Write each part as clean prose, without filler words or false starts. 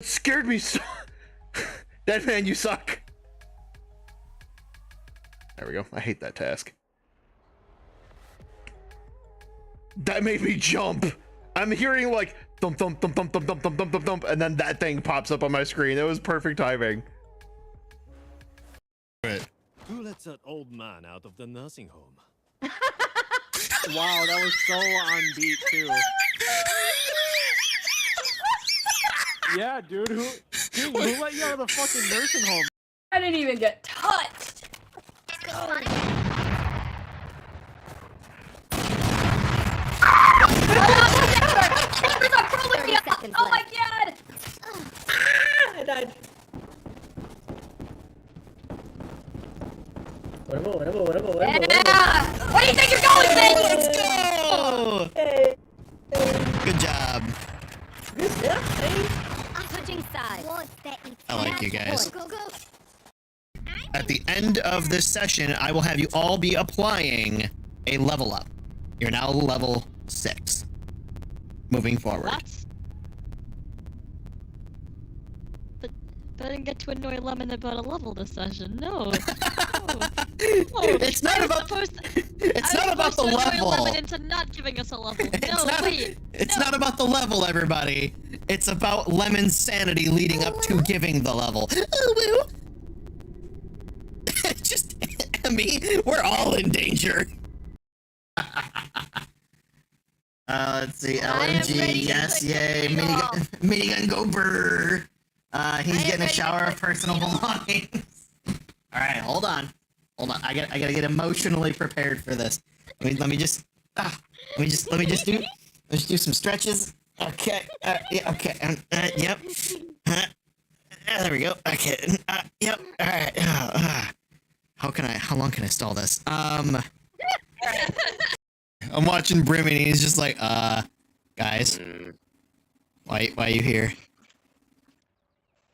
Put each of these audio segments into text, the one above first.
It scared me so. Dead man, you suck. There we go. I hate that task. That made me jump. I'm hearing like thump thump thump thump thump thump thump thump thump thump, and then that thing pops up on my screen. It was perfect timing. Right. Who let that old man out of the nursing home? Wow, that was so on beat too. Yeah, dude, who let you out of the fucking nursing home? I didn't even get touched. Oh my god! I died. Whatever. Yeah! Where do you think you're going, bitch? Let's go! Hey. Good job. Switching sides. I like you guys. At the end of this session, I will have you all be applying a level up. You're now level 6. Moving forward. What? But I didn't get to annoy Lemon about a level this session. No. It's not about. It's not about the level. Lemon into not giving us a level. It's not about the level, everybody. It's about Lemon's sanity leading up to giving the level. Just Emmy, we're all in danger. Let's see, LMG, yes, yay, minigun go brr. He's getting a shower of personal belongings. All right, hold on, I gotta get emotionally prepared for this. Let me just do some stretches. Okay, yeah, okay, yep. There we go. Okay, yep. All right. How long can I stall this? I'm watching Brimmy and he's just like, guys, why are you here?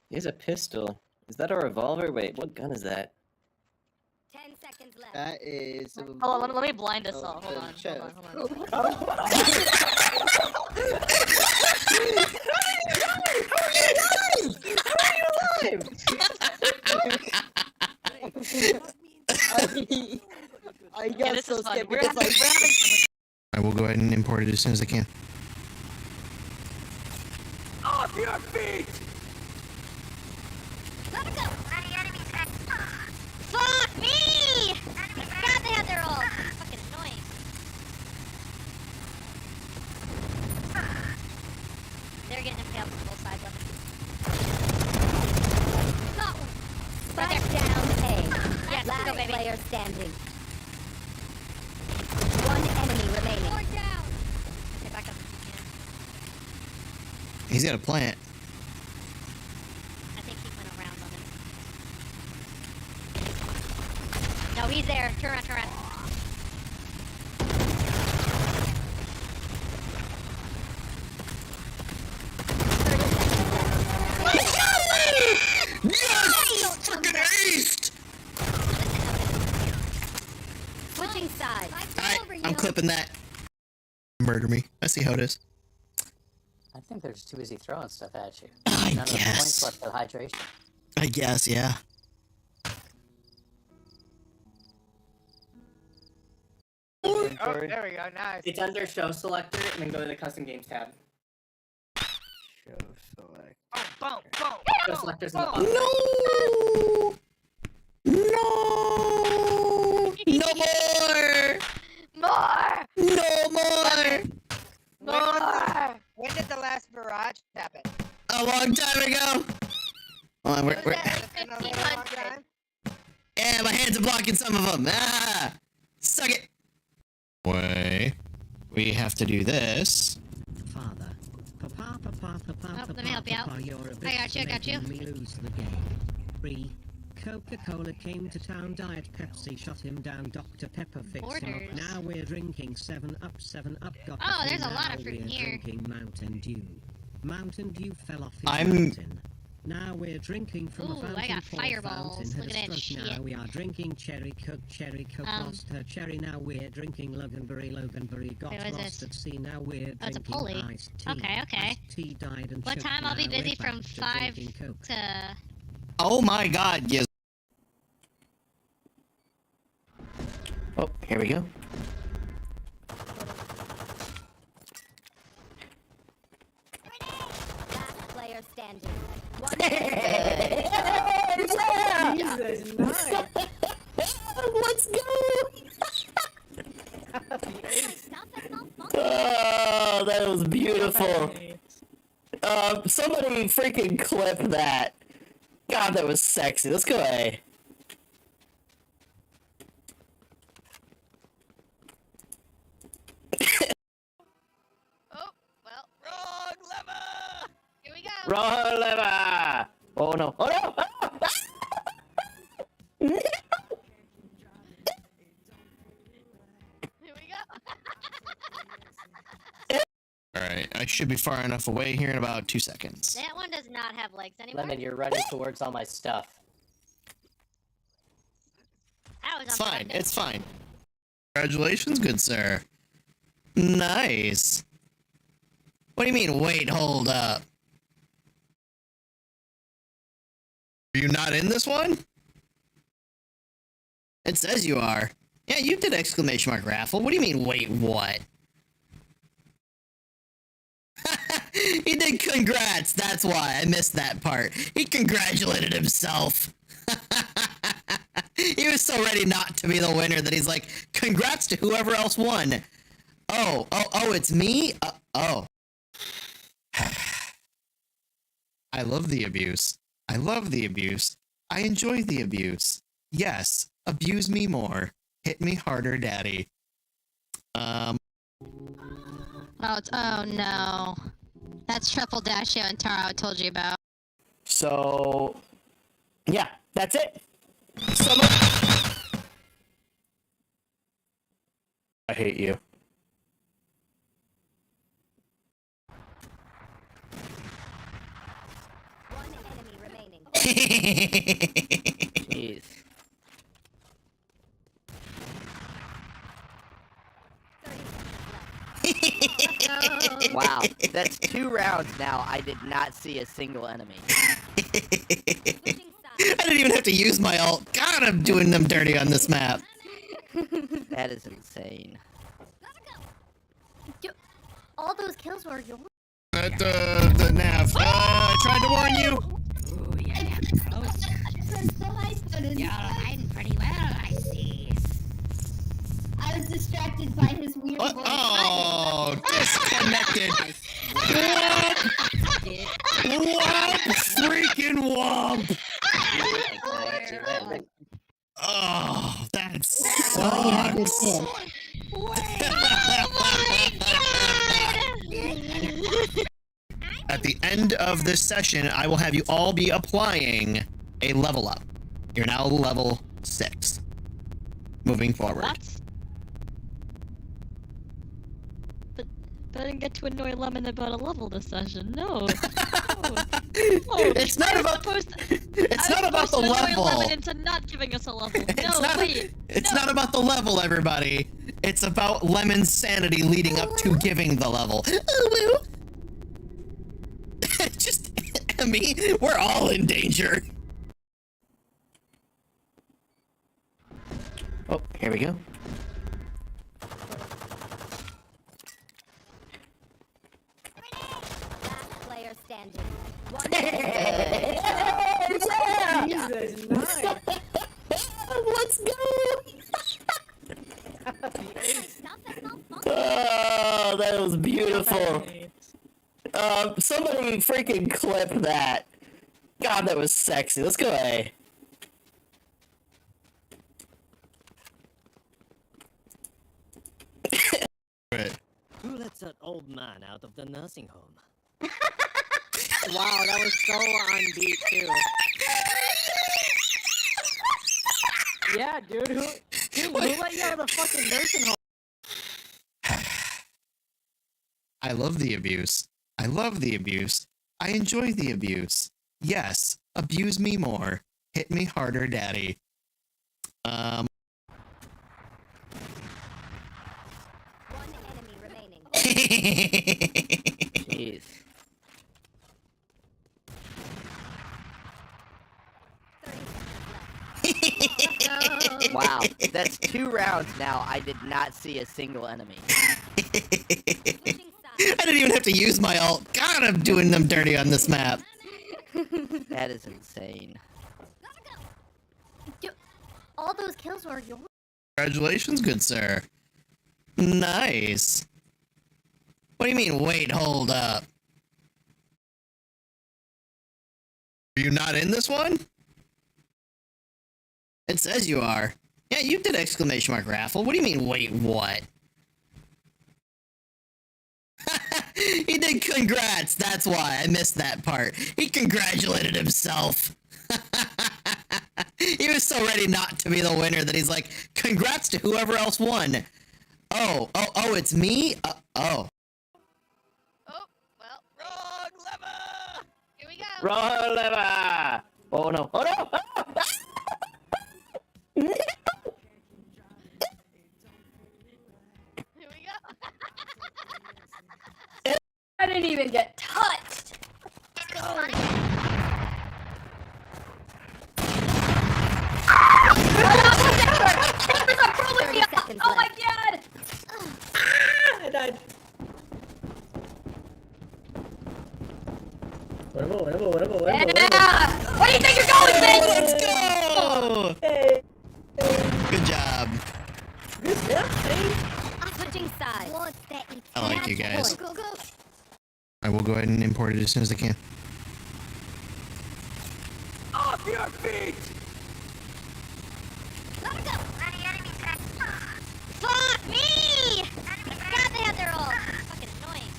He has a pistol. Is that a revolver? Wait, what gun is that? 10 seconds left. That is. Hold on, let me blind us all. Hold on. I got This so is fun. scared We're because having so much. I will go ahead and import it as soon as I can. Off your feet! Let it go! Fuck me! I forgot they had their ult. Fucking annoying. They're getting impaled from both sides of it. Got one. Right there. Down A. Yes, let's go, baby. Player standing. One enemy remaining. More down. Okay, back up. Yeah. He's got a plant. I think he went around on him. No, he's there. Turn around. Yes! Fucking aced! Switching sides. I'm clipping that. Murder me. I see how it is. I think they're just too busy throwing stuff at you. I None of the points guess. left for hydration. I guess, yeah. Oh, there we go. Nice. It's under show selector and then go to the custom games tab. Show select. Oh, boom, boom. Show selectors in the bottom. No! No! No more! More! No more! More! When did the last barrage happen? A long time ago! Hold on, Was that in a really long time? Yeah, my hands are blocking some of them. Ah! Suck it! Way. We have to do this. Father. Papa, let me help you out. you're a bit I got you. making me lose the game. 3. Coca-Cola came to town, Diet Pepsi shut him down, Dr. Pepper fixed him Borders. up. Now we're drinking 7-Up, got Oh, the there's a thing, lot now of fruit we're in here. drinking Mountain Dew. Mountain Dew fell off his I'm- mountain. Now we're drinking from a Ooh, fountain. I got for fireballs. fountain had Look a at that stroke. Now shit. we are drinking cherry coke. Cherry coke lost her cherry. Now we're drinking Loganberry got Wait, what is lost this? at sea. Now we're Oh, it's a drinking pulley. iced tea. Okay, okay. Iced tea died and What choked. time? I'll be Now we're busy from back to 5 drinking coke. to... Oh my god, yes. Oh, here we go. Last player standing. One Jesus, nice. Let's go! Stop that malfunction. Oh, that was beautiful. Somebody freaking clip that. God, that was sexy. Let's go A. Oh, well. Wrong lever! Here we go. Wrong lever! Oh no. Oh no! Here we go. Alright, I should be far enough away here in about 2 seconds. That one does not have legs anymore. Lemon, you're running towards all my stuff. That was It's fine, unproductive. it's fine. Congratulations, good sir. Nice. What do you mean, wait, hold up? Are you not in this one? It says you are. Yeah, you did exclamation mark raffle. What do you mean, wait, what? He did congrats, that's why I missed that part. He congratulated himself. He was so ready not to be the winner that he's like, congrats to whoever else won. Oh, it's me? Oh. I love the abuse. I love the abuse. I enjoy the abuse. Yes, abuse me more. Hit me harder, daddy. Oh, oh no. That's Truffle Dashio and Taro I told you about. So, yeah, that's it. I hate you. One enemy remaining. Jeez. Wow, that's 2 rounds now. I did not see a single enemy. Switching I sides. didn't even have to use my ult. God, I'm doing them dirty on this map. That is insane. All those kills were yours. At the nav. I tried to warn you. You're hiding pretty well, I see. I was distracted by his weird voice. Oh, disconnected. Womp! Freaking womp! Oh, that sucks. At the end of this session, I will have you all be applying a level up. You're now level 6. Moving forward. What? But I didn't get to annoy Lemon about a level this session. No. It's not about It's not about the level. Lemon into not giving us a level. It's No, not, wait. It's no. not about the level, everybody. It's about Lemon's sanity leading up to giving the level. Just, Emmy, we're all in danger. Oh, here we go. Last player standing. One Jesus, nice. Let's go. Stop that malfunction. Oh, that was beautiful. Somebody freaking clip that. God, that was sexy. Let's go A. Who lets that old man out of the nursing home? Wow, that was so on beat too. Yeah, dude, who let you out of the fucking nursing home? I love the abuse. I love the abuse. I enjoy the abuse. Yes, abuse me more. Hit me harder, daddy. One enemy remaining. Jeez. Wow, that's 2 rounds now. I did not see a single enemy. Switching sides. I didn't even have to use my ult. God, I'm doing them dirty on this map. That is insane. All those kills were yours. Congratulations, good sir. Nice. What do you mean, wait, hold up? Are you not in this one? It says you are. Yeah, you did exclamation mark raffle. What do you mean, wait, what? He did congrats, that's why. I missed that part. He congratulated himself. He was so ready not to be the winner that he's like, congrats to whoever else won. Oh, it's me? Oh. Oh, well. Wrong lever! Here we go. Wrong lever! Oh no. Oh no! Here we go. I didn't even get touched. Oh my god! I died. Yeah! Where do you think you're going, bitch? Let's go! Good job. Switching sides. I like you guys. Go, go, go. I will go ahead and import it as soon as I can. Off your feet! Let it go. Fuck me! I forgot they had their ult. Fucking annoying.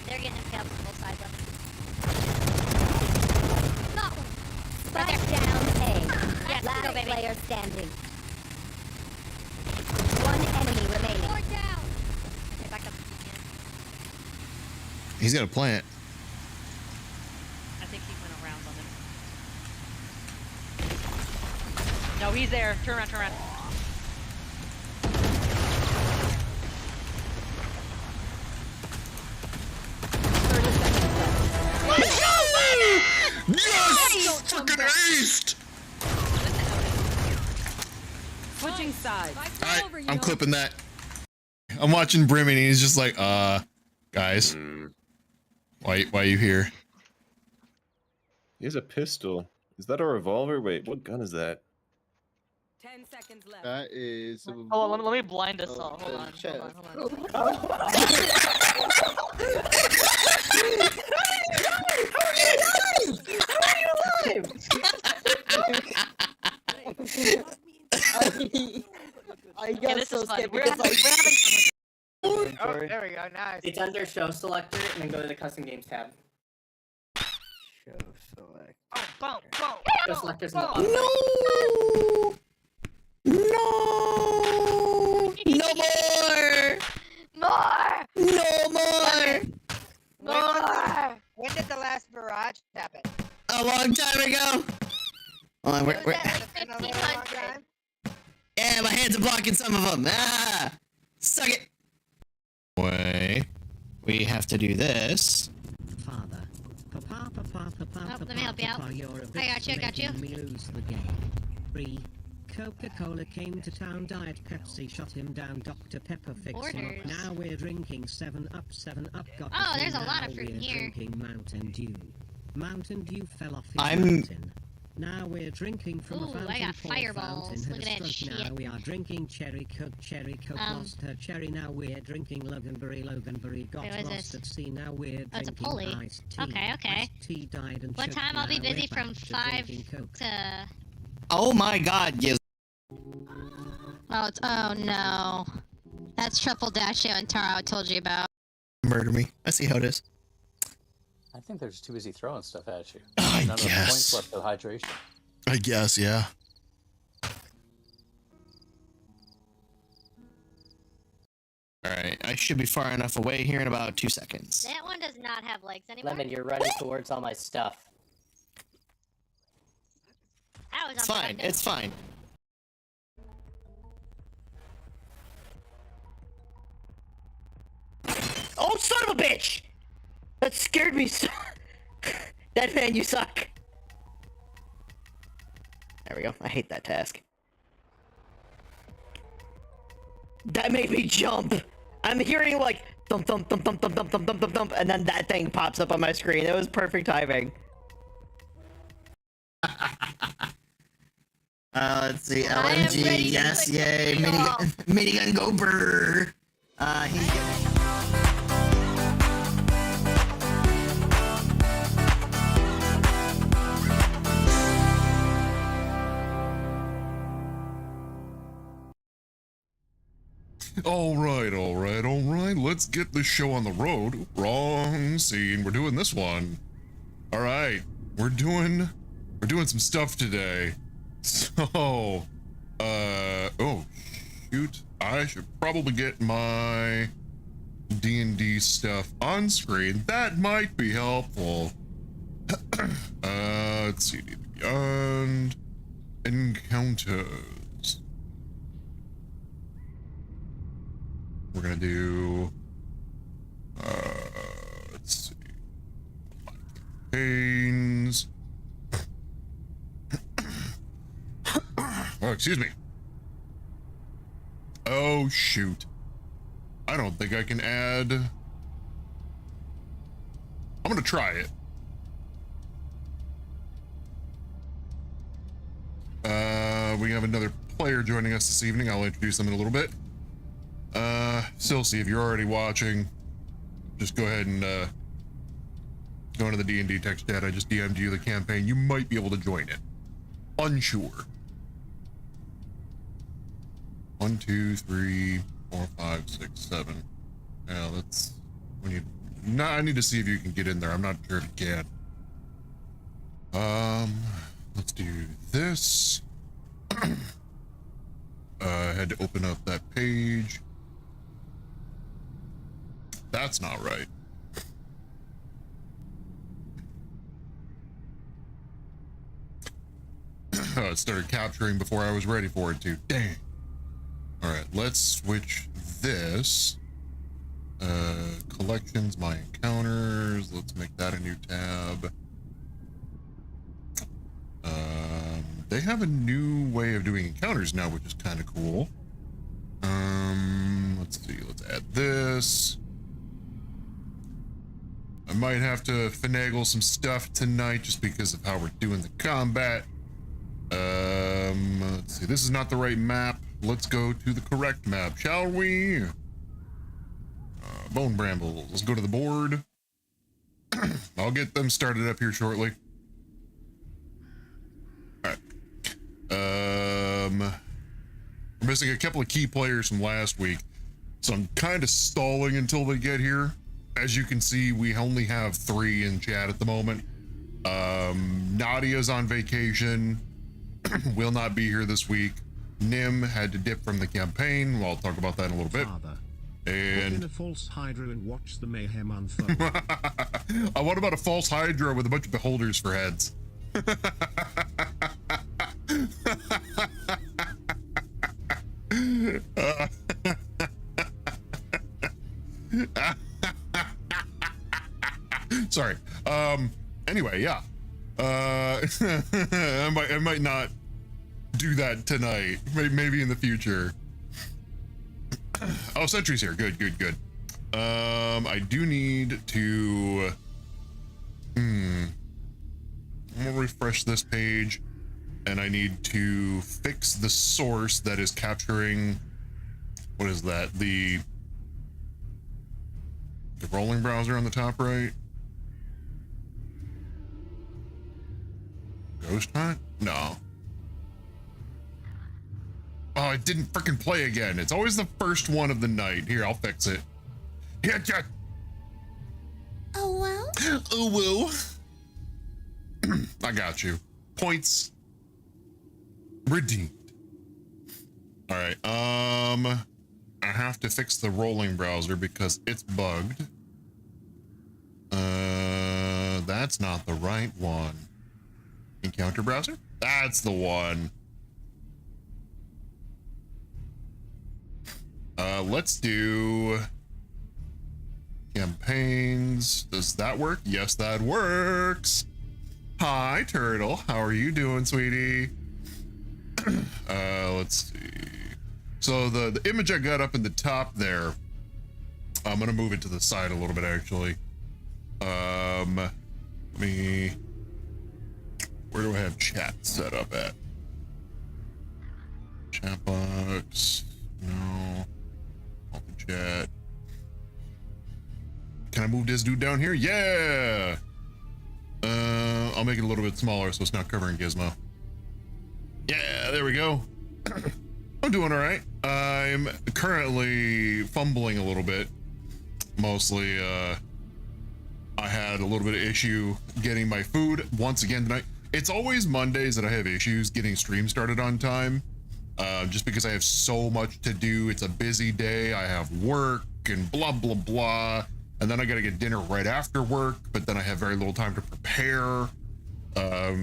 They're getting impaled from both sides of them. Not one. Spike down A. Yeah, let's go, baby. Player standing. One enemy remaining. More down. Okay, back up. He's got a plant. I think he went around on him. No, he's there. Turn around, turn around. Yes! Fucking aced! Switching sides. Alright, I'm clipping that. I'm watching Brim and he's just like, guys. Why are you here? He has a pistol. Is that a revolver? Wait, what gun is that? 10 seconds left. That is. Hold on, let me blind us all. Hold on, hold on. I Yeah, this is fun. We're having fun. Oh, there we go. Nice. It's under show selector and then go to the custom games tab. Show select. Oh, boom, boom. Show selector's boom. No! No more! More! No more! More! When did the last barrage happen? A long time ago. Hold on, Was that like 1500? Yeah, my hands are blocking some of them. Ah! Suck it! Way. We have to do this. Father. Papa, papa, papa, Oh, let me help you out. papa, you're a I got you, I got you. making me lose the game. 3. Coca-Cola came to town, Diet Pepsi shot him down, Dr. Pepper fixed him Orders. up. Now we're drinking 7-Up, 7-Up got Oh, the there's a flu. lot Now of fruit in we're here. drinking Mountain Dew. Mountain Dew fell off his I'm- mountain. Now we're drinking from Ooh, a fountain. I got Paul fireballs. Fountain had Look a at that stroke. shit. Now we are drinking Cherry Coke. Cherry Coke lost her cherry. Now we're drinking Loganberry. Loganberry got Wait, what is lost this? at sea. Now we're Oh, it's a drinking pulley. iced tea. Okay, okay. Iced tea died and One choked. time I'll be Now we're busy back from to 5 drinking Coke. to... Oh my god, yes. Oh, oh no. That's Truffle Dash and Taro I told you about. Murder me. I see how it is. I think they're just too busy throwing stuff at you. I None of the guess. points left with hydration. I guess, yeah. All right, I should be far enough away here in about 2 seconds. That one does not have legs anymore. Lemon, you're running towards all my stuff. That was It's fine. unproductive. It's fine. Oh, son of a bitch! That scared me so. That man, you suck. There we go. I hate that task. That made me jump. I'm hearing like thump thump thump thump thump thump thump thump thump thump, and then that thing pops up on my screen. It was perfect timing. Let's see. LMG. Yes, yay. Minigun go brr. He's getting. All right. Let's get this show on the road. Wrong scene. We're doing this one. All right. We're doing some stuff today. So, oh, shoot. I should probably get my D&D stuff on screen. That might be helpful. Let's see. Beyond encounters. We're gonna do, let's see, campaigns. Oh, excuse me. Oh, shoot. I don't think I can add. I'm gonna try it. We have another player joining us this evening. I'll introduce them in a little bit. Silsey, if you're already watching, just go ahead and go into the D&D text chat. I just DM'd you the campaign. You might be able to join it. Unsure. 1, 2, 3, 4, 5, 6, 7. Yeah, that's when you. No, I need to see if you can get in there. I'm not sure if you can. Let's do this. I had to open up that page. That's not right. It started capturing before I was ready for it to. Dang. All right, let's switch this. Collections, my encounters. Let's make that a new tab. They have a new way of doing encounters now, which is kind of cool. Let's see. Let's add this. I might have to finagle some stuff tonight just because of how we're doing the combat. Let's see. This is not the right map. Let's go to the correct map, shall we? Bone brambles. Let's go to the board. I'll get them started up here shortly. All right. We're missing a couple of key players from last week, so I'm kind of stalling until they get here. As you can see, we only have 3 in chat at the moment. Nadia's on vacation, will not be here this week. Nim had to dip from the campaign. Well, I'll talk about that in a little bit. And in a false Hydra and watch the mayhem unfold. What about a false Hydra with a bunch of beholders for heads? Sorry. Anyway, yeah. I might not do that tonight. Maybe in the future. Oh, Sentry's here. Good. I do need to. I'm gonna refresh this page, and I need to fix the source that is capturing. What is that? The rolling browser on the top right. Ghost Hunt? No. Oh, it didn't freaking play again. It's always the first one of the night. Here, I'll fix it. Yeah. Oh well. Oh well. I got you. Points redeemed. All right. I have to fix the rolling browser because it's bugged. That's not the right one. Encounter browser? That's the one. Let's do campaigns. Does that work? Yes, that works. Hi, Turtle. How are you doing, sweetie? Let's see. So the image I got up in the top there, I'm gonna move it to the side a little bit, actually. Where do I have chat set up at? Chat box, no. Open chat. Can I move this dude down here? Yeah! I'll make it a little bit smaller so it's not covering Gizmo. Yeah, there we go. I'm doing all right. I'm currently fumbling a little bit. Mostly, I had a little bit of issue getting my food once again tonight. It's always Mondays that I have issues getting stream started on time. Just because I have so much to do. It's a busy day. I have work and blah, blah, blah. And then I got to get dinner right after work, but then I have very little time to prepare.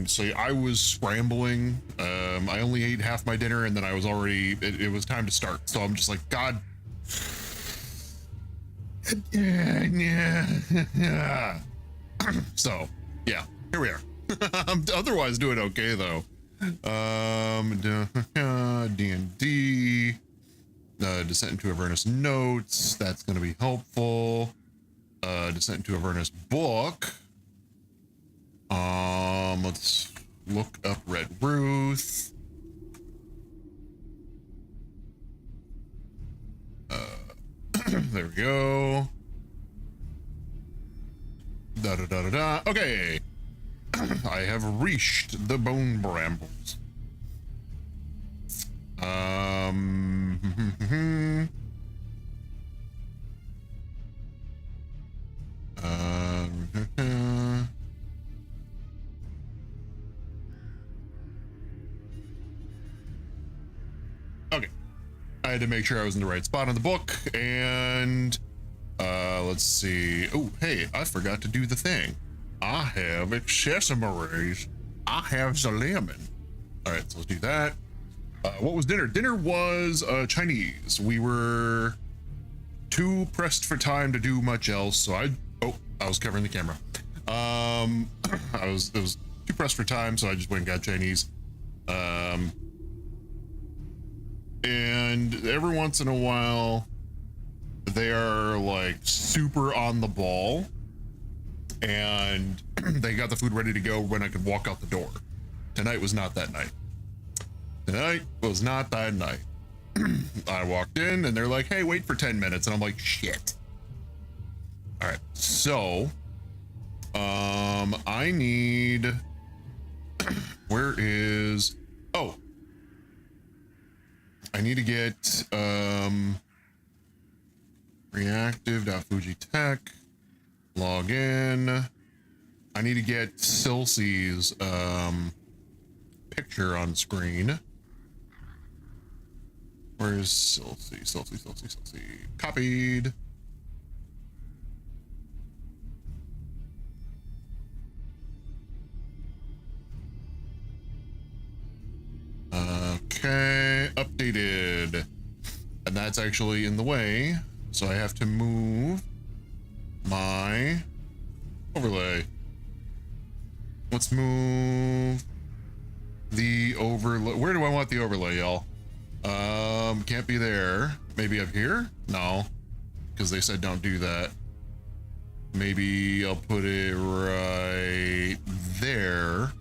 So I was scrambling. I only ate half my dinner and then I was already, it was time to start. So I'm just like, God. Yeah. So yeah, here we are. I'm otherwise doing okay though. D&D, Descent into Avernus notes. That's going to be helpful. Descent into Avernus book. Let's look up Red Ruth. There we go. Da. Okay. I have reached the Bone Brambles. Okay. I had to make sure I was in the right spot on the book, and let's see. Oh, hey, I forgot to do the thing. I have accessories. I have the lemon. All right, so let's do that. What was dinner? Dinner was Chinese. We were too pressed for time to do much else, so I was covering the camera. It was too pressed for time, so I just went and got Chinese. And every once in a while, they are like super on the ball, and they got the food ready to go when I could walk out the door. Tonight was not that night. Tonight was not that night. I walked in and they're like, hey, wait for 10 minutes. And I'm like, shit. All right. So, I need, where is, oh, I need to get, reactive.fujitech, log in. I need to get Silsey's, picture on screen. Where's Silsey? Silsey. Copied. Okay, updated. And that's actually in the way, so I have to move my overlay. Let's move the overlay. Where do I want the overlay, y'all? Can't be there. Maybe up here? No, because they said don't do that. Maybe I'll put it right there.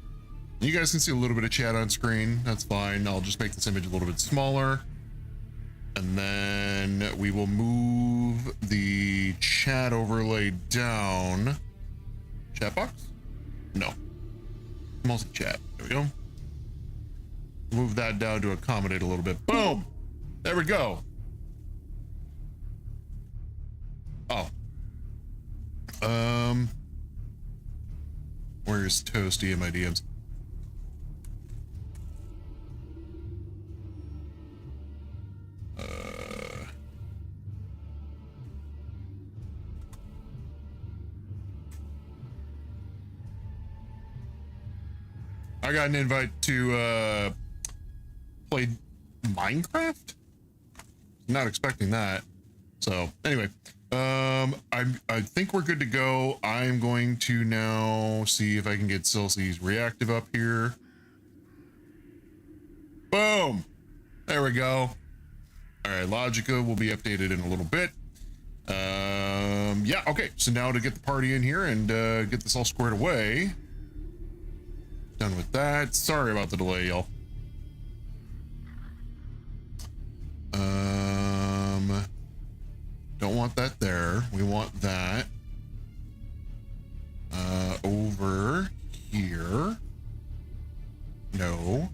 You guys can see a little bit of chat on screen. That's fine. I'll just make this image a little bit smaller. And then we will move the chat overlay down. Chat box? No. Mostly chat. There we go. Move that down to accommodate a little bit. Boom! There we go. Oh. Where's Toasty in my DMs? I got an invite to play Minecraft. Not expecting that. So anyway, I think we're good to go. I'm going to now see if I can get Silsy's reactive up here. Boom. There we go. All right, Logica will be updated in a little bit. Yeah, okay. So now to get the party in here and get this all squared away. Done with that. Sorry about the delay, y'all. Don't want that there. We want that over here. No.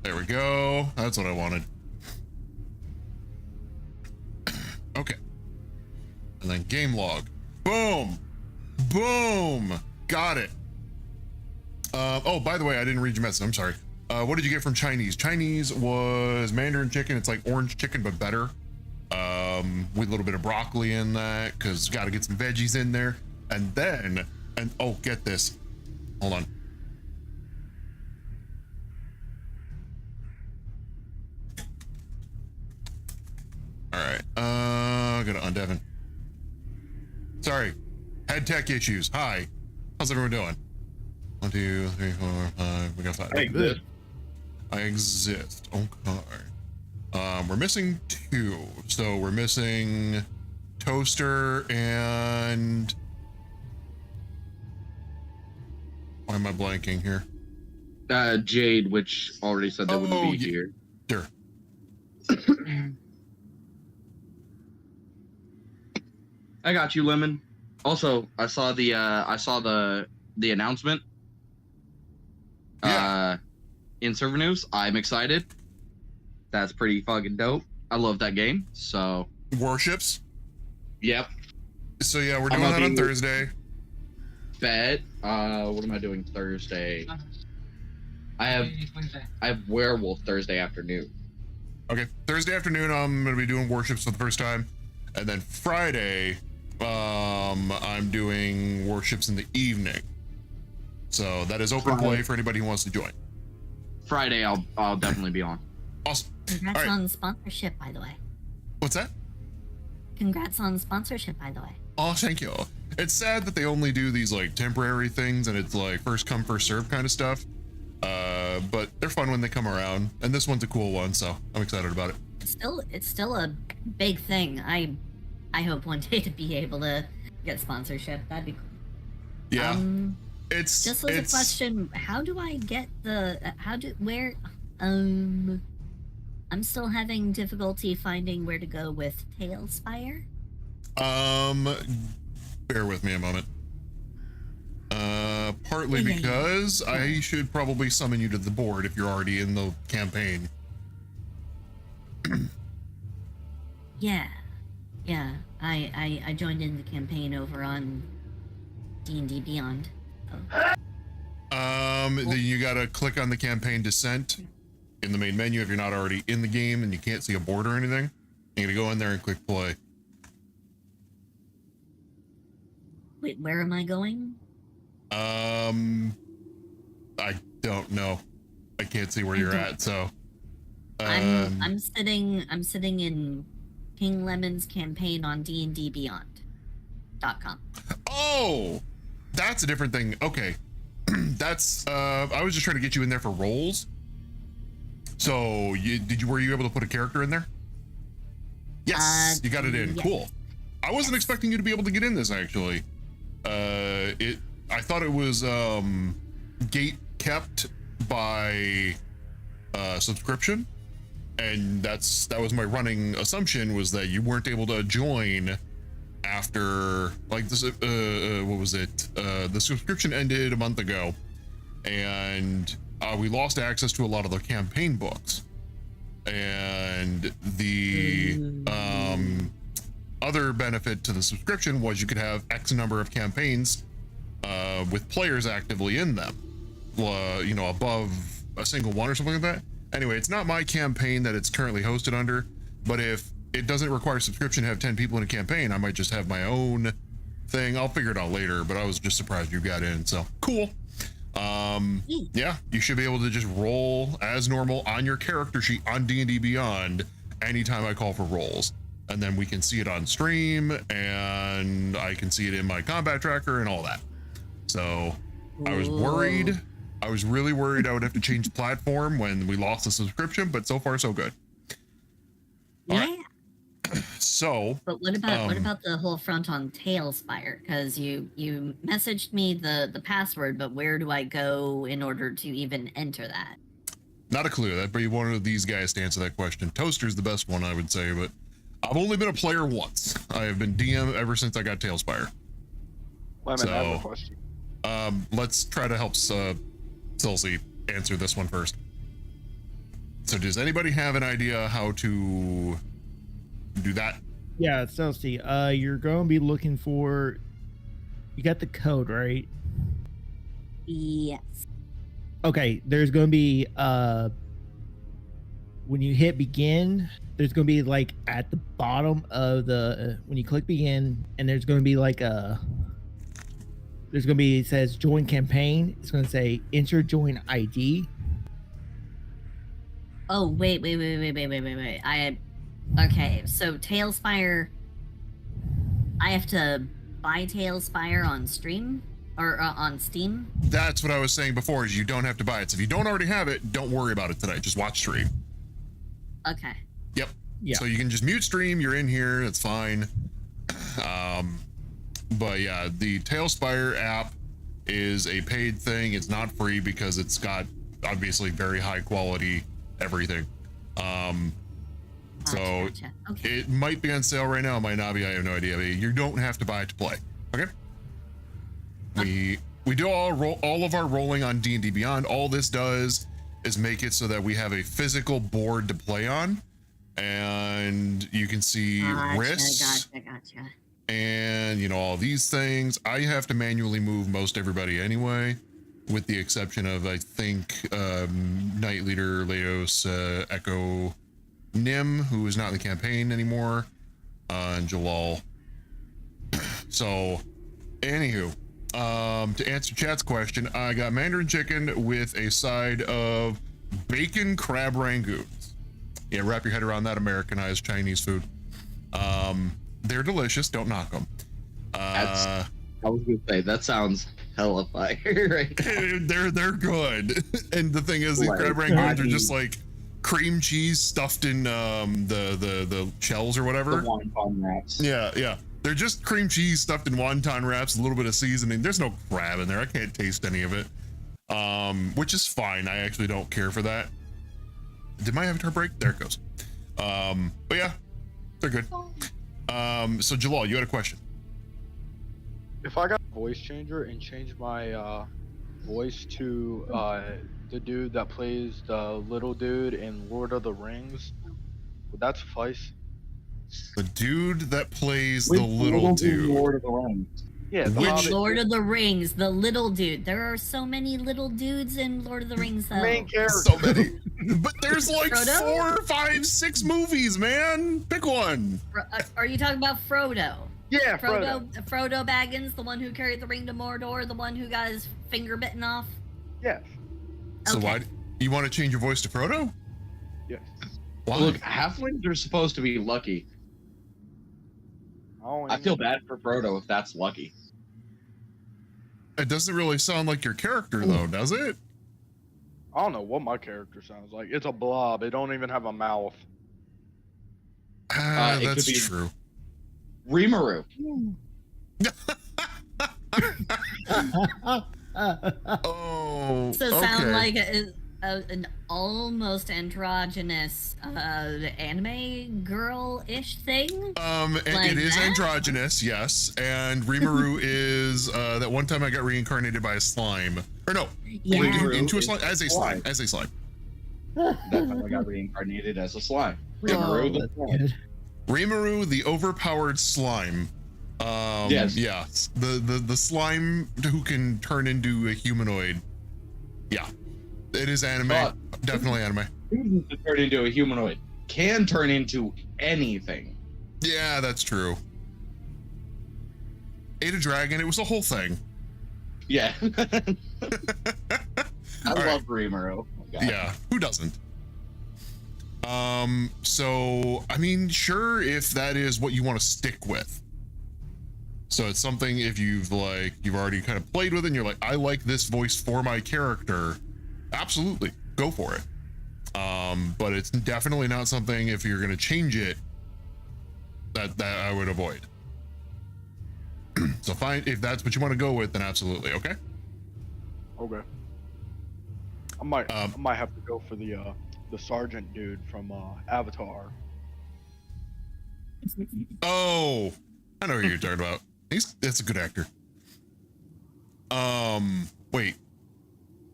There we go. That's what I wanted. Okay. And then game log. Boom. Boom. Got it. Oh, by the way, I didn't read your message. I'm sorry. What did you get from Chinese? Chinese was Mandarin chicken. It's like orange chicken, but better. With a little bit of broccoli in that, because got to get some veggies in there. And then, oh, get this. Hold on. All right. Gonna undevin. Sorry. Had tech issues. Hi. How's everyone doing? 1, 2, 3, 4, 5. We got 5. I exist. Okay. We're missing 2. So we're missing Toaster and why am I blanking here? Jade, which already said they wouldn't be here. Sure. I got you, Lemon. Also, I saw the announcement. Yeah. In server news. I'm excited. That's pretty fucking dope. I love that game. So Warships. Yep. So yeah, we're doing that on Thursday. Bet. What am I doing Thursday? I have Werewolf Thursday afternoon. Okay, Thursday afternoon I'm gonna be doing Warships for the first time, and then Friday, I'm doing Warships in the evening. So that is open play for anybody who wants to join. Friday, I'll definitely be on. Awesome. Congrats on sponsorship, by the way. What's that? Congrats on sponsorship, by the way. Oh, thank you. It's sad that they only do these like temporary things and it's like first come first serve kind of stuff. But they're fun when they come around, and this one's a cool one, so I'm excited about it. It's still a big thing. I hope one day to be able to get sponsorship. That'd be cool. Yeah. It's just as a question, how do I get the I'm still having difficulty finding where to go with Tailspire. Bear with me a moment. Partly because I should probably summon you to the board if you're already in the campaign. Yeah. I joined in the campaign over on D&D Beyond. Then you gotta click on the campaign descent in the main menu if you're not already in the game and you can't see a board or anything. You gotta go in there and click play. Wait, where am I going? I don't know. I can't see where you're at, so I'm sitting in King Lemon's campaign on DNDBeyond.com. Oh, that's a different thing. Okay. That's I was just trying to get you in there for roles. So were you able to put a character in there? Yes, you got it in. Yes. Cool. I wasn't expecting you to be able to get in this actually. I thought it was gate kept by subscription, and that was my running assumption, was that you weren't able to join after like this. What was it? The subscription ended a month ago, and we lost access to a lot of the campaign books, and the other benefit to the subscription was you could have X number of campaigns with players actively in them, above a single one or something like that. Anyway, it's not my campaign that it's currently hosted under, but if it doesn't require subscription to have 10 people in a campaign, I might just have my own thing. I'll figure it out later, but I was just surprised you got in. So cool. Yeah, you should be able to just roll as normal on your character sheet on D&D Beyond anytime I call for rolls. And then we can see it on stream, and I can see it in my combat tracker and all that. So I was worried. I was really worried I would have to change the platform when we lost the subscription, but so far so good. Yeah. So, but what about the whole front on Tailspire? Because you messaged me the password, but where do I go in order to even enter that? Not a clue. That'd be one of these guys to answer that question. Toaster's the best one, I would say, but I've only been a player once. I have been DM ever since I got Tailspire. Wait a minute, I have a question. Let's try to help Silsey answer this one first. So does anybody have an idea how to do that? Yeah, Celsi, you're going to be looking for, you got the code, right? Yes. Okay, there's going to be, when you hit begin, there's going to be like at the bottom of the, when you click begin, and there's going to be like there's going to be, it says join campaign. It's going to say enter join ID. Oh, wait. Okay, so Tailspire, I have to buy Tailspire on stream or on Steam? That's what I was saying before, is you don't have to buy it. So if you don't already have it, don't worry about it tonight. Just watch stream. Okay. Yep. Yeah. So you can just mute stream. You're in here. It's fine. But yeah, the Tailspire app is a paid thing. It's not free because it's got obviously very high quality everything. So okay. It might be on sale right now. It might not be. I have no idea. But you don't have to buy it to play. Okay. We do all of our rolling on D&D Beyond. All this does is make it so that we have a physical board to play on, and you can see risks. Gotcha. And you know, all these things. I have to manually move most everybody anyway, with the exception of, I think, Knight Leader Leos, Echo, Nim, who is not in the campaign anymore, and Jalal. So, anywho, to answer chat's question, I got Mandarin chicken with a side of bacon crab rangoons. Yeah, wrap your head around that Americanized Chinese food. They're delicious. Don't knock them. I was gonna say that sounds hella fire, right? They're good. And the thing is, the crab rangoons are just like cream cheese stuffed in the shells or whatever. The wonton wraps. Yeah. They're just cream cheese stuffed in wonton wraps, a little bit of seasoning. There's no crab in there. I can't taste any of it. Which is fine. I actually don't care for that. Did my avatar break? There it goes. But yeah, they're good. So Jalal, you had a question. If I got a voice changer and changed my voice to the dude that plays the little dude in Lord of the Rings, would that suffice? The dude that plays the little dude. Lord of the Rings. Yeah, Lord of the Rings, the little dude. There are so many little dudes in Lord of the Rings, though. Main character. So many. But there's like Frodo? 4, 5, 6 movies, man. Pick one. Are you talking about Frodo? Yeah, Frodo Baggins, the one who carried the ring to Mordor, the one who got his finger bitten off? Yes. So why you want to change your voice to Frodo? Yes. Why? Look, halflings are supposed to be lucky. I feel bad for Frodo if that's lucky. It doesn't really sound like your character though, does it? I don't know what my character sounds like. It's a blob. It don't even have a mouth. It That's could be true. Rimuru. Oh. So sound like an almost androgynous anime girl-ish thing? It is androgynous, yes. And Rimuru is that one time I got reincarnated by a slime. Or no, into a slime, as a slime. That time I got reincarnated as a slime. Rimuru the slime. Rimuru, the overpowered slime. Yes. Yeah. The slime who can turn into a humanoid. Yeah. It is anime. Definitely anime. To turn into a humanoid. Can turn into anything. Yeah, that's true. ate a dragon. It was a whole thing. Yeah. I All love Rimuru. Oh my God. Yeah, who doesn't? So I mean, sure, if that is what you want to stick with. So it's something if you've already kind of played with it and you're like, I like this voice for my character, absolutely, go for it. But it's definitely not something if you're gonna change it that I would avoid. So fine, if that's what you want to go with, then absolutely, okay? Okay. I might have to go for the sergeant dude from Avatar. Oh, I know who you're talking about. That's a good actor. Wait,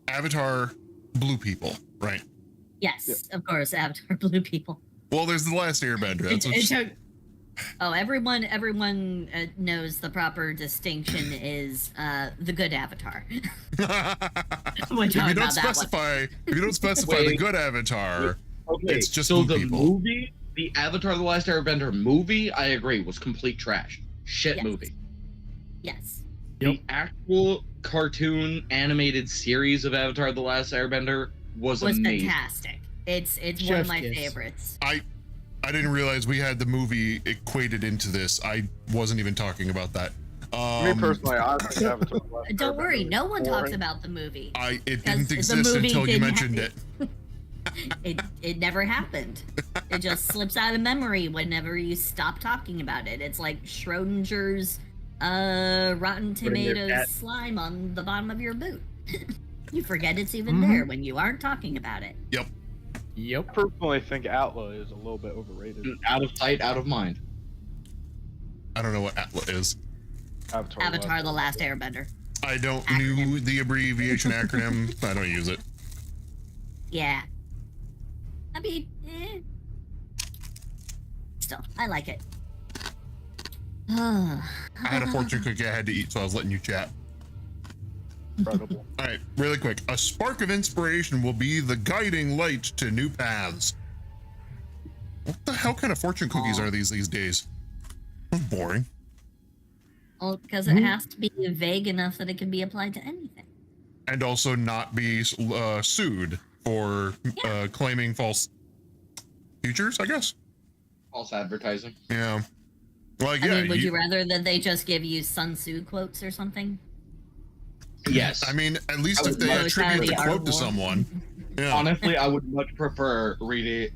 Avatar, blue people, right? Yes, of course, Avatar blue people. Well, there's the Last Airbender. Everyone knows the proper distinction is the good Avatar. If you don't specify the good Avatar, it's just so blue the people. movie, the Avatar: The Last Airbender movie, I agree, was complete trash. Shit movie. Yes. The actual cartoon animated series of Avatar: The Last Airbender was amazing. Fantastic. It's one of my favorites. I didn't realize we had the movie equated into this. I wasn't even talking about that. Me personally, I think Avatar: The Last Don't Airbender worry, is no one talks boring. about the movie. It didn't exist until you mentioned it. It never happened. It just slips out of memory whenever you stop talking about it. It's like Schrodinger's Rotten Tomatoes slime on the bottom of your boot. You forget it's even there when you aren't talking about it. Yep. I personally think Atla is a little bit overrated. Out of sight, out of mind. I don't know what Atla is. Avatar: The Last Airbender. I don't knew the abbreviation acronym. I don't use it. Yeah. I mean, still, I like it. I had a fortune cookie I had to eat, so I was letting you chat. Incredible. All right, really quick. A spark of inspiration will be the guiding light to new paths. What the hell kind of fortune cookies are these days? That's boring. Well, because it has to be vague enough that it can be applied to anything. And also not be sued for claiming false futures, I guess. False advertising. Yeah. Like, I yeah. mean, would you rather that they just give you Sun Tzu quotes or something? Yes. I mean, at least if they attribute the quote to someone. Yeah. Honestly, I would much prefer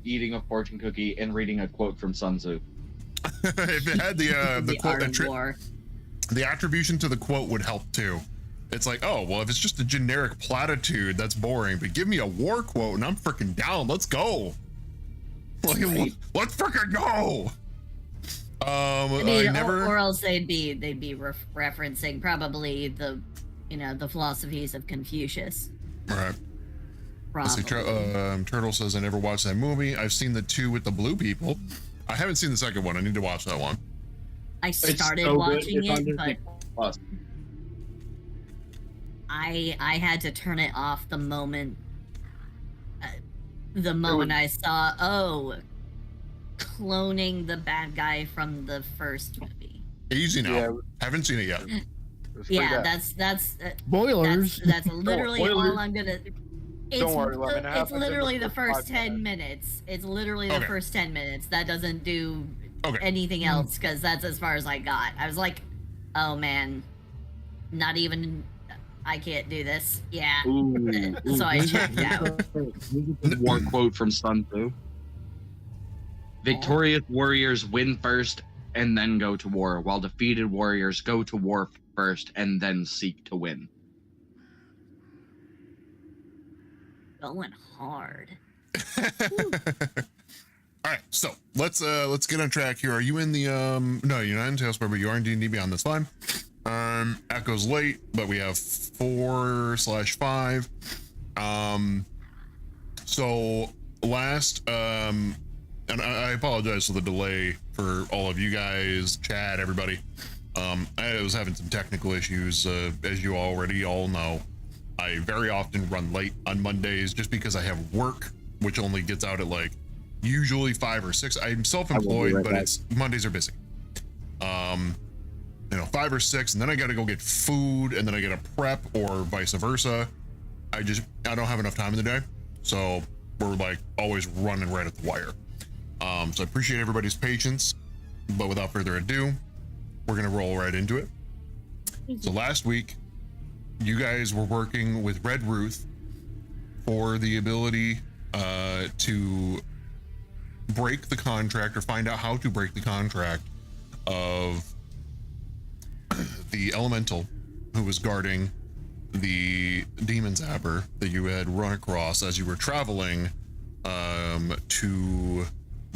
eating a fortune cookie and reading a quote from Sun Tzu. If it had the quote, Art of War. the attribution to the quote would help too. It's like, oh, well, if it's just a generic platitude, that's boring. But give me a war quote and I'm freaking down. Let's go. Like, let's freaking go. I mean, or else they'd be referencing probably the philosophies of Confucius. Right. Let's see, Turtle says, I never watched that movie. I've seen the two with the blue people. I haven't seen the second one. I need to watch that one. I started watching it, but I had to turn it off the moment I saw cloning the bad guy from the first movie. Easy now. Yeah. Haven't seen it yet. Yeah, that's spoilers. That's literally all I'm gonna. Don't worry, Lemon. It's literally the first 10 minutes. It's literally the first 10 minutes. That doesn't do anything else because that's as far as I got. I was like, oh man, not even. I can't do this. Yeah. So I checked out. War quote from Sun Tzu. Victorious warriors win first and then go to war, while defeated warriors go to war first and then seek to win. Going hard. All right, so let's get on track here. Are you in the no, you're not in Tailspire, but you are in D&D Beyond. That's fine. Echo's late, but we have 4/5. So last and I apologize for the delay for all of you guys, Chad, everybody. I was having some technical issues, as you already all know. I very often run late on Mondays just because I have work, which only gets out at like usually 5 or 6. I'm self-employed, but it's Mondays are busy. 5 or 6, and then I got to go get food, and then I got to prep, or vice versa. I don't have enough time in the day, so we're like always running right at the wire. So I appreciate everybody's patience, but without further ado, we're gonna roll right into it. So last week, you guys were working with Red Ruth for the ability to break the contract, or find out how to break the contract of the elemental who was guarding the demon zapper that you had run across as you were traveling to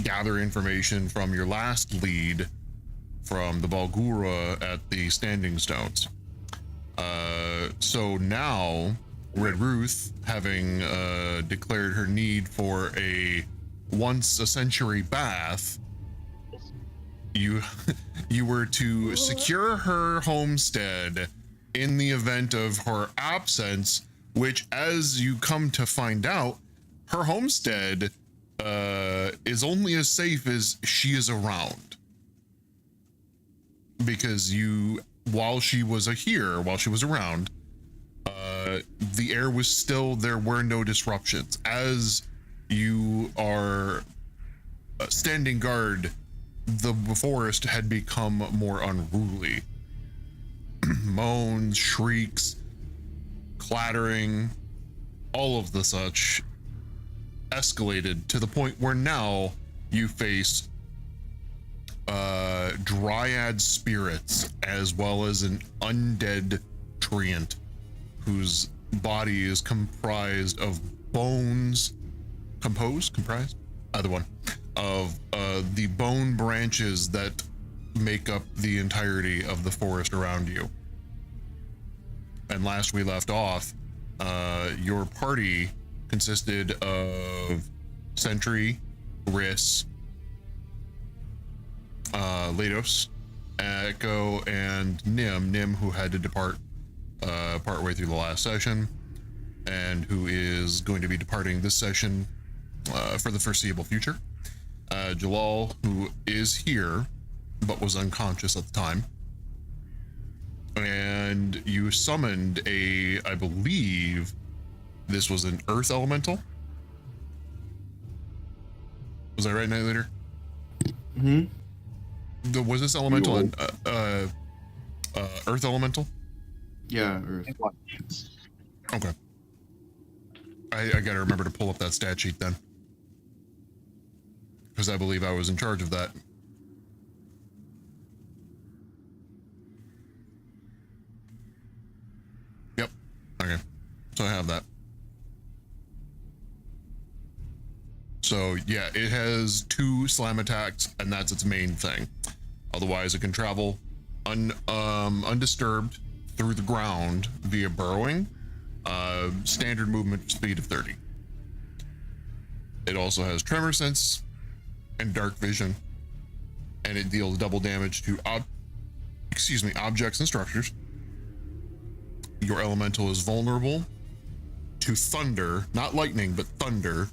gather information from your last lead from the Balgura at the Standing Stones. So now Red Ruth, having declared her need for a once a century bath, you were to secure her homestead in the event of her absence, which, as you come to find out, her homestead is only as safe as she is around. Because while she was around, the air was still, there were no disruptions. As you are standing guard, the forest had become more unruly. Moans, shrieks, clattering, all of the such escalated to the point where now you face dryad spirits as well as an undead treant whose body is comprised of bones, either one, of the bone branches that make up the entirety of the forest around you. And last we left off, your party consisted of Sentry, Riss, Lados, Echo, and Nim, who had to depart partway through the last session, and who is going to be departing this session for the foreseeable future. Jalal, who is here but was unconscious at the time, and you summoned I believe this was an earth elemental. Was I right, Night Leader? Was this elemental an earth elemental? Yeah, earth. Okay. I gotta remember to pull up that stat sheet then, because I believe I was in charge of that. Yep. Okay. So I have that. So yeah, it has 2 slam attacks, and that's its main thing. Otherwise, it can travel undisturbed through the ground via burrowing, standard movement speed of 30. It also has tremor sense and dark vision, and it deals double damage to objects and structures. Your elemental is vulnerable to thunder, not lightning, but thunder,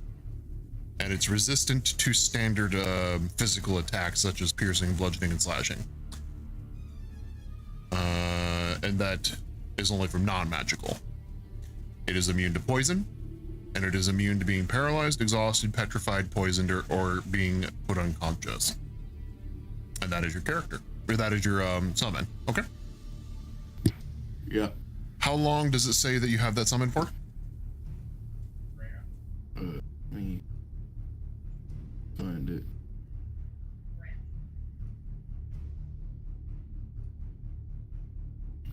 and it's resistant to standard physical attacks such as piercing, bludgeoning, and slashing. And that is only from non-magical. It is immune to poison, and it is immune to being paralyzed, exhausted, petrified, poisoned, or being put unconscious. And that is your character. Or that is your summon. Okay? Yeah. How long does it say that you have that summon for? Let me find it.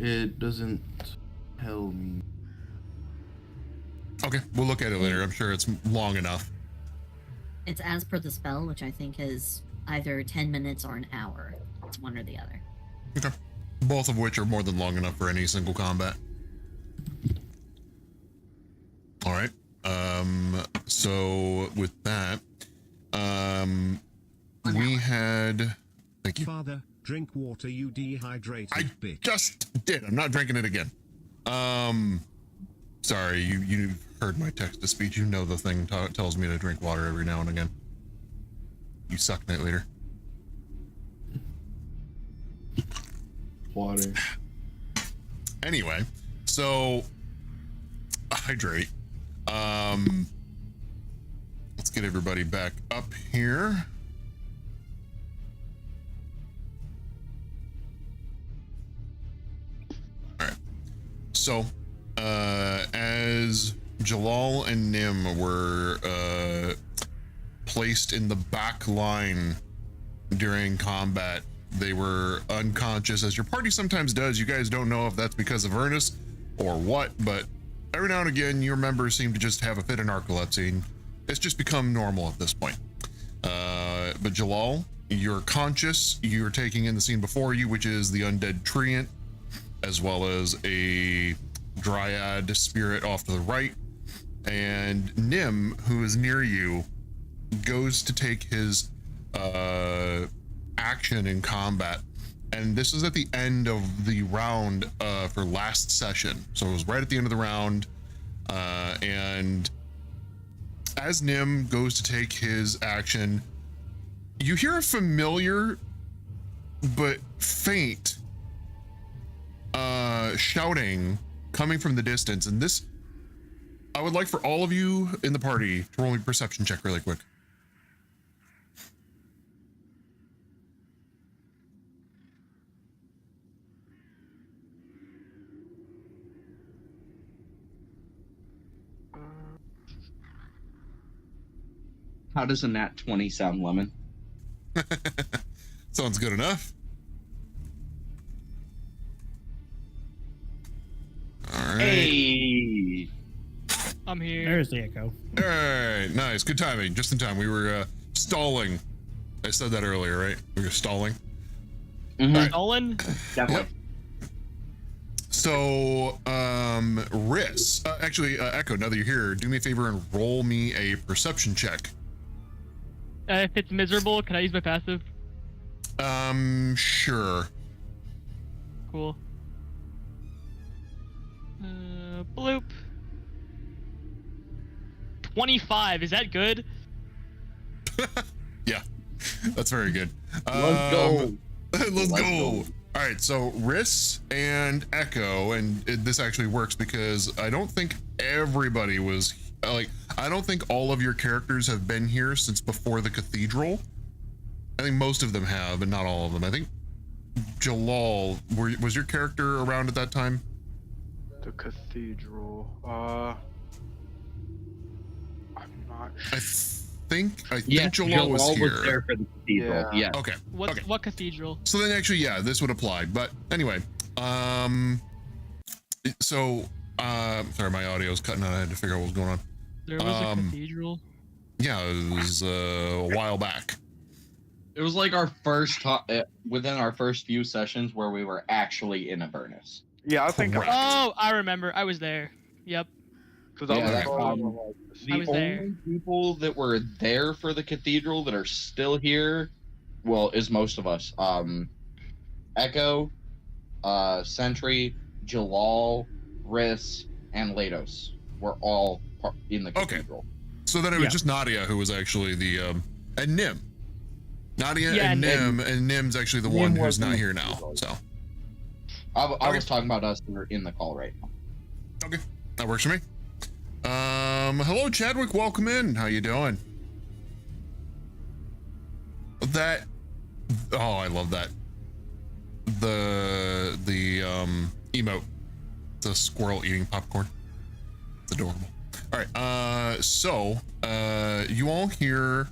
It doesn't tell me. Okay, we'll look at it later. I'm sure it's long enough. It's as per the spell, which I think is either 10 minutes or an hour. It's one or the other. Okay. Both of which are more than long enough for any single combat. All right. So with that, we had. Thank you. Father, drink water, you dehydrated bitch. Just did. I'm not drinking it again. Sorry, you heard my text to speech. You know the thing tells me to drink water every now and again. You suck, Night Leader. Water. Anyway, so hydrate. Let's get everybody back up here. All right. So, as Jalal and Nim were placed in the back line during combat, they were unconscious, as your party sometimes does. You guys don't know if that's because of Ernest or what, but every now and again, your members seem to just have a fit of narcolepsy, and it's just become normal at this point. But Jalal, you're conscious. You're taking in the scene before you, which is the undead treant, as well as a dryad spirit off to the right. And Nim, who is near you, goes to take his action in combat. And this is at the end of the round for last session. So it was right at the end of the round. And as Nim goes to take his action, you hear a familiar but faint shouting coming from the distance. And this, I would like for all of you in the party to roll me a perception check really quick. How does a nat 20 sound, Lemon? Sounds good enough. All right. Hey, I'm here. There's the echo. All right, nice, good timing, just in time. We were stalling. I said that earlier, right? We were stalling. Mm-hmm. Stalling? Definitely. Yep. So, Riss, actually, Echo, now that you're here, do me a favor and roll me a perception check. If it's miserable, can I use my passive? Sure. Cool. Bloop. 25, is that good? Yeah, that's very good. Let's go. Let's go. All right, so Riss and Echo, and this actually works because I don't think everybody was like, I don't think all of your characters have been here since before the cathedral. I think most of them have, but not all of them. I think Jalal, was your character around at that time? The cathedral. I'm not sure. I think Yeah, Jalal was here. was there for the cathedral. Yeah. Okay. Okay. What cathedral? So then actually, yeah, this would apply. But anyway, so sorry, my audio's cutting out. I had to figure out what was going on. There was a cathedral? Yeah, it was a while back. It was like our first within our first few sessions where we were actually in Avernus. Yeah, I think. Oh, I remember. I was there. Yep. Because I was I was there. only people that were there for the cathedral that are still here, well, is most of us. Echo, Sentry, Jalal, Riss, and Lados were all in the cathedral. So then it was just Nadia who was actually the and Nim. Nadia and Nim, and Nim's actually the one who's not here now. So I was talking about us that are in the call right now. Okay, that works for me. Hello Chadwick, welcome in. How you doing? That, oh, I love that. The emote, the squirrel eating popcorn. It's adorable. All right, so you all hear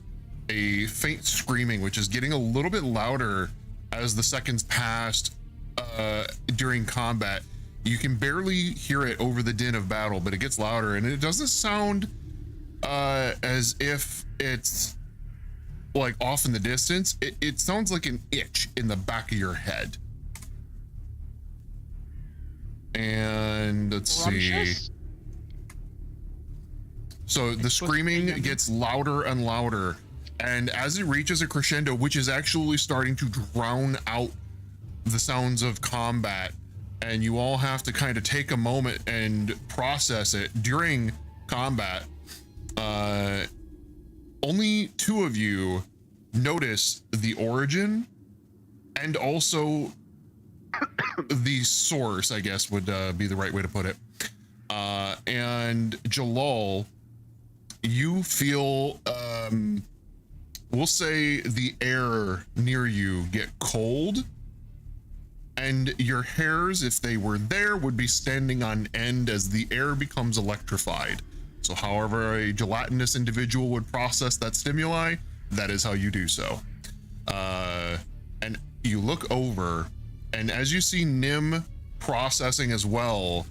a faint screaming, which is getting a little bit louder as the seconds passed during combat. You can barely hear it over the din of battle, but it gets louder, and it doesn't sound as if it's like off in the distance. It sounds like an itch in the back of your head. And let's see. So the screaming gets louder and louder, and as it reaches a crescendo, which is actually starting to drown out the sounds of combat, and you all have to kind of take a moment and process it during combat. Only two of you notice the origin and also the source, I guess, would be the right way to put it. And Jalal, you feel, we'll say the air near you get cold, and your hairs, if they were there, would be standing on end as the air becomes electrified. So however a gelatinous individual would process that stimuli, that is how you do so. And you look over, and as you see Nim processing as well,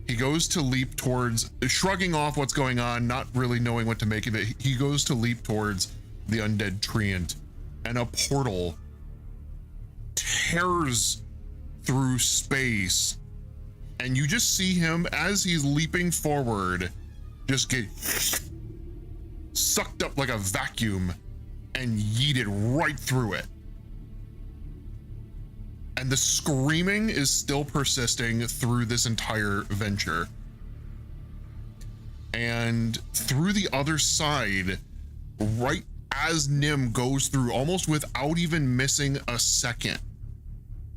he goes to leap towards, shrugging off what's going on, not really knowing what to make of it. He goes to leap towards the undead treant, and a portal tears through space, and you just see him as he's leaping forward just get sucked up like a vacuum and yeeted right through it. And the screaming is still persisting through this entire venture. And through the other side, right as Nim goes through, almost without even missing a second,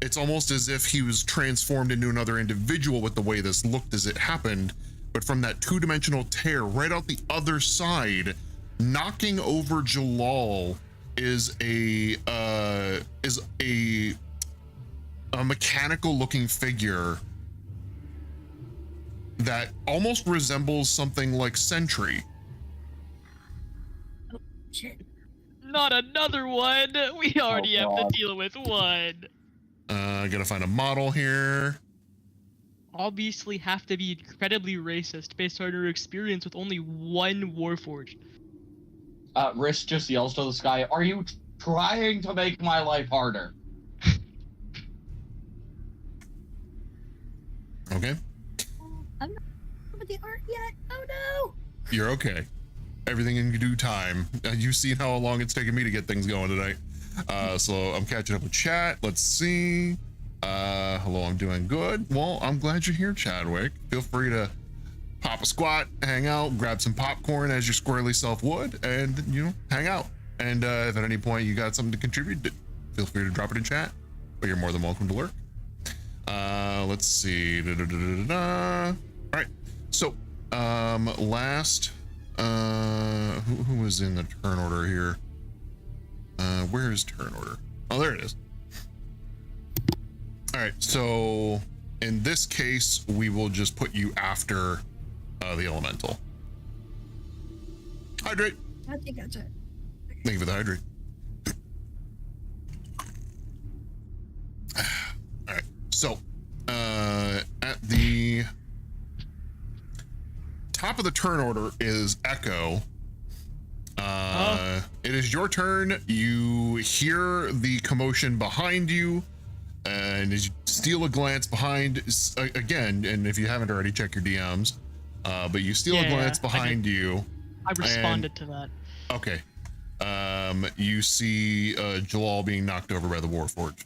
it's almost as if he was transformed into another individual with the way this looked as it happened. But from that two-dimensional tear right out the other side, knocking over Jalal is a mechanical looking figure that almost resembles something like Sentry. Oh, shit. Not another one! We already have to deal with one! Gotta find a model here. Obviously have to be incredibly racist based on your experience with only one Warforged. Risk just yells to the sky, "Are you trying to make my life harder?" Okay. I'm not with the art yet. Oh no! You're okay. Everything in due time. You've seen how long it's taken me to get things going tonight. So I'm catching up with chat. Let's see. Hello, I'm doing good. Well, I'm glad you're here, Chadwick. Feel free to pop a squat, hang out, grab some popcorn as your squirrely self would, and, you know, hang out. And if at any point you got something to contribute, feel free to drop it in chat, but you're more than welcome to lurk. Let's see. All right. So, last, who was in the turn order here? Where is turn order? Oh, there it is. All right, so in this case, we will just put you after the elemental. Hydrate. Gotcha. Thank you for the hydrate. All right, so at the top of the turn order is Echo. It is your turn. You hear the commotion behind you, and as you steal a glance behind again, and if you haven't already, check your DMs. But you steal a glance behind you. I responded to that. Okay. You see Jalal being knocked over by the Warforged.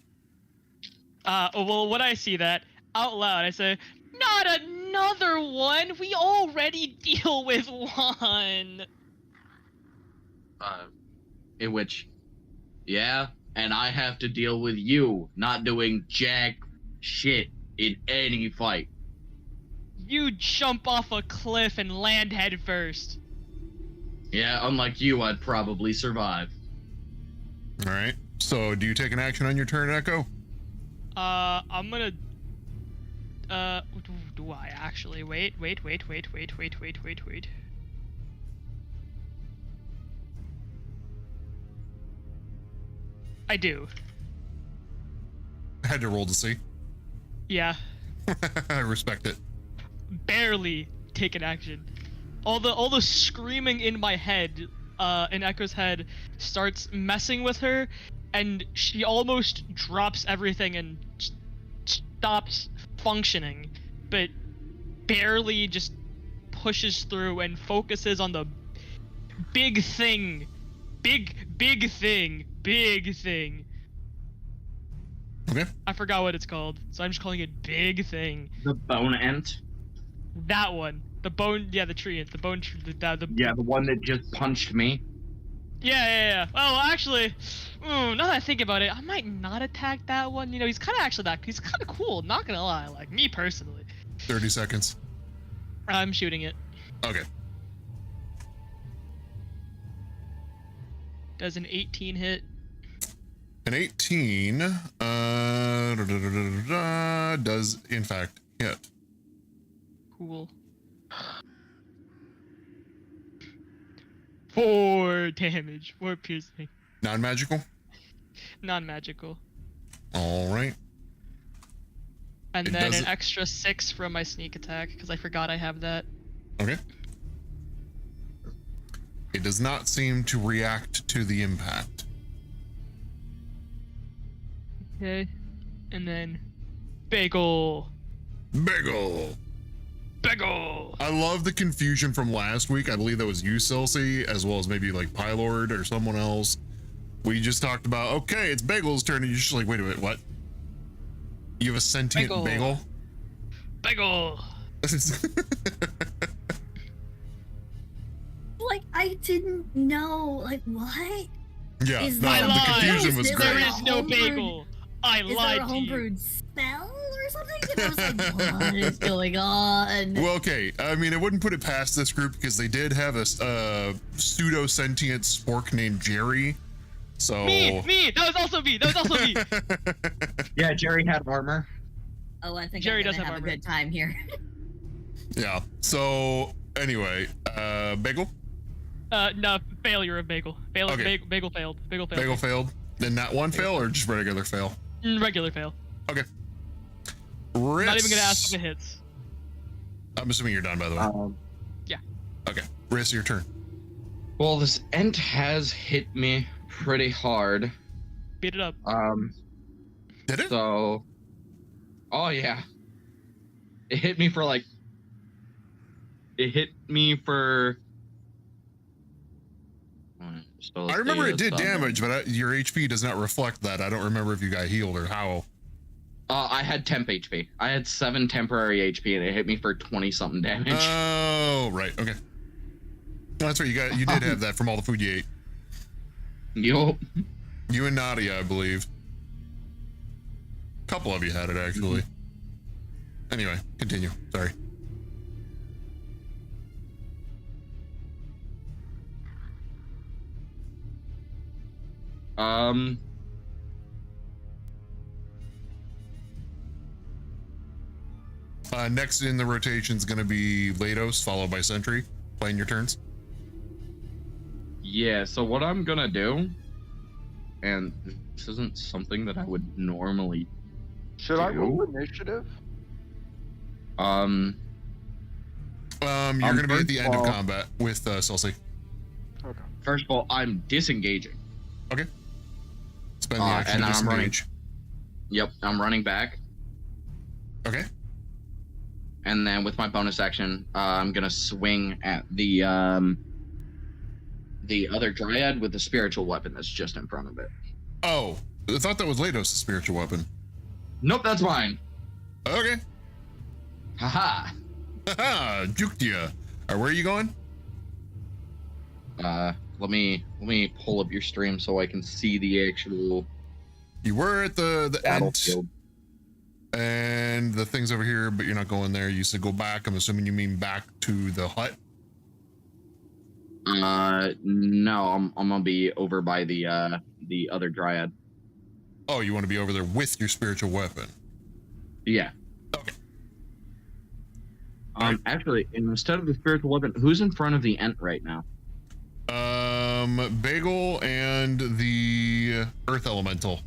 Well, when I see that out loud, I say, "Not another one. We already deal with one." In which, yeah, and I have to deal with you not doing jack shit in any fight. You jump off a cliff and land head first. Yeah, unlike you, I'd probably survive. All right. So, do you take an action on your turn, Echo? I'm gonna. Do I actually? Wait. I do. I had to roll to see. Yeah. I respect it. Barely take an action. All the screaming in my head, in Echo's head, starts messing with her, and she almost drops everything and stops functioning, but barely just pushes through and focuses on the big thing. Big thing. Okay. I forgot what it's called, so I'm just calling it Big Thing. The bone ant? That one. The bone, yeah, the tree ant. The bone, Yeah, the one that just punched me. Yeah. Oh, actually, now that I think about it, I might not attack that one. You know, he's kind of cool. Not gonna lie, like me personally. 30 seconds. I'm shooting it. Okay. Does an 18 hit? An 18 does in fact hit. Cool. 4 damage. 4 piercing. Non-magical? Non-magical. All right. And It then an doesn't- extra 6 from my sneak attack, because I forgot I have that. Okay. It does not seem to react to the impact. Okay. And then Bagel. Bagel. I love the confusion from last week. I believe that was you, Celsi, as well as maybe like Pylord or someone else. We just talked about, okay, it's Bagel's turn, and you're just like, wait a minute, what? You have a sentient bagel? Bagel. Like, I didn't know. Like, what? Yeah, Is no, there- the confusion was Is great. there a There is no homebrewed- bagel. I Is there lied a to you. homebrewed spell or something? And I was like, what is going on? Well, okay. I mean, I wouldn't put it past this group because they did have a pseudo-sentient spork named Jerry. So Me. That was also me. Yeah, Jerry had armor. Oh, I think Jerry I'm does gonna have have a armor. good time here. yeah. So anyway, Bagel. No, failure of Bagel. Okay. Bagel failed. Bagel failed. Then not one fail or just regular fail. Regular fail. Okay. Riss. Not even gonna ask if it hits. I'm assuming you're done, by the way. Yeah. Okay. Riss, your turn. Well, this ent has hit me pretty hard. Beat it up. Did it? So, oh yeah, it hit me for like. It hit me for. So I remember it did let's see, damage, but your HP does not reflect that. I don't remember if you got healed or how. I had temp HP. I had 7 temporary HP, and it hit me for 20 something damage. Oh, right. Okay. No, that's right. You did have that from all the food you ate. Yup. You and Nadia, I believe. A couple of you had it actually. Anyway, continue. Sorry. Next in the rotation is going to be Lados, followed by Sentry. Playing your turns. Yeah, so what I'm gonna do, and this isn't something that I would normally Should I roll initiative? You're going to be at the end of combat with Celsi. Okay. First of all, I'm disengaging. Okay. Spend the action and to then I'm running. disengage. Yep, I'm running back. Okay. And then with my bonus action, I'm gonna swing at the other dryad with the spiritual weapon that's just in front of it. Oh, I thought that was Lados' spiritual weapon. Nope, that's mine. Okay. Haha. Haha, juked ya. Alright, where are you going? Let me pull up your stream so I can see the actual. You were at the battlefield. And the thing's over here, but you're not going there. You said go back. I'm assuming you mean back to the hut. No, I'm gonna be over by the other dryad. Oh, you want to be over there with your spiritual weapon? Yeah. Okay. Actually, instead of the spiritual weapon, who's in front of the ent right now? Bagel and the earth elemental.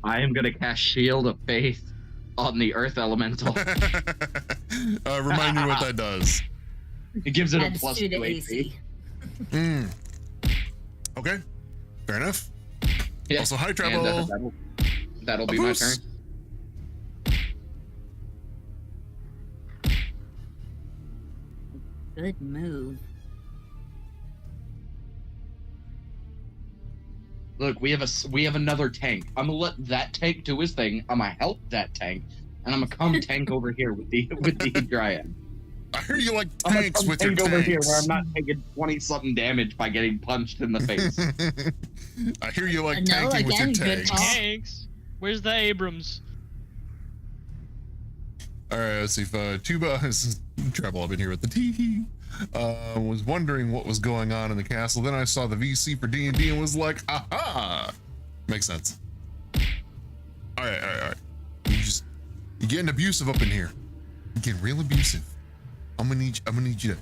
I am gonna cast Shield of Faith on the earth elemental. Remind me what that does. It gives it a Adds plus 2 2 to HP. Okay. Fair enough. Yeah. Also, high and, travel. that'll be my turn. Good move. Look, we have another tank. I'm gonna let that tank do his thing. I'm gonna help that tank, and I'm gonna come tank over here with the dryad. I hear you like I'm tanks with your over here tanks. where I'm not taking 20-something damage by getting punched in the face. I hear you like No, tanking with your again, good tanks. call. Tanks. Where's the Abrams? All right, let's see if Tuba is trouble up in here with the tee. Was wondering what was going on in the castle. Then I saw the VC for D&D and was like, aha! Makes sense. All right. You're getting abusive up in here. You're getting real abusive. I'm gonna need you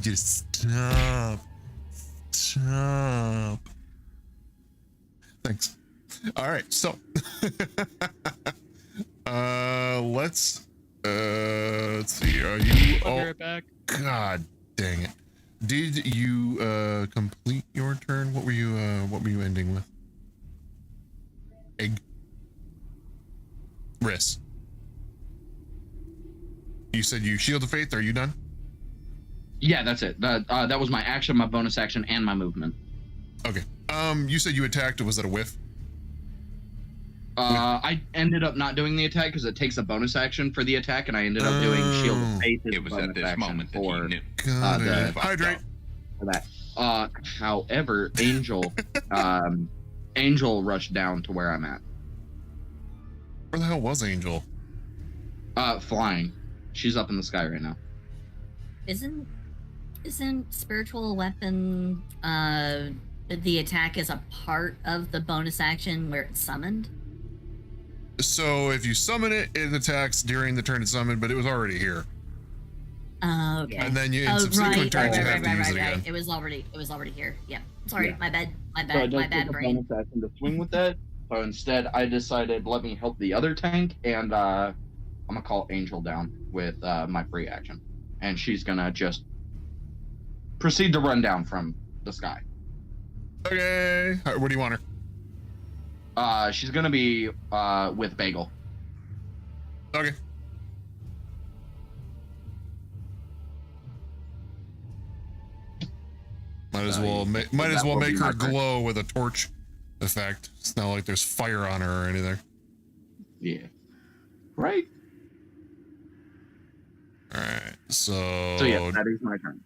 to stop. Stop. Thanks. All right, so let's see. Are you I'll be all right back. God dang it. Did you complete your turn? What were you ending with? Egg. Riss. You said you Shield of Faith. Are you done? Yeah, that's it. That was my action, my bonus action, and my movement. Okay. You said you attacked. Was that a whiff? I ended up not doing the attack because it takes a bonus action for the attack, and I ended up doing Shield of Faith as It was bonus at this action moment that he for knew. Hydrate. for that. However, Angel, Angel rushed down to where I'm at. Where the hell was Angel? Flying. She's up in the sky right now. Isn't spiritual weapon the attack is a part of the bonus action where it's summoned? So if you summon it, it attacks during the turn it's summoned, but it was already here. Oh, okay. And then you in subsequent turns you have to use it again. It was already here. Yeah. Sorry, Yeah. my bad. So I just took a brain. bonus action to swing with that. So instead, I decided let me help the other tank, and I'm gonna call Angel down with my free action, and she's gonna just proceed to run down from the sky. Okay. What do you want her? She's gonna be with Bagel. Okay. Might as well make her glow with a torch effect. It's not like there's fire on her or anything. Yeah. Right. All right. So yeah, that is my turn.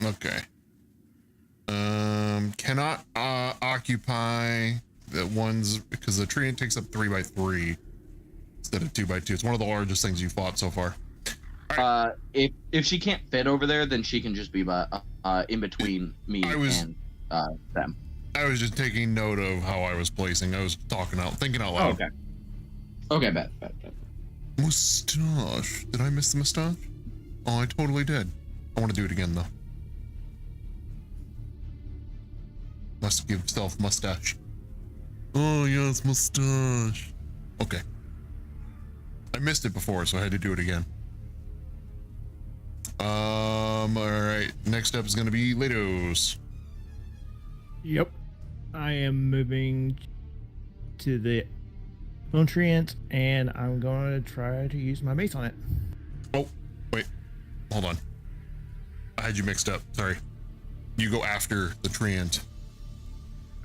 Okay. Cannot occupy the ones because the tree takes up 3x3 instead of 2x2. It's one of the largest things you fought so far. If she can't fit over there, then she can just be in between me and them. I was just taking note of how I was placing. I was thinking out loud. Okay. Okay, bad. Mustache. Did I miss the mustache? Oh, I totally did. I want to do it again though. Must give self mustache. Oh yes, mustache. Okay. I missed it before, so I had to do it again. All right. Next up is going to be Lados. Yep. I am moving to the nutrient, and I'm going to try to use my mace on it. Oh, wait. Hold on. I had you mixed up. Sorry. You go after the treant.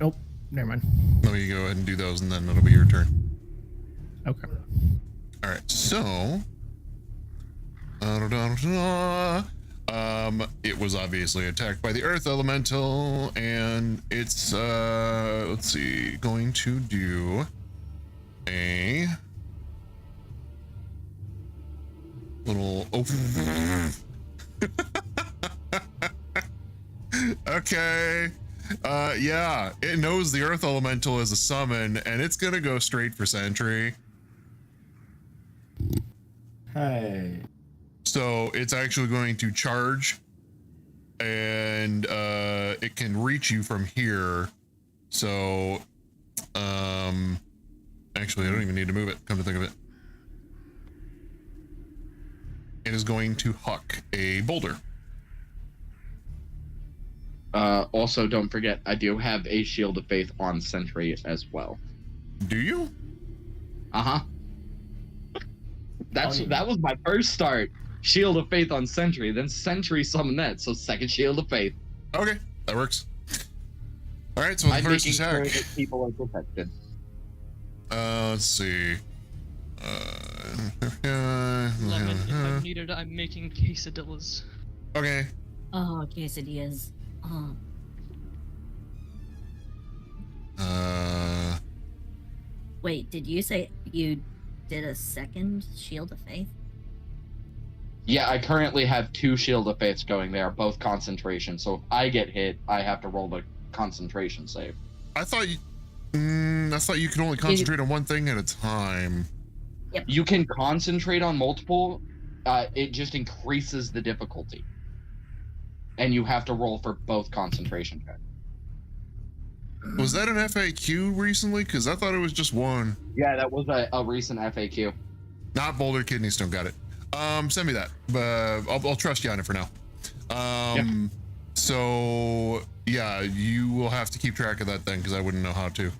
Nope. Never mind. Let me go ahead and do those, and then it'll be your turn. Okay. All right. So, it was obviously attacked by the Earth Elemental, and it's let's see, going to do a little okay. Yeah, it knows the Earth Elemental is a summon, and it's gonna go straight for Sentry. Hey. So it's actually going to charge, and it can reach you from here. So, actually, I don't even need to move it. Come to think of it, it is going to huck a boulder. Also, don't forget, I do have a Shield of Faith on Sentry as well. Do you? Uh-huh. That was my first start. Shield of Faith on Sentry, then Sentry summon that, so second Shield of Faith. Okay, that works. All right, so the first making attack. sure that people are protected. Let's see. Lemon, if I needed, I'm making quesadillas. Okay. Oh, quesadillas. Oh. Wait, did you say you did a second Shield of Faith? Yeah, I currently have 2 Shield of Faiths going there, both concentration. So if I get hit, I have to roll the concentration save. I thought you could only concentrate on one thing at a time. Yep. You can concentrate on multiple. It just increases the difficulty, and you have to roll for both concentration checks. Was that an FAQ recently? Because I thought it was just one. Yeah, that was a recent FAQ. Not Boulder Kidney Stone. Got it. Send me that. I'll trust you on it for now. So yeah, you will have to keep track of that then, because I wouldn't know how to.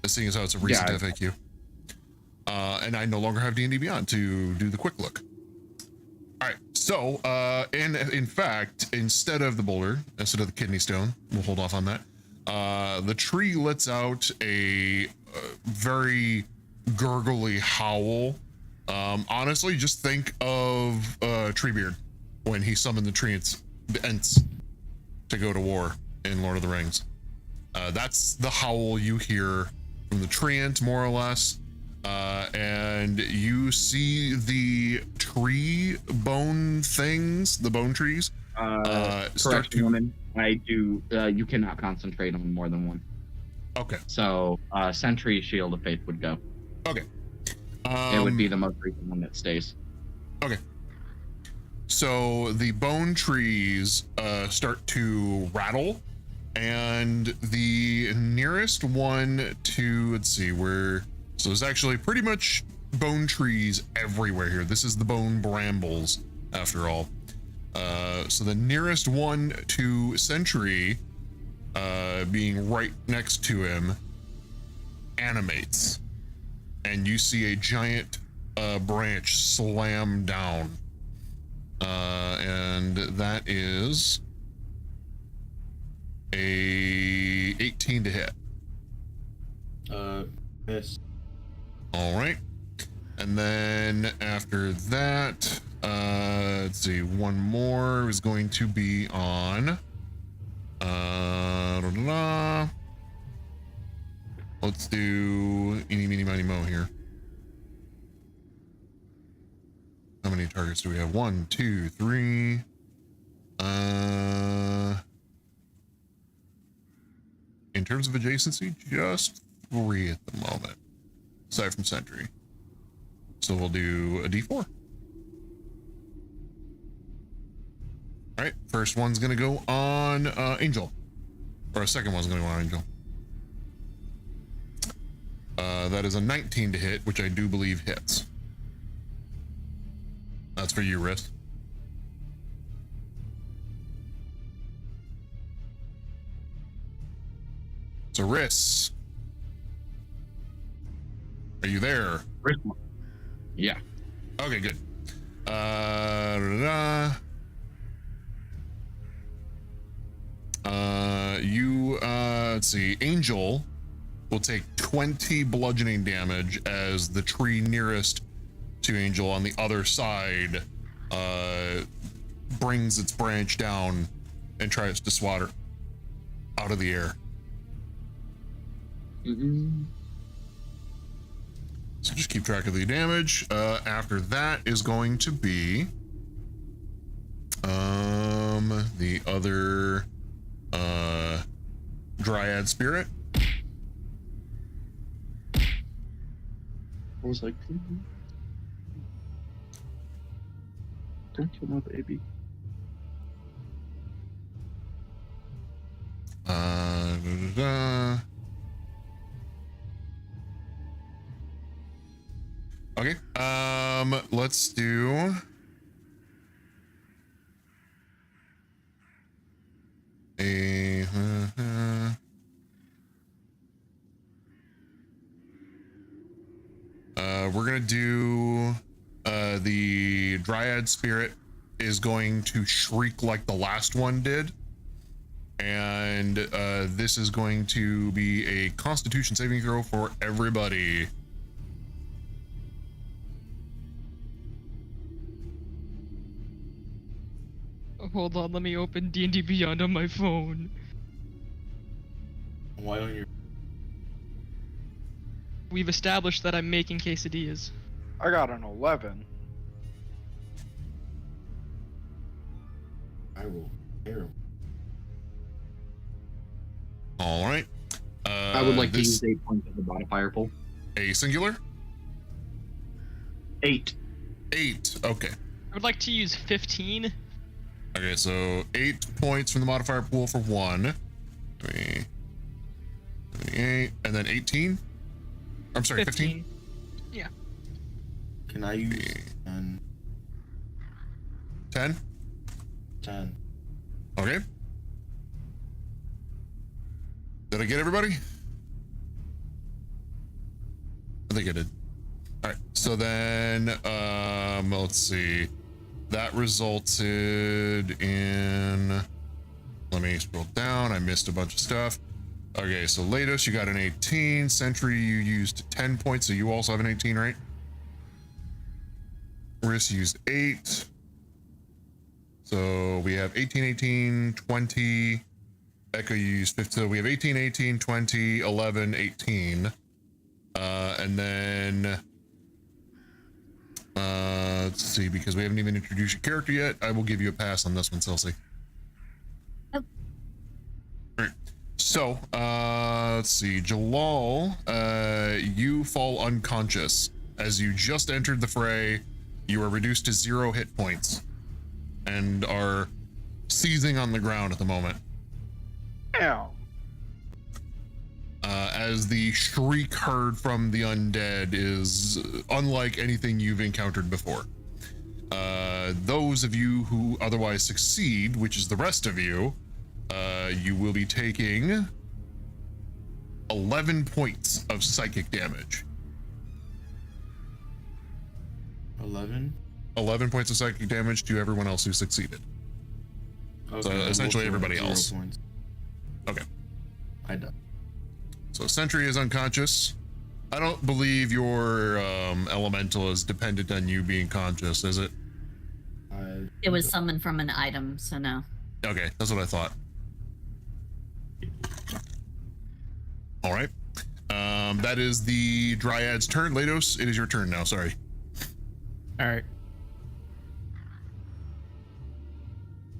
Seeing as how it's a recent FAQ. And I no longer have D&D Beyond to do the quick look. All right, so in fact, instead of the boulder, instead of the kidney stone, we'll hold off on that. The tree lets out a very gurgly howl. Honestly, just think of Treebeard when he summoned the Ents to go to war in Lord of the Rings. That's the howl you hear from the treant, more or less. And you see the tree bone things, the bone trees. Start to... woman. I do. You cannot concentrate on more than one. Okay. So, Sentry Shield of Faith would go. Okay. It would be the most recent one that stays. Okay. So the bone trees start to rattle, and the nearest one to, let's see, where, so there's actually pretty much bone trees everywhere here. This is the bone brambles, after all. So the nearest one to Sentry, being right next to him, animates, and you see a giant branch slam down. And that is a 18 to hit. Miss. All right. And then after that, let's see, one more is going to be on, let's do eeny, meeny, miny, mo here. How many targets do we have? 1, 2, 3. In terms of adjacency, just 3 at the moment, aside from Sentry. So we'll do a D4. All right, first one's gonna go on Angel, or a second one's gonna go on Angel. That is a 19 to hit, which I do believe hits. That's for you, Riss. So, Riss, are you there? Yeah. Okay, good. Let's see. Angel will take 20 bludgeoning damage as the tree nearest to Angel on the other side brings its branch down and tries to swat her out of the air. So just keep track of the damage. After that is going to be the other Dryad Spirit. I was like, don't kill my baby. Okay, let's do a we're gonna do the Dryad Spirit is going to shriek like the last one did, and this is going to be a Constitution saving throw for everybody. Hold on, let me open D&D Beyond on my phone. Why on your? We've established that I'm making quesadillas. I got an 11. I will hear. All right. I would like to use 8 points of the modifier pool. A singular? 8. 8. Okay. I would like to use 15. Okay, so 8 points from the modifier pool for 1. 78, and then 18? I'm sorry, 15? Yeah. Can I use 10? 10? 10. Okay. Did I get everybody? I think I did. All right, so then, let's see. That resulted in, let me scroll down. I missed a bunch of stuff. Okay, so Latos, you got an 18. Sentry, you used 10 points, so you also have an 18, right? Riss used 8. So we have 18, 18, 20. Echo, you used 15. So we have 18, 18, 20, 11, 18. And then, let's see, because we haven't even introduced your character yet, I will give you a pass on this one, Celsi. Oh. All right. So, let's see, Jalal, you fall unconscious. As you just entered the fray, you are reduced to 0 hit points and are seizing on the ground at the moment. Ow. As the shriek heard from the undead is unlike anything you've encountered before. Those of you who otherwise succeed, which is the rest of you, you will be taking 11 points of psychic damage. 11? 11 points of psychic damage to everyone else who succeeded. Okay, So essentially everybody else. Points. Okay. I died. So Sentry is unconscious. I don't believe your elemental is dependent on you being conscious, is it? It was summoned from an item, so no. Okay, that's what I thought. All right. That is the Dryad's turn. Latos, it is your turn now. Sorry. All right.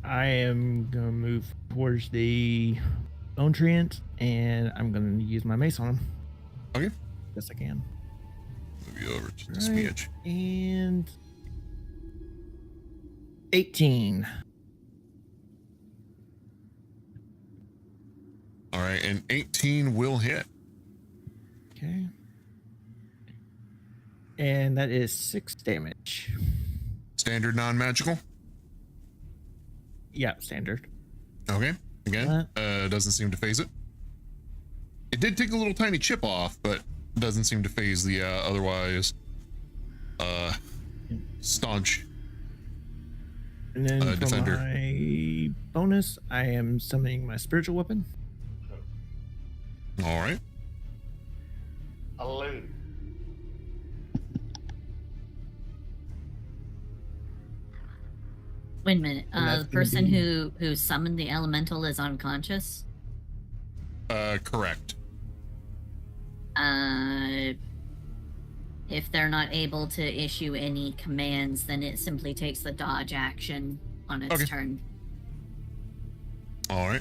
I am gonna move towards the bone treant, and I'm gonna use my mace on him. Okay. Yes, I can. Move you over to the smidge. And 18. All right, and 18 will hit. Okay. And that is 6 damage. Standard non-magical? Yeah, standard. Okay. Again, doesn't seem to phase it. It did take a little tiny chip off, but doesn't seem to phase the otherwise staunch And then for defender. my bonus, I am summoning my spiritual weapon. All right. Alone. Wait a minute. And that's The gonna person be- who summoned the elemental is unconscious? Correct. If they're not able to issue any commands, then it simply takes the dodge action on its Okay. turn. All right.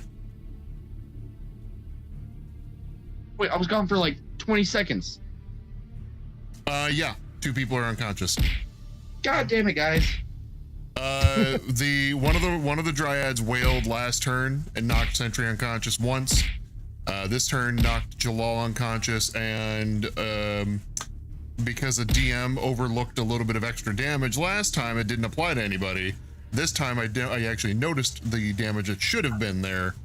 Wait, I was gone for like 20 seconds. Yeah, 2 people are unconscious. God damn it, guys. The one of the Dryads wailed last turn and knocked Sentry unconscious once. This turn knocked Jalal unconscious, and because a DM overlooked a little bit of extra damage last time, it didn't apply to anybody. This time I actually noticed the damage that should have been there,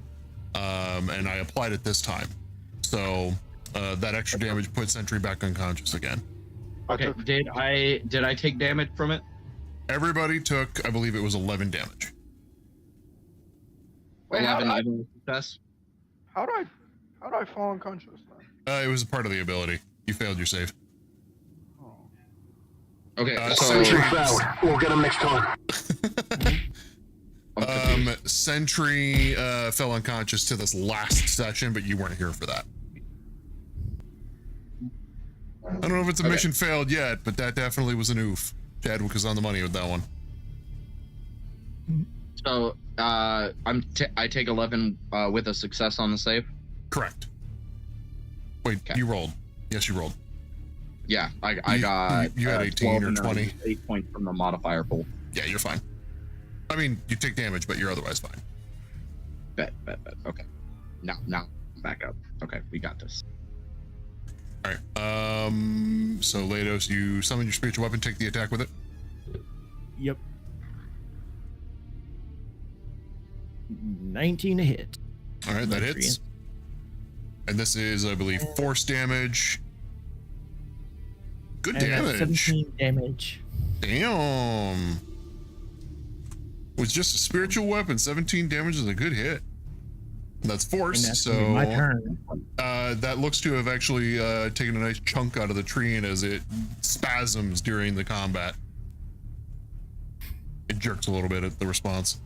and I applied it this time. So that extra damage put Sentry back unconscious again. Okay, did I take damage from it? Everybody took, I believe it was 11 damage. Wait, how 11 did I- even success? How do I fall unconscious then? It was a part of the ability. You failed your save. Okay, so Sentry out. We'll get him next time. Sentry fell unconscious to this last session, but you weren't here for that. I don't know if it's a mission failed yet, but that definitely was an oof. Chadwick was on the money with that one. So I take 11 with a success on the save. Correct. Wait, you rolled. Yes, you rolled. Yeah, I got. You had 18 or 20. 8 points from the modifier pool. Yeah, you're fine. I mean, you take damage, but you're otherwise fine. Bet. Okay. Now I'm back up. Okay, we got this. All right. So Lados, you summon your spiritual weapon, take the attack with it. Yep. 19 to hit. All right, that hits. And this is, I believe, force damage. Good damage. 17 damage. Damn. Was just a spiritual weapon. 17 damage is a good hit. That's force. And that's so gonna be my turn. That looks to have actually taken a nice chunk out of the tree, and as it spasms during the combat, it jerks a little bit at the response.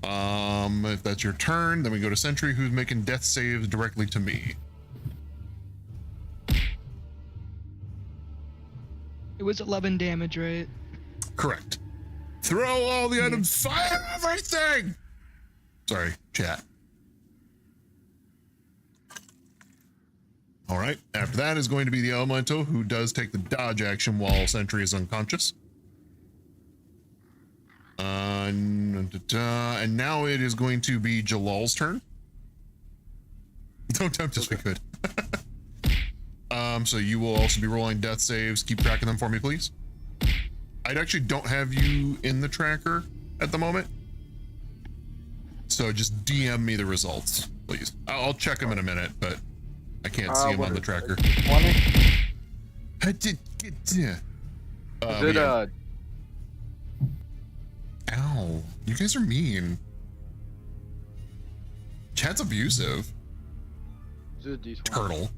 If that's your turn, then we go to Sentry, who's making death saves directly to me. It was 11 damage, right? Correct. Throw all the items, fire everything! Sorry, chat. All right, after that is going to be the Elemental, who does take the dodge action while Sentry is unconscious. And now it is going to be Jalal's turn. Don't tempt us, we could. So you will also be rolling death saves. Keep track of them for me, please. I actually don't have you in the tracker at the moment. So just DM me the results, please. I'll check them in a minute, but I can't see them on the tracker. 20? I did get Ow. You guys are mean. Chat's abusive. Is it a D20? Turtle.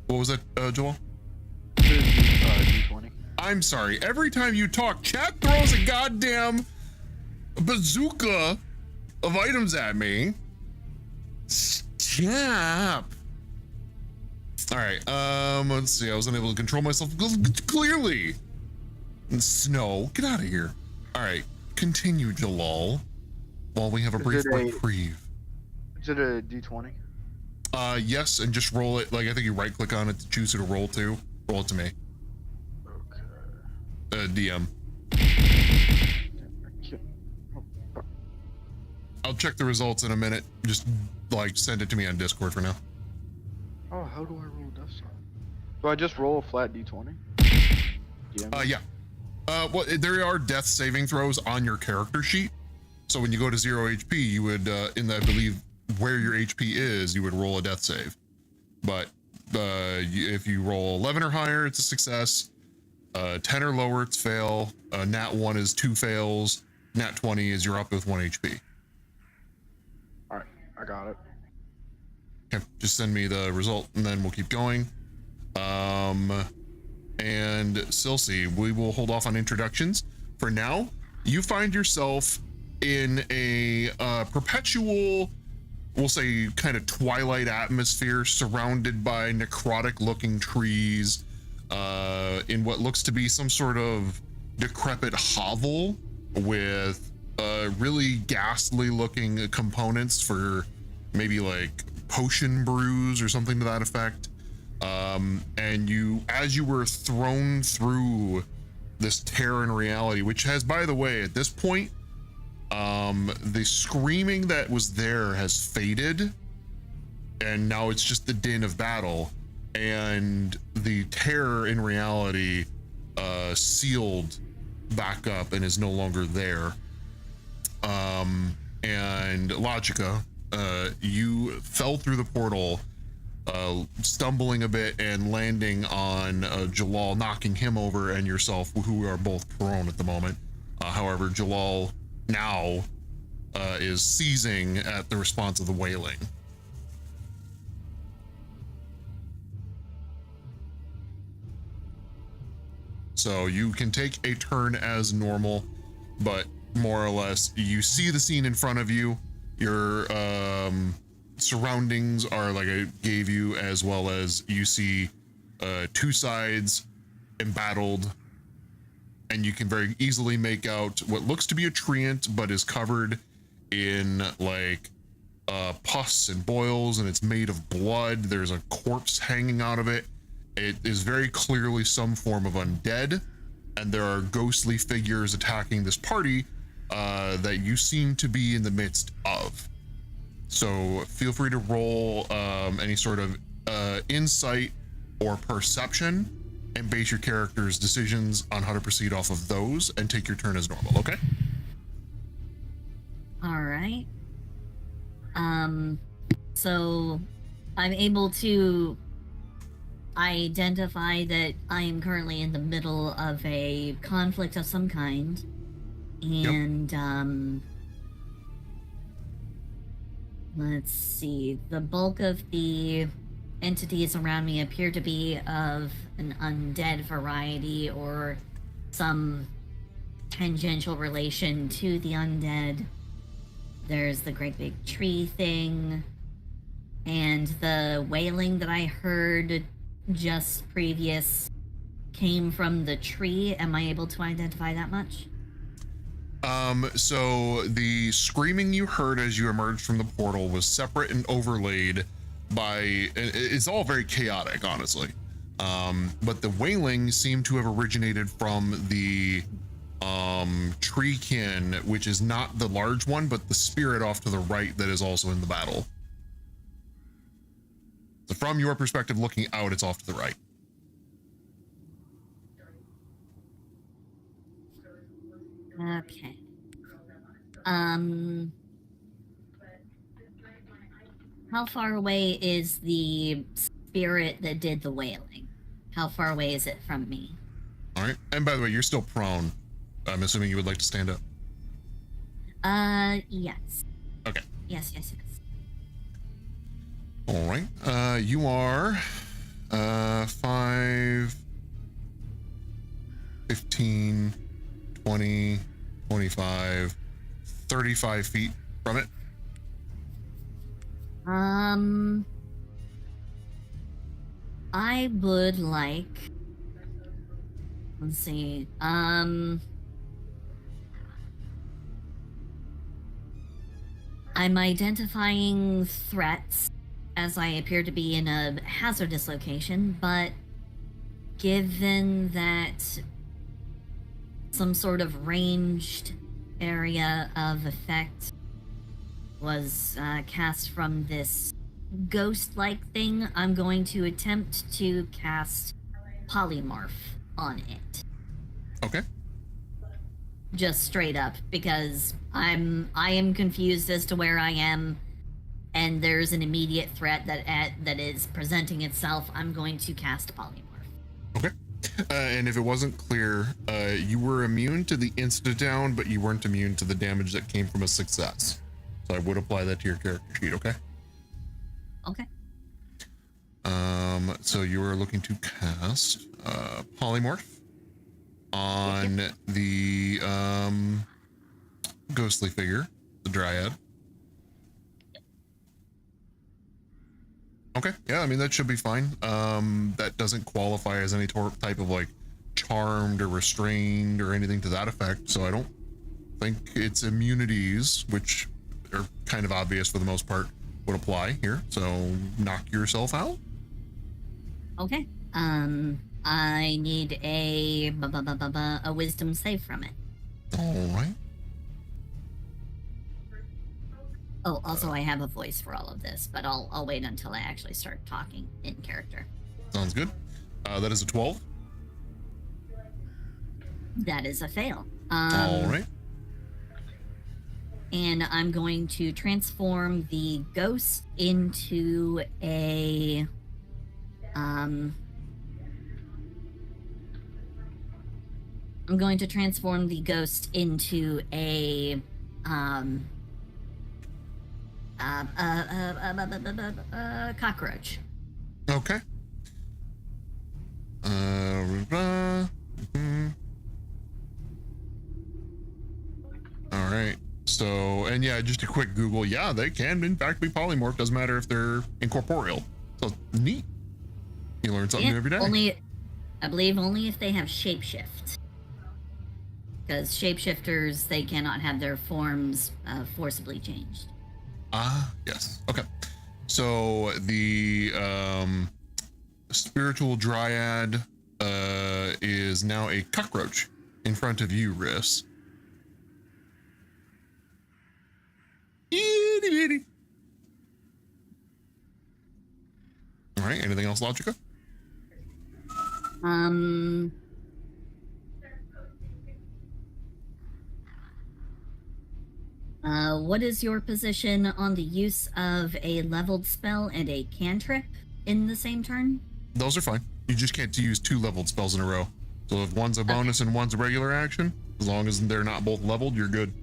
What was that, Joel? D20. I'm sorry. Every time you talk, chat throws a goddamn bazooka of items at me. Stop. All right. Let's see. I was unable to control myself clearly. Snow, get out of here. All right. Continue, Jalal, while we have a brief reprieve. Is it a D20? Yes, and just roll it. Like, I think you right click on it to choose who to roll to. Roll it to me. Okay. DM. I'll check the results in a minute. Just like send it to me on Discord for now. Oh, how do I roll death save? Do I just roll a flat D20? Yeah. Well, there are death saving throws on your character sheet. So when you go to 0 HP, you would, in the, I believe, where your HP is, you would roll a death save. But if you roll 11 or higher, it's a success. 10 or lower, it's fail. Nat 1 is 2 fails. Nat 20 is you're up with 1 HP. All right, I got it. Okay, just send me the result, and then we'll keep going. And Silsey, we will hold off on introductions. For now, you find yourself in a perpetual, we'll say, kind of twilight atmosphere, surrounded by necrotic-looking trees, in what looks to be some sort of decrepit hovel with really ghastly-looking components for maybe like potion brews or something to that effect. And you, as you were thrown through this tear in reality, which has, by the way, at this point, the screaming that was there has faded, and now it's just the din of battle, and the terror in reality sealed back up and is no longer there. And Logica, you fell through the portal, stumbling a bit and landing on Jalal, knocking him over and yourself, who are both prone at the moment. However, Jalal now is seizing at the response of the wailing. So you can take a turn as normal, but more or less, you see the scene in front of you. Your surroundings are like I gave you, as well as you see two sides embattled, and you can very easily make out what looks to be a treant, but is covered in like pus and boils, and it's made of blood. There's a corpse hanging out of it. It is very clearly some form of undead, and there are ghostly figures attacking this party that you seem to be in the midst of. So feel free to roll any sort of insight or perception, and base your character's decisions on how to proceed off of those, and take your turn as normal, okay? All right. So I'm able to identify that I am currently in the middle of a conflict of some kind, and let's see, the bulk of the entities around me appear to be of an undead variety or some tangential relation to the undead. There's the great big tree thing, and the wailing that I heard just previous came from the tree. Am I able to identify that much? So the screaming you heard as you emerged from the portal was separate and overlaid by, it's all very chaotic, honestly. But the wailing seemed to have originated from the treekin, which is not the large one, but the spirit off to the right that is also in the battle. So from your perspective looking out, it's off to the right. Okay. How far away is the spirit that did the wailing? How far away is it from me? All right. And by the way, you're still prone. I'm assuming you would like to stand up. Yes. Okay. Yes. All right. You are 5, 15, 20, 25, 35 feet from it. I would like, let's see, I'm identifying threats as I appear to be in a hazardous location, but given that some sort of ranged area of effect was cast from this ghost-like thing, I'm going to attempt to cast polymorph on it. Okay. Just straight up, because I am confused as to where I am, and there's an immediate threat that is presenting itself. I'm going to cast polymorph. Okay. And if it wasn't clear, you were immune to the insta-down, but you weren't immune to the damage that came from a success. So I would apply that to your character sheet, okay? Okay. So you are looking to cast polymorph on the ghostly figure, the dryad. Okay, yeah, I mean, that should be fine. That doesn't qualify as any type of like charmed or restrained or anything to that effect, so I don't think its immunities, which are kind of obvious for the most part, would apply here. So knock yourself out. Okay. I need a wisdom save from it. All right. Oh, also I have a voice for all of this, but I'll wait until I actually start talking in character. Sounds good. That is a 12. That is a fail. All right. And I'm going to transform the ghost into a I'm going to transform the ghost into a cockroach. Okay. right. So, and yeah, just a quick Google. Yeah, they can in fact be polymorph. Doesn't matter if they're incorporeal. So neat. You learn something new every day. I believe only if they have shapeshift. Because shapeshifters, they cannot have their forms forcibly changed. Yes. Okay. So the spiritual dryad is now a cockroach in front of you, Riss. Itty bitty. All right. Anything else, Logica? What is your position on the use of a leveled spell and a cantrip in the same turn? Those are fine. You just can't use 2 leveled spells in a row. So if one's a bonus and one's a regular action, as long as they're not both leveled, you're good.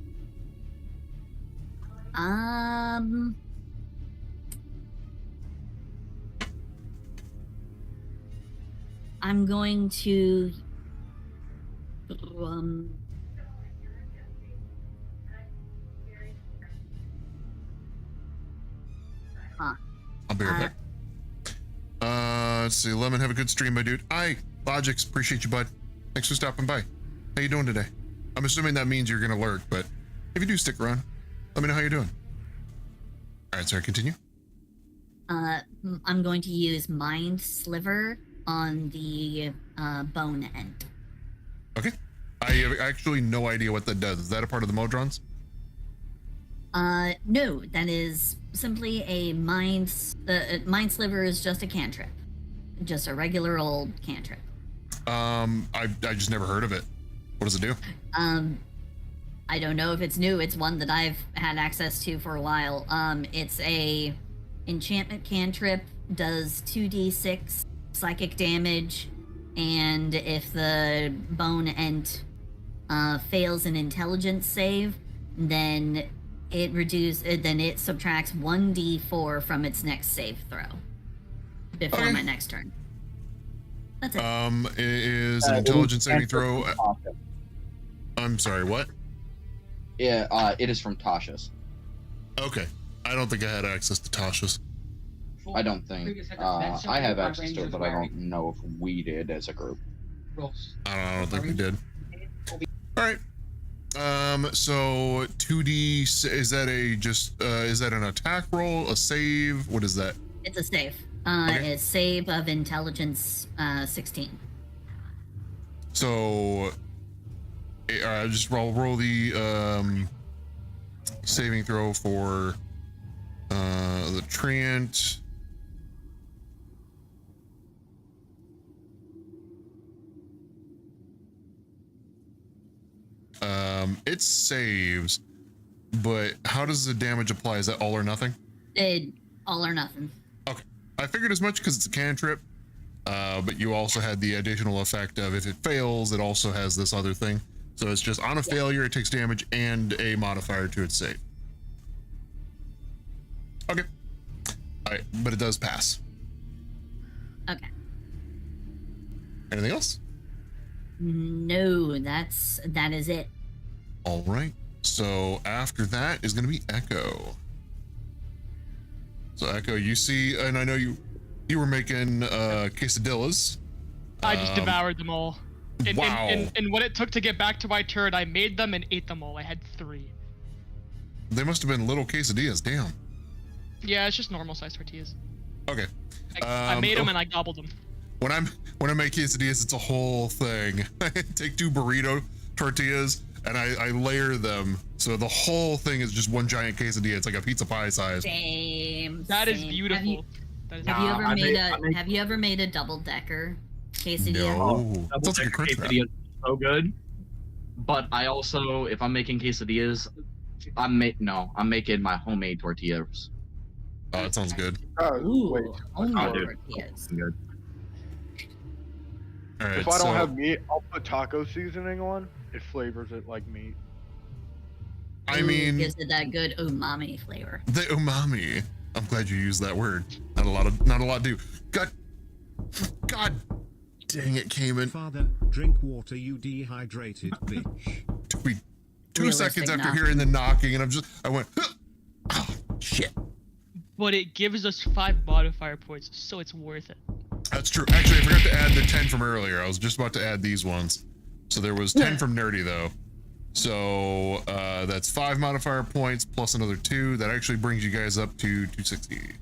I'm going to I'll be right back. Let's see. Lemon, have a good stream, my dude. Aye, Logix, appreciate you, bud. Thanks for stopping by. How you doing today? I'm assuming that means you're gonna lurk, but if you do stick around, let me know how you're doing. All right, sorry, continue. I'm going to use Mind Sliver on the bone end. Okay. I have actually no idea what that does. Is that a part of the Modrons? No, that is simply a Mind Sliver is just a cantrip. Just a regular old cantrip. I just never heard of it. What does it do? I don't know if it's new. It's one that I've had access to for a while. It's a enchantment cantrip, does 2d6 psychic damage, and if the bone ent fails an intelligence save, then it subtracts 1d4 from its next save throw before my next turn. That's it. It is an intelligence saving throw. I'm sorry, what? Yeah, it is from Tasha's. Okay. I don't think I had access to Tasha's. I don't think. I have access to it, but I don't know if we did as a group. I don't think we did. All right. So 2D, is that is that an attack roll, a save? What is that? It's a save. It's save of intelligence 16. So just roll the saving throw for the Treant. It saves, but how does the damage apply? Is that all or nothing? All or nothing. Okay, I figured as much because it's a cantrip, but you also had the additional effect of if it fails, it also has this other thing. So it's just on a failure, it takes damage and a modifier to its save. Okay. All right, but it does pass. Okay. Anything else? No, that is it. All right. So after that is going to be Echo. So Echo, you see, and I know you were making quesadillas. I just devoured them all. Wow. And what it took to get back to my turn, I made them and ate them all. I had 3. They must have been little quesadillas. Damn. Yeah, it's just normal sized tortillas. Okay. I made them and I gobbled them. When I make quesadillas, it's a whole thing. I take 2 burrito tortillas and I layer them, so the whole thing is just one giant quesadilla. It's like a pizza pie size. Same. That is beautiful. Have you ever made a double decker quesadilla? No. Double decker quesadillas are so good. But I also, if I'm making quesadillas, I'm making my homemade tortillas. Oh, that sounds good. Ooh, Oh, dude. tortillas. Good. All right, If I don't have meat, I'll put taco seasoning on. It flavors it like meat. I mean, gives it that good umami flavor. The umami. I'm glad you used that word. Not a lot do. God dang it, Cayman. Father, drink water, you dehydrated bitch. 2 seconds realistic after knocking. hearing the knocking, and I went, oh, shit. But it gives us 5 modifier points, so it's worth it. That's true. Actually, I forgot to add the 10 from earlier. I was just about to add these ones. So there was 10 from Nerdy, though. So that's 5 modifier points plus another 2. That actually brings you guys up to 260.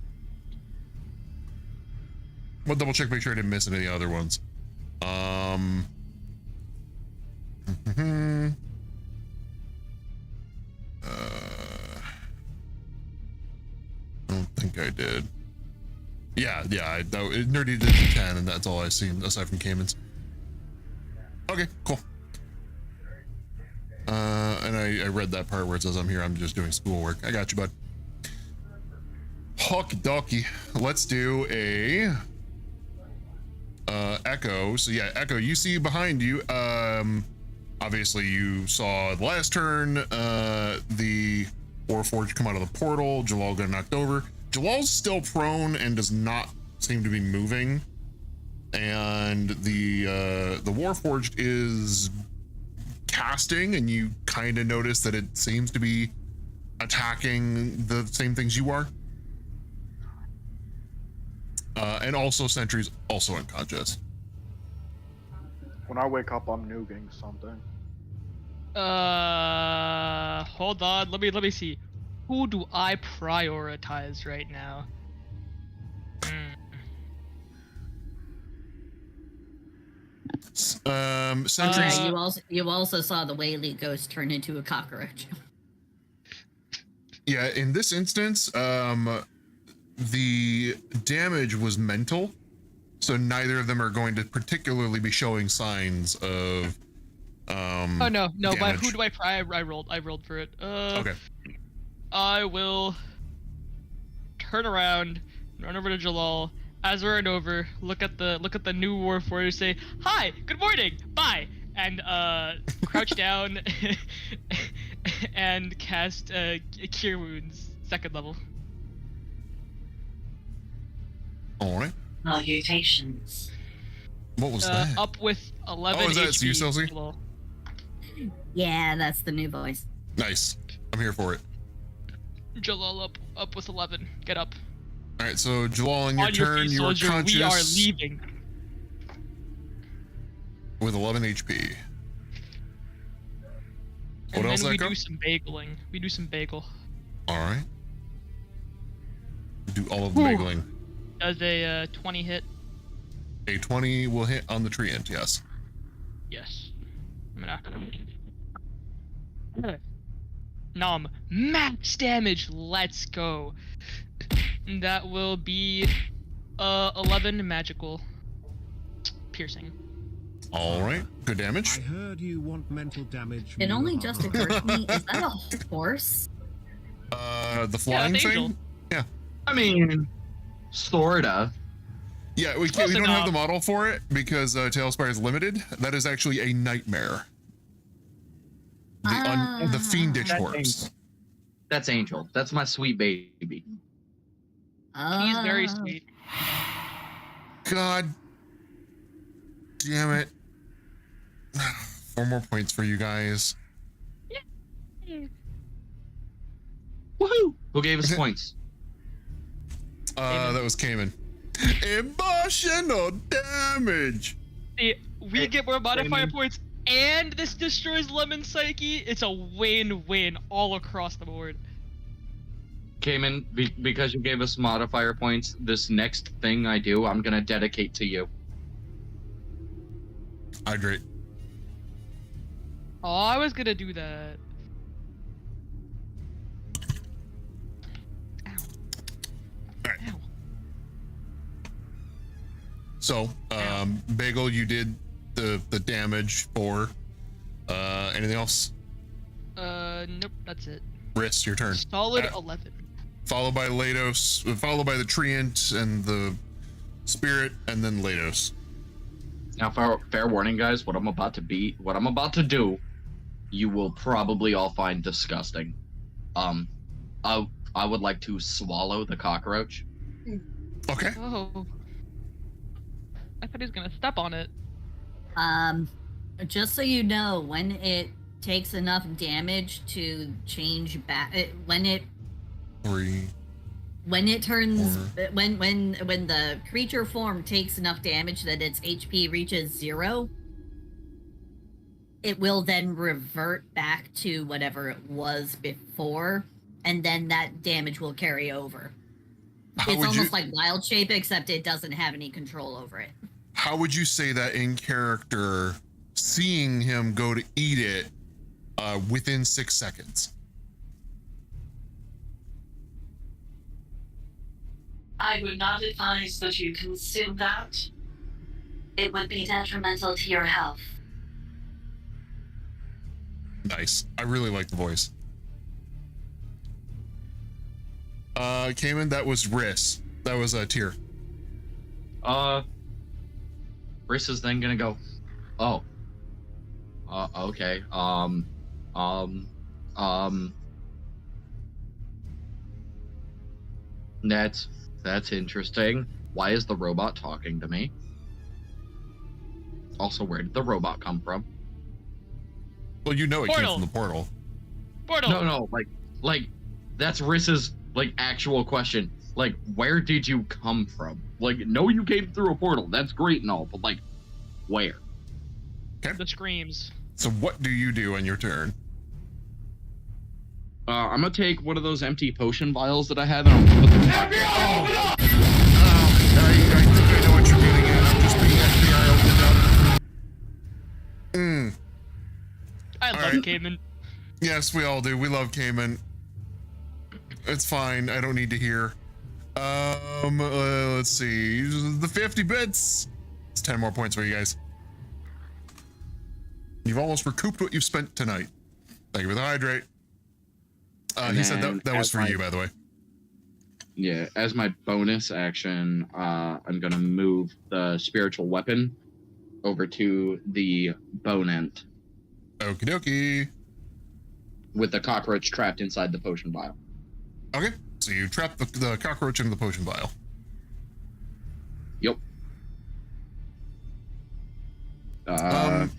We'll double check, make sure I didn't miss any of the other ones. I don't think I did. Yeah, Nerdy did the 10, and that's all I've seen aside from Cayman's. Okay, cool. And I read that part where it says I'm here, I'm just doing schoolwork. I got you, bud. Hockey docky. Let's do a Echo. So yeah, Echo, you see behind you, obviously you saw the last turn, the Warforged come out of the portal, Jalal got knocked over. Jalal's still prone and does not seem to be moving. And the Warforged is casting, and you kind of notice that it seems to be attacking the same things you are. And also Sentry's also unconscious. When I wake up, I'm nooging something. Hold on. Let me see. Who do I prioritize right now? Sentry's. You also saw the Whaley ghost turn into a cockroach. Yeah, in this instance, the damage was mental, so neither of them are going to particularly be showing signs of oh no, but damage. who do I rolled for it. Okay. I will turn around, run over to Jalal, as I run over, look at the new Warforged, say, "Hi, good morning, bye," and crouch down and cast Cure Wounds, 2nd level. Alright. Salutations. What was that? Up with 11 Oh, is that HP. you, Celsi? Jalal. Yeah, that's the new voice. Nice. I'm here for it. Jalal up with 11. Get up. Alright, so Jalal, on your On your turn, feet, you are soldier. conscious We are leaving. with 11 HP. What And else, then we Echo? do some bageling. We do some bagel. Alright. Do all of the Whew. bageling. Does a 20 hit? A 20 will hit on the tree end, yes. Yes. Nom. Max damage. Let's go. That will be 11 magical piercing. Alright, good damage. I heard you want mental damage. It only just occurred to me, is that a horse? The flying that's thing? Angel. Yeah. I mean, sorta. Yeah, we Close don't have enough. the model for it because Tailspire is limited. That is actually a nightmare. The fiendish horse. That's Angel. That's my sweet baby. He's very sweet. God damn it. 4 more points for you guys. Woohoo! Who gave us points? That was Cayman. Emotional damage. See, we get more modifier points, and this destroys Lemon Psyche. It's a win-win all across the board. Cayman, because you gave us modifier points, this next thing I do, I'm gonna dedicate to you. Hydrate. Oh, I was gonna do that. So, Bagel, you did the damage for anything else? Nope, that's it. Riss, your turn. Solid 11. Followed by Lados, followed by the Treant and the Spirit, and then Lados. Now, fair warning, guys. What I'm about to do, you will probably all find disgusting. I would like to swallow the cockroach. Okay. Oh. I thought he was gonna step on it. Just so you know, when it takes enough damage to change back when it 3. when it turns when the creature form takes enough damage that its HP reaches 0, it will then revert back to whatever it was before, and then that damage will carry over. It's almost like wild shape, except it doesn't have any control over it. How would you say that in character, seeing him go to eat it within 6 seconds? I would not advise that you consume that. It would be detrimental to your health. Nice. I really like the voice. Cayman, that was Riss. That was a Tyr. Riss is then gonna go, oh. Okay. That's interesting. Why is the robot talking to me? Also, where did the robot come from? Well, you know it Portal. came from the portal. Portal. No, like that's Riss's like actual question. Like, where did you come from? Like, no, you came through a portal. That's great and all, but like, where? Okay. The screams. So what do you do on your turn? I'm gonna take one of those empty potion vials that I have and I'm gonna put them back. I think I know what you're getting at. I'm just being FBI opened up. I love right. Cayman. Yes, we all do. We love Cayman. It's fine. I don't need to hear. Let's see. The 50 bits. It's 10 more points for you guys. You've almost recouped what you've spent tonight. Thank you for the hydrate. He said that was for you, by the way. Yeah, as my bonus action, I'm gonna move the spiritual weapon over to the bone end. Okie dokie. With the cockroach trapped inside the potion vial. Okay, so you trap the cockroach into the potion vial. Yep. And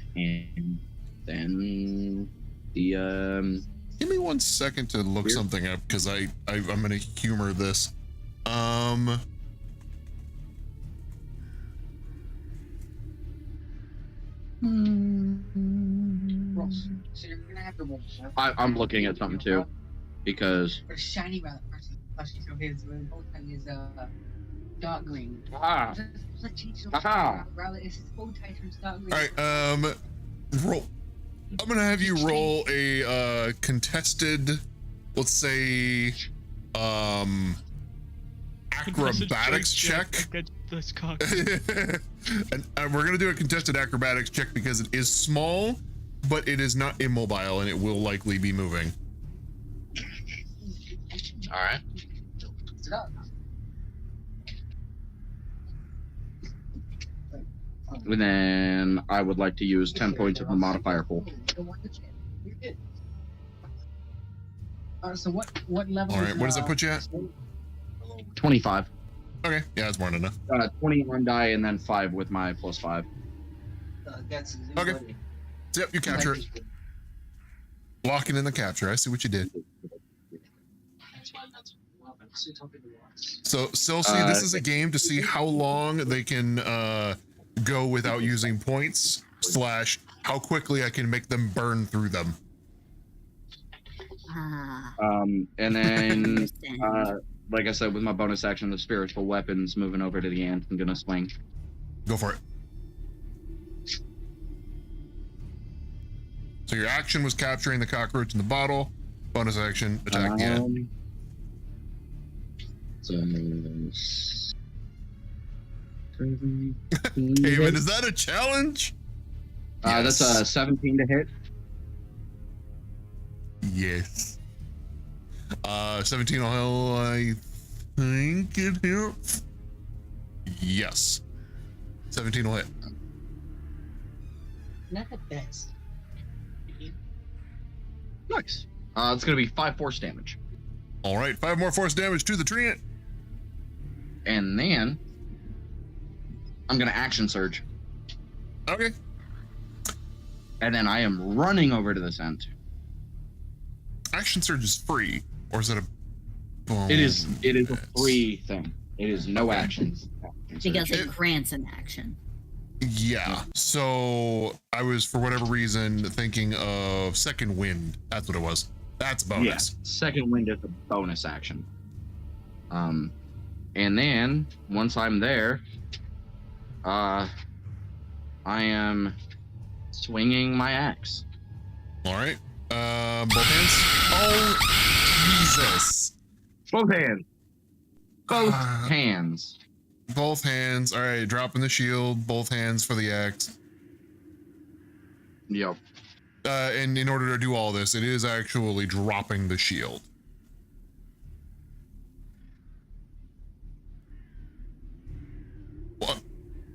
then the Give me 1 second to look something up because I'm gonna humor this. Ross, so you're gonna have to roll. I'm looking at something too, because But shiny rabbit actually, so his bow tie is dark green. Ah. Aha. Rabbit is his bow tie turns dark green. All right, roll. I'm gonna have you roll a contested, let's say, acrobatics check. This cock. And we're gonna do a contested acrobatics check because it is small, but it is not immobile and it will likely be moving. all right. And then I would like to use 10 points of the modifier pool. So what level? All right, what does that put you at? 25. Okay, yeah, that's more than enough. 21 die and then 5 with my +5. That's Okay. So, yep, you capture it. Locking in the capture. I see what you did. So, Silsey, this is a game to see how long they can go without using points / how quickly I can make them burn through them. And then, like I said, with my bonus action, the spiritual weapons moving over to the ant, I'm gonna swing. Go for it. So your action was capturing the cockroach in the bottle. Bonus action, attack again. Cayman, is that a challenge? That's a 17 to hit. Yes. 17 will I think it hits. Yes. 17 will hit. Not the best. Nice. It's gonna be 5 force damage. All right, 5 more force damage to the treant. And then I'm gonna action surge. Okay. and then I am running over to the center. Action surge is free, or is it a? It is a free thing. It is no actions. Because it grants an action. Yeah. So I was, for whatever reason, thinking of second wind. That's what it was. That's a bonus. Yes. Second wind is a bonus action. And then once I'm there, I am swinging my axe. All right. Both hands. Oh, Jesus. Both hands. Both hands. Both hands. All right. Dropping the shield. Both hands for the axe. Yep. And in order to do all this, it is actually dropping the shield. What?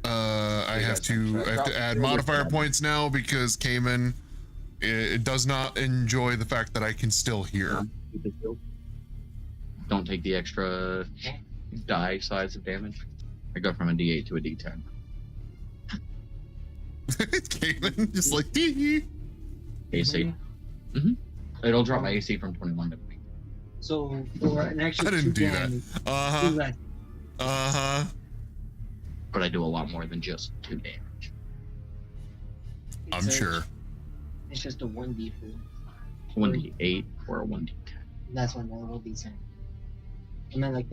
I have to add modifier points now because Cayman it does not enjoy the fact that I can still hear. Don't take the extra die size of damage. I go from a D8 to a D10. Cayman just like D. AC. It'll drop my AC from 21 to 20. So for an extra I didn't do that. But I do a lot more than just 2 damage. I'm sure. It's just a 1d4. 1d8 or a 1d10. That's one that will be same. I mean,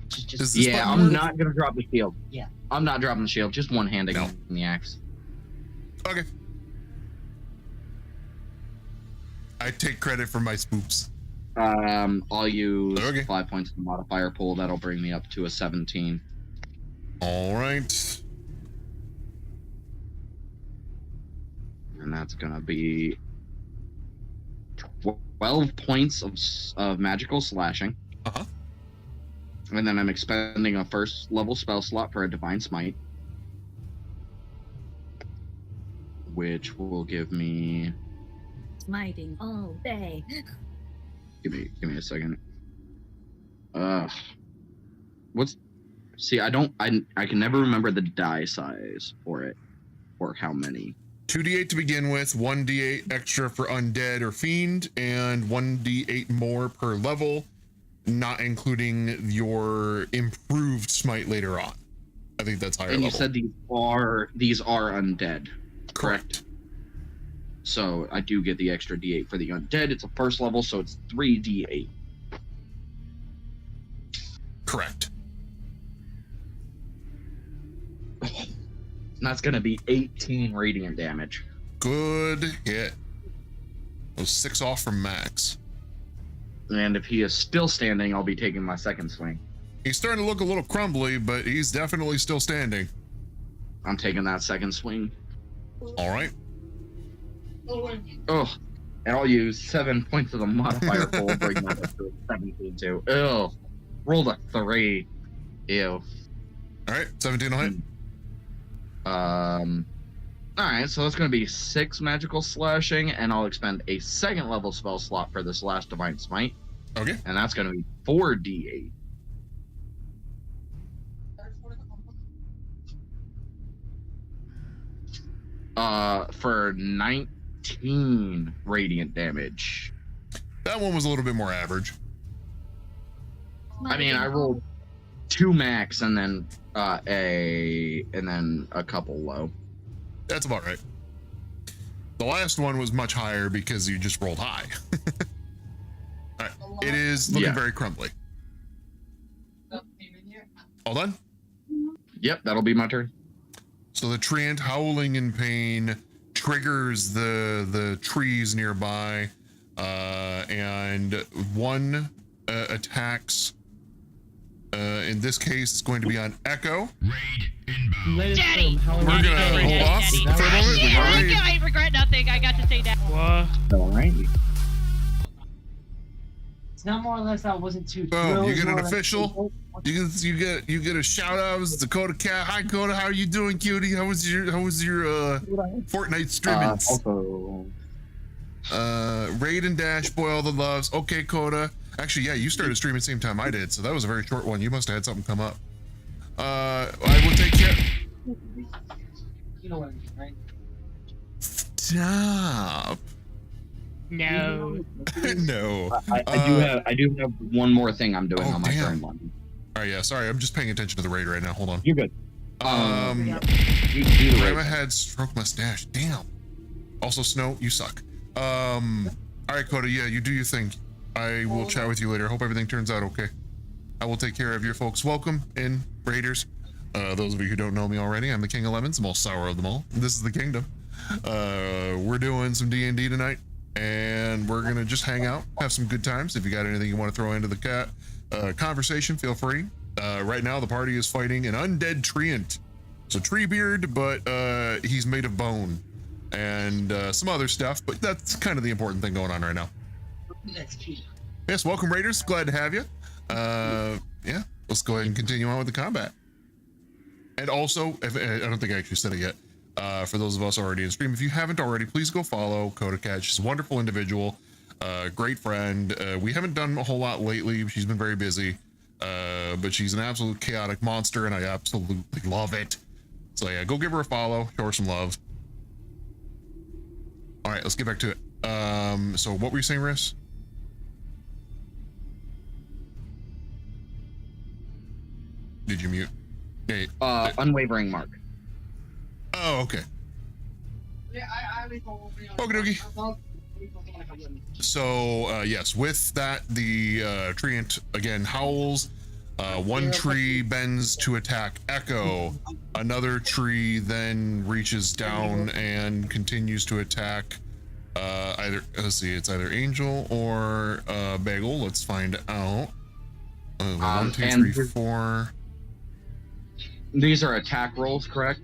just. Yeah, I'm not gonna drop the shield. Yeah. I'm not dropping the shield. Just one-handing the axe. Okay. I take credit for my spoops. I'll use 5 points of the modifier pool. That'll bring me up to a 17. All right. And that's gonna be 12 points of magical slashing. And then I'm expending a first level spell slot for a divine smite, which will give me. Smiting all day. Give me a second. What's? See, I can never remember the die size for it, or how many. 2d8 to begin with, 1d8 extra for undead or fiend, and 1d8 more per level, not including your improved smite later on. I think that's higher And you level. said these are undead, correct? So I do get the extra d8 for the undead. It's a first level, so it's 3d8. Correct. And that's gonna be 18 radiant damage. Good hit. Was 6 off from max. And if he is still standing, I'll be taking my second swing. He's starting to look a little crumbly, but he's definitely still standing. I'm taking that second swing. All right. Oh, and I'll use 7 points of the modifier pool, bring that up to a 17 too. Ew. Rolled a 3. Ew. All right, 17 will hit. Alright, so it's going to be 6 magical slashing, and I'll expend a second level spell slot for this last divine smite. Okay. And that's going to be 4d8. For 19 radiant damage. That one was a little bit more average. I mean, I rolled 2 max and then a couple low. That's about right. The last one was much higher because you just rolled high. All right. It is looking very crumbly. All done? Yep, that'll be my turn. So the treant howling in pain triggers the trees nearby, and one attacks. In this case, it's going to be on Echo. Daddy! We're gonna hold off for a moment. I regret nothing. I got to say that. Alright. It's not more or less that wasn't too. Boom! You get an official. You get a shout out. This is Dakota Cat. Hi, Dakota. How are you doing, cutie? How was your Fortnite streamings? Raid and Dash, boy, all the loves. Okay, Coda. Actually, yeah, you started streaming the same time I did, so that was a very short one. You must have had something come up. I will take care. You know what I mean, right? Stop. No. No. I do have one more thing I'm doing on my turn one. All right, yeah. Sorry, I'm just paying attention to the raid right now. Hold on. You're good. Grandma had stroke mustache. Damn. Also, Snow, you suck. All right, Coda. Yeah, you do your thing. I will chat with you later. Hope everything turns out okay. I will take care of your folks. Welcome in, raiders. Those of you who don't know me already, I'm the King of Lemons, the most sour of them all. This is the kingdom. We're doing some D&D tonight, and we're gonna just hang out, have some good times. If you got anything you want to throw into the conversation, feel free. Right now, the party is fighting an undead treant. So Treebeard, but he's made of bone, and some other stuff. But that's kind of the important thing going on right now. Yes, welcome, raiders. Glad to have you. Yeah, let's go ahead and continue on with the combat. And also, I don't think I actually said it yet. For those of us already in stream, if you haven't already, please go follow CodaCat. She's a wonderful individual, great friend. We haven't done a whole lot lately. She's been very busy, but she's an absolute chaotic monster, and I absolutely love it. So yeah, go give her a follow, show her some love. All right, let's get back to it. So what were you saying, Riss? Did you mute? Hey, unwavering mark. Oh, okay. Okie dokie. So, yes, with that, the treant again howls. One tree bends to attack Echo. Another tree then reaches down and continues to attack let's see, it's either Angel or Bagel. Let's find out. 1, 2, 3, 4. These are attack rolls, correct?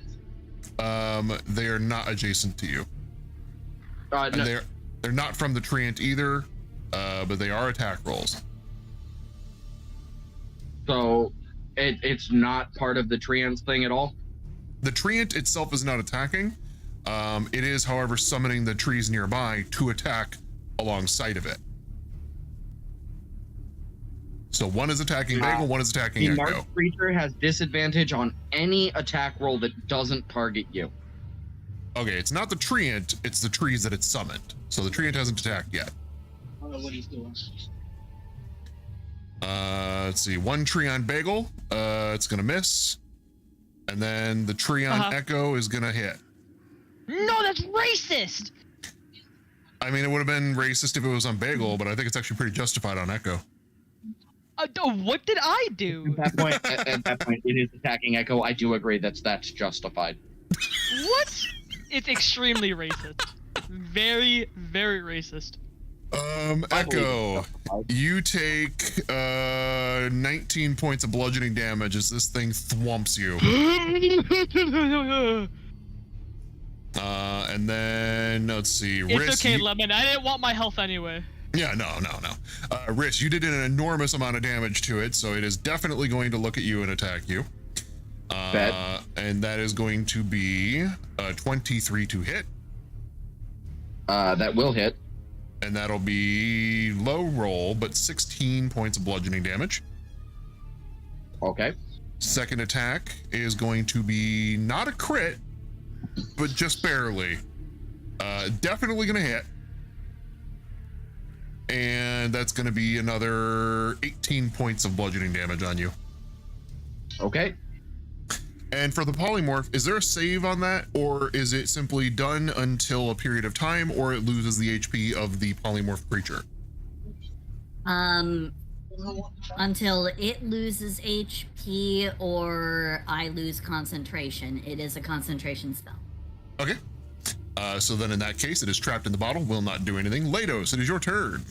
They are not adjacent to you. No. They're not from the treant either, but they are attack rolls. So it's not part of the treant thing at all? The treant itself is not attacking. It is, however, summoning the trees nearby to attack alongside of it. So one is attacking Bagel, one is attacking The Echo. marked creature has disadvantage on any attack roll that doesn't target you. Okay, it's not the treant, it's the trees that it's summoned. So the treant hasn't attacked yet. I don't know what he's doing. Let's see, one tree on Bagel, it's gonna miss. And then the tree on Echo is gonna hit. No, that's racist! I mean, it would have been racist if it was on Bagel, but I think it's actually pretty justified on Echo. What did I do? At that point, it is attacking Echo. I do agree that's justified. What? It's extremely racist. Very, very racist. Echo, you take 19 points of bludgeoning damage as this thing thwomps you. And then let's see. It's Riss, okay, Lemon. I didn't want my health anyway. Yeah, no. Riss, you did an enormous amount of damage to it, so it is definitely going to look at you and attack you. And that is going to be 23 to hit. That will hit. And that'll be low roll, but 16 points of bludgeoning damage. Okay. Second attack is going to be not a crit, but just barely. Definitely gonna hit. And that's gonna be another 18 points of bludgeoning damage on you. Okay. And for the polymorph, is there a save on that, or is it simply done until a period of time, or it loses the HP of the polymorph creature? Until it loses HP or I lose concentration. It is a concentration spell. Okay. So then in that case, it is trapped in the bottle, will not do anything. Lados, it is your turn.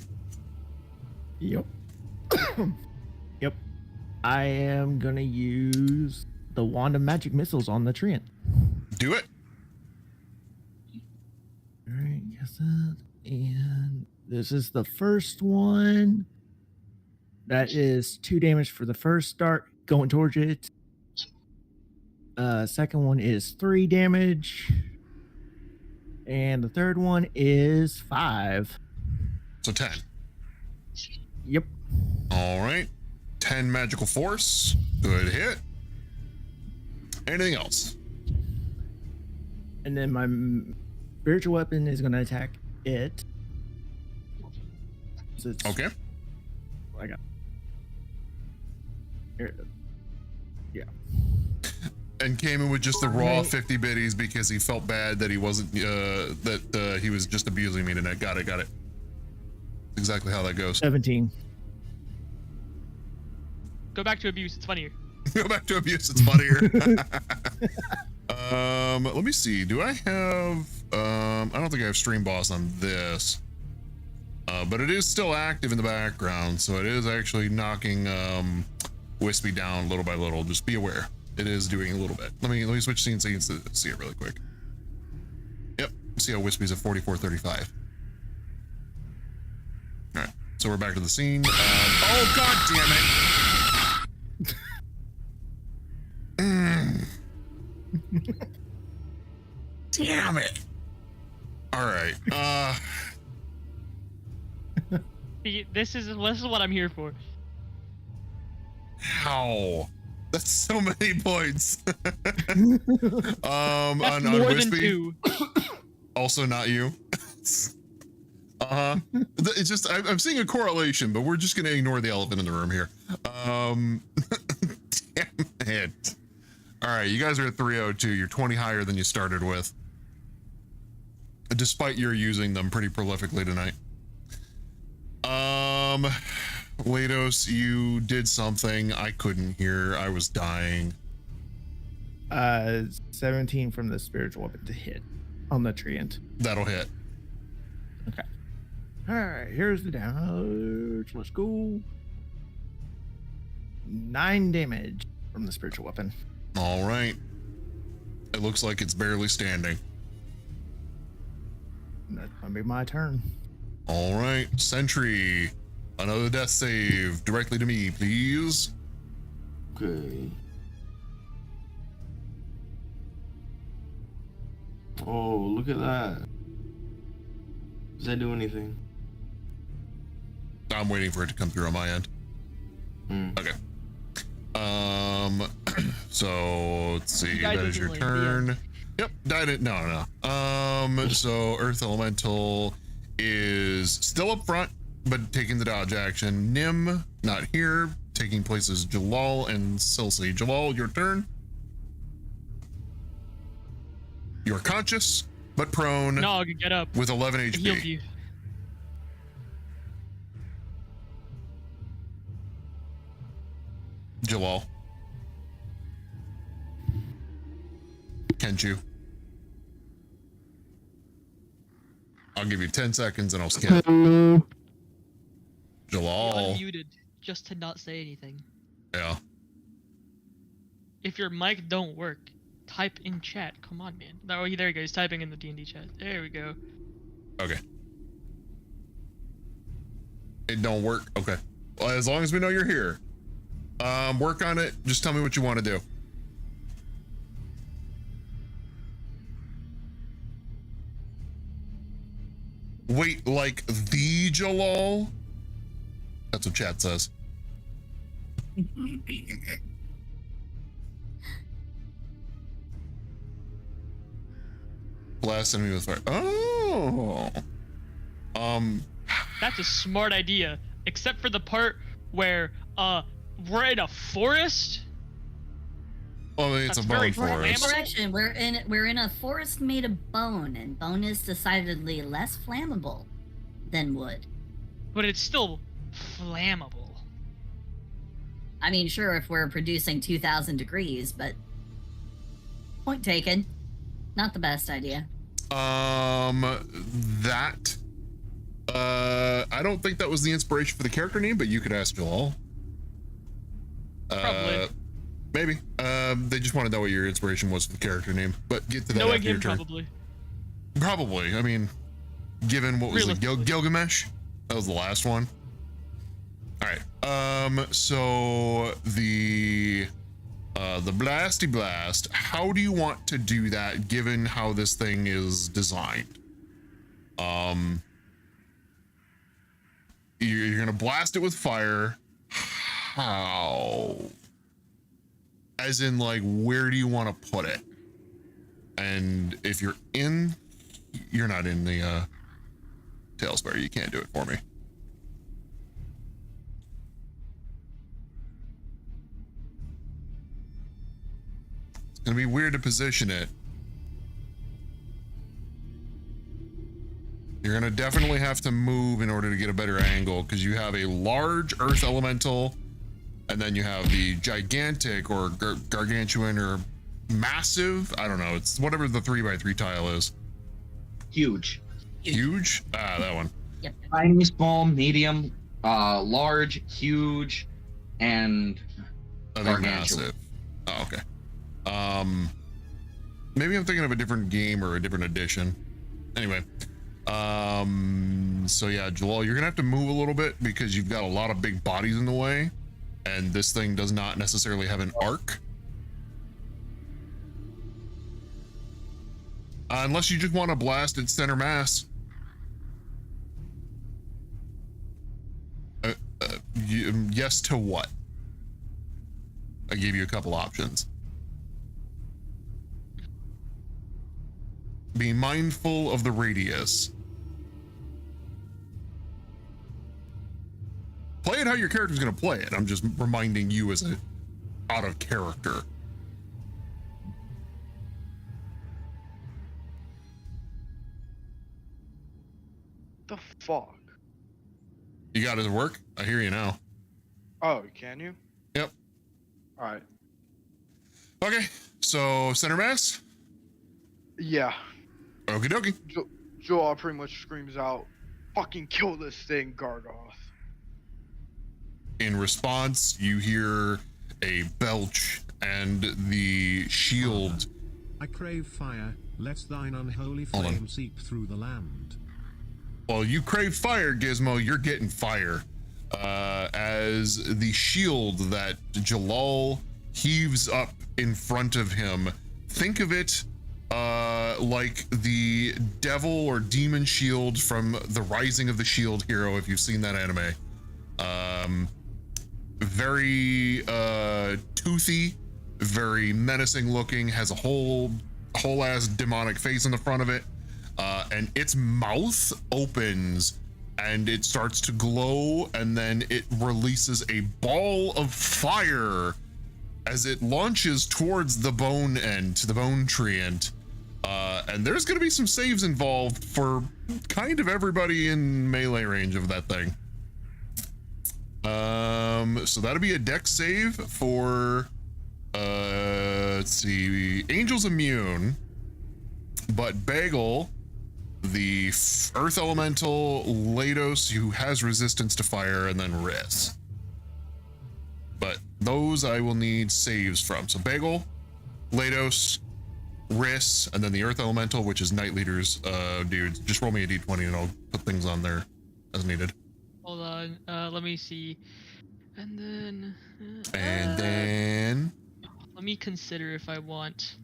Yep. Yep. I am gonna use the Wand of Magic Missiles on the treant. Do it. Alright, guess that. And this is the first one. That is 2 damage for the first dart going towards it. Second one is 3 damage. And the third one is 5. So 10. Yep. All right. 10 magical force. Good hit. Anything else? And then my spiritual weapon is going to attack it. So it's, Okay. I got. Here. Yeah. And came in with just the raw Alright. 50 biddies because he felt bad that he wasn't, he was just abusing me tonight. Got it. Exactly how that goes. 17. Go back to abuse. It's funnier. Go back to abuse. It's funnier. Let me see. Do I have, I don't think I have Stream Boss on this. But it is still active in the background, so it is actually knocking Wispy down little by little. Just be aware. It is doing a little bit. Let me switch scenes so you can see it really quick. Yep. See how Wispy's at 4435. All right. So we're back to the scene. Oh god damn it! Damn it! All right. See, this is what I'm here for. How? That's so many points. That's on more than Wispy. 2. Also not you. It's just I'm seeing a correlation, but we're just gonna ignore the elephant in the room here. Damn it. All right, you guys are at 302. You're 20 higher than you started with, despite your using them pretty prolifically tonight. Lados, you did something I couldn't hear. I was dying. 17 from the spiritual weapon to hit on the treant. That'll hit. Okay. All right, here's the damage. Let's go. 9 damage from the spiritual weapon. All right. It looks like it's barely standing. That's gonna be my turn. All right, Sentry. Another death save directly to me, please. Okay. Oh, look at that. Does that do anything? I'm waiting for it to come through on my end. Okay. So let's see. That is your turn. Yep, died it. No. So Earth Elemental is still up front, but taking the dodge action. Nim, not here, taking places Jalal and Silsey. Jalal, your turn. You're conscious, but prone. No, get up. With 11 I HP. healed you. Jalal. Kenchu. I'll give you 10 seconds and I'll skip. You're Jalal. unmuted just to not say anything. Yeah. If your mic don't work, type in chat. Come on, man. Oh, there you go. He's typing in the D&D chat. There we go. Okay. It don't work. Okay. Well, as long as we know you're here. Work on it. Just tell me what you want to do. Wait, like the Jalal? That's what chat says. Blast enemy with fire. Oh. That's a smart idea. Except for the part where we're in a forest. Well, it's a bone forest. Correction, we're in a forest made of bone, and bone is decidedly less flammable than wood. But it's still flammable. I mean, sure, if we're producing 2,000 degrees, but point taken. Not the best idea. I don't think that was the inspiration for the character name, but you could ask Jalal. Probably. Maybe. They just want to know what your inspiration was for the character name, but get to that No, after your again, turn. probably. Probably. I mean, given what was it, Gilgamesh? That was the last one. All right. So the Blasty Blast, how do you want to do that given how this thing is designed? You're gonna blast it with fire. How? As in, like, where do you want to put it? And if you're in you're not in the Tailspire. You can't do it for me. It's gonna be weird to position it. You're gonna definitely have to move in order to get a better angle because you have a large earth elemental, and then you have the gigantic or gargantuan or massive. I don't know. It's whatever the 3x3 tile is. Huge. Huge? Ah, that one. Yep. Tiny, small, medium, large, huge, and I think gargantuan. massive. Oh, okay. Maybe I'm thinking of a different game or a different edition. Anyway. So yeah, Jalal, you're gonna have to move a little bit because you've got a lot of big bodies in the way, and this thing does not necessarily have an arc. Unless you just want to blast its center mass. Yes to what? I gave you a couple options. Be mindful of the radius. Play it how your character's gonna play it. I'm just reminding you as a out of character. The fuck? You got it to work? I hear you now. Oh, can you? Yep. All right. Okay, so center mass? Yeah. Okie dokie. Joel pretty much screams out, "Fucking kill this thing, Gargoth." In response, you hear a belch and the shield. I crave fire, let thine unholy Hold on. flame seep through the land. Well, you crave fire, Gizmo, you're getting fire. As the shield that Jalal heaves up in front of him, think of it like the devil or demon shield from the Rising of the Shield hero, if you've seen that anime. Very toothy, very menacing looking, has a whole ass demonic face in the front of it, and its mouth opens and it starts to glow, and then it releases a ball of fire as it launches towards the bone end, to the bone treant. And there's going to be some saves involved for kind of everybody in melee range of that thing. So that'll be a dex save for, let's see, Angel's immune, but Bagel, the earth elemental, Lados, who has resistance to fire, and then Riss. But those I will need saves from. So Bagel, Lados, Riss, and then the earth elemental, which is Night Leader's dudes. Just roll me a d20 and I'll put things on there as needed. Hold on, let me see. And And then let me consider if I want.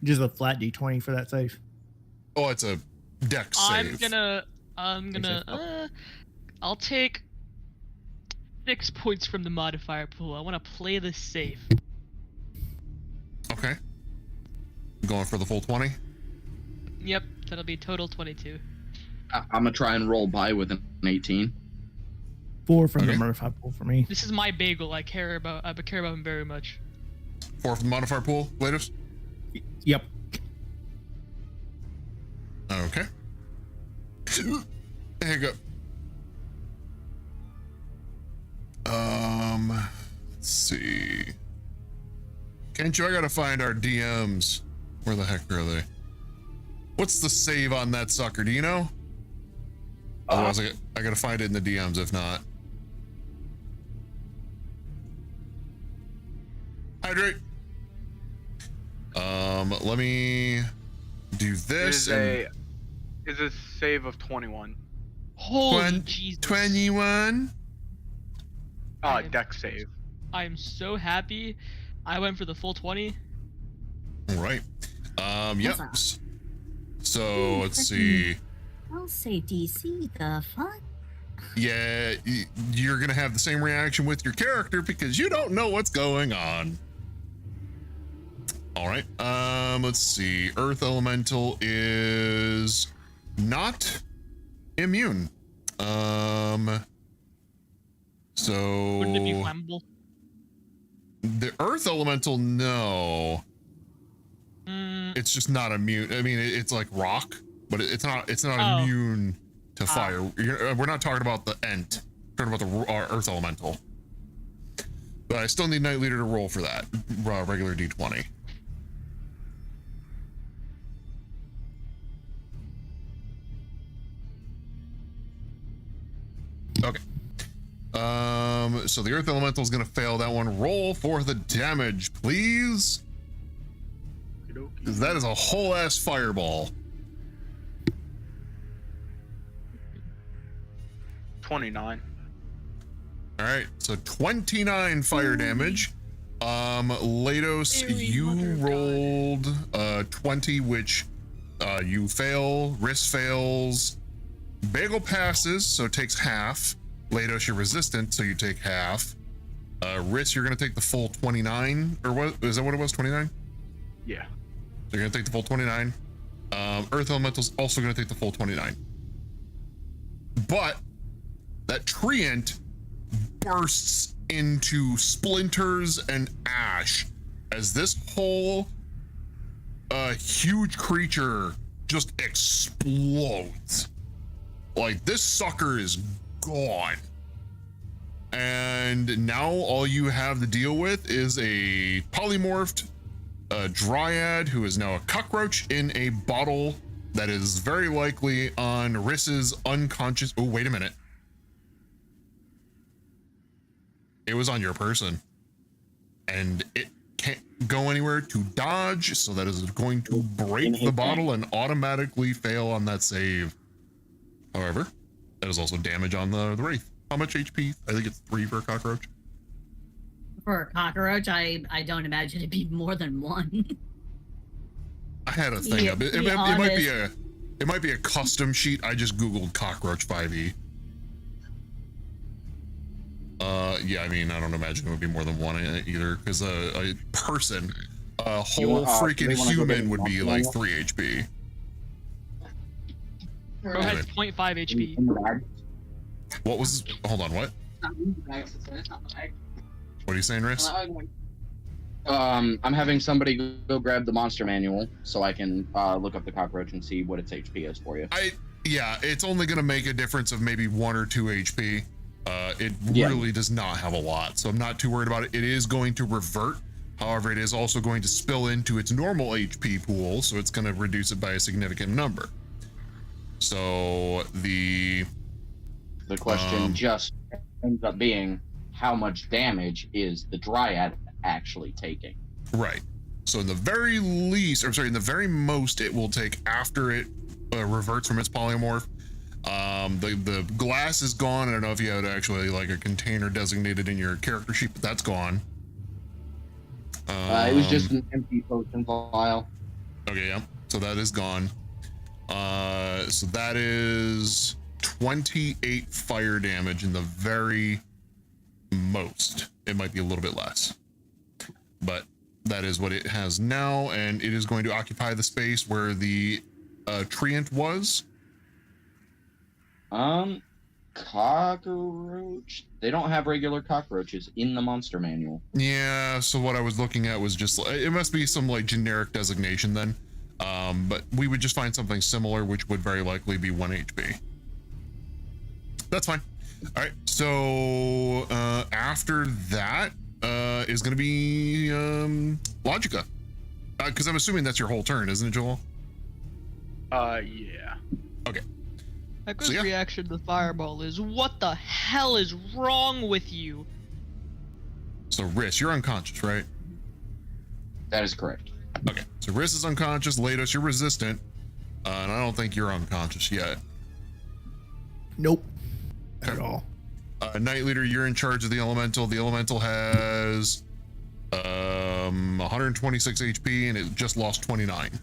Just a flat d20 for that save. Oh, it's a dex save. I'm gonna I'll take 6 points from the modifier pool. I want to play this safe. Okay. Going for the full 20? Yep, that'll be total 22. I'm gonna try and roll by with an 18. 4 from the modifier pool for me. This is my Bagel. I care about him very much. 4 from the modifier pool, Lados? Yep. Okay. Hiccup. Let's see. Kencho, I gotta find our DMs. Where the heck are they? What's the save on that sucker? Do you know? Otherwise, I gotta find it in the DMs if not. Hydrate. Let me do this. Is a save of 21. Holy Jesus. 21? Dex save. I am so happy I went for the full 20. All right. Yep. So let's see. I'll say DC, the fuck? Yeah, you're gonna have the same reaction with your character because you don't know what's going on. All right. Let's see. Earth Elemental is not immune. So Wouldn't it be flammable? The Earth Elemental, no. It's just not immune. I mean, it's like rock, but it's not. It's not immune to fire. We're not talking about the Ent. We're talking about the Earth Elemental. But I still need Night Leader to roll for that. Regular D20. Okay. So the Earth Elemental is gonna fail that one. Roll for the damage, please. Because that is a whole ass fireball. 29. All right, so 29 fire damage. Lados, you rolled 20, which you fail. Riss fails. Bagel passes, so it takes half. Lados, you're resistant, so you take half. Riss, you're gonna take the full 29, or what? Is that what it was? 29? Yeah. So you're gonna take the full 29. Earth Elemental's also gonna take the full 29. But that treant bursts into splinters and ash as this whole huge creature just explodes. Like, this sucker is gone. And now all you have to deal with is a polymorphed dryad who is now a cockroach in a bottle that is very likely on Riss's unconscious. Oh, wait a minute. It was on your person. And it can't go anywhere to dodge, so that is going to break the bottle and automatically fail on that save. However, that is also damage on the Wraith. How much HP? I think it's 3 for a cockroach. For a cockroach, I don't imagine it'd be more than 1. I had a thing up. It might be a custom sheet. I just googled cockroach 5e. Yeah, I mean, I don't imagine it would be more than 1 either, because a person, a whole freaking human would be like 3 HP. Bro has 0.5 HP. What was? Hold on, what? What are you saying, Riss? I'm having somebody go grab the monster manual so I can look up the cockroach and see what its HP is for you. Yeah, it's only gonna make a difference of maybe 1 or 2 HP. It really does not have a lot, so I'm not too worried about it. It is going to revert. However, it is also going to spill into its normal HP pool, so it's going to reduce it by a significant number. So the question just ends up being, how much damage is the Dryad actually taking? Right. So in the very least, or sorry, in the very most it will take after it reverts from its polymorph. The glass is gone. I don't know if you had actually like a container designated in your character sheet, but that's gone. It was just an empty potion vial. Okay, yeah. So that is gone. So that is 28 fire damage in the very most. It might be a little bit less, but that is what it has now, and it is going to occupy the space where the treant was. Cockroach. They don't have regular cockroaches in the monster manual. Yeah, so what I was looking at was just, it must be some like generic designation then. But we would just find something similar, which would very likely be 1 HP. That's fine. All right, so after that is going to be Logica. Because I'm assuming that's your whole turn, isn't it, Joel? Yeah. Okay. Echo's reaction to the fireball is, what the hell is wrong with you? So Riss, you're unconscious, right? That is correct. Okay, so Riss is unconscious. Lados, you're resistant. And I don't think you're unconscious yet. Nope. At all. Night Leader, you're in charge of the Elemental. The Elemental has 126 HP and it just lost 29.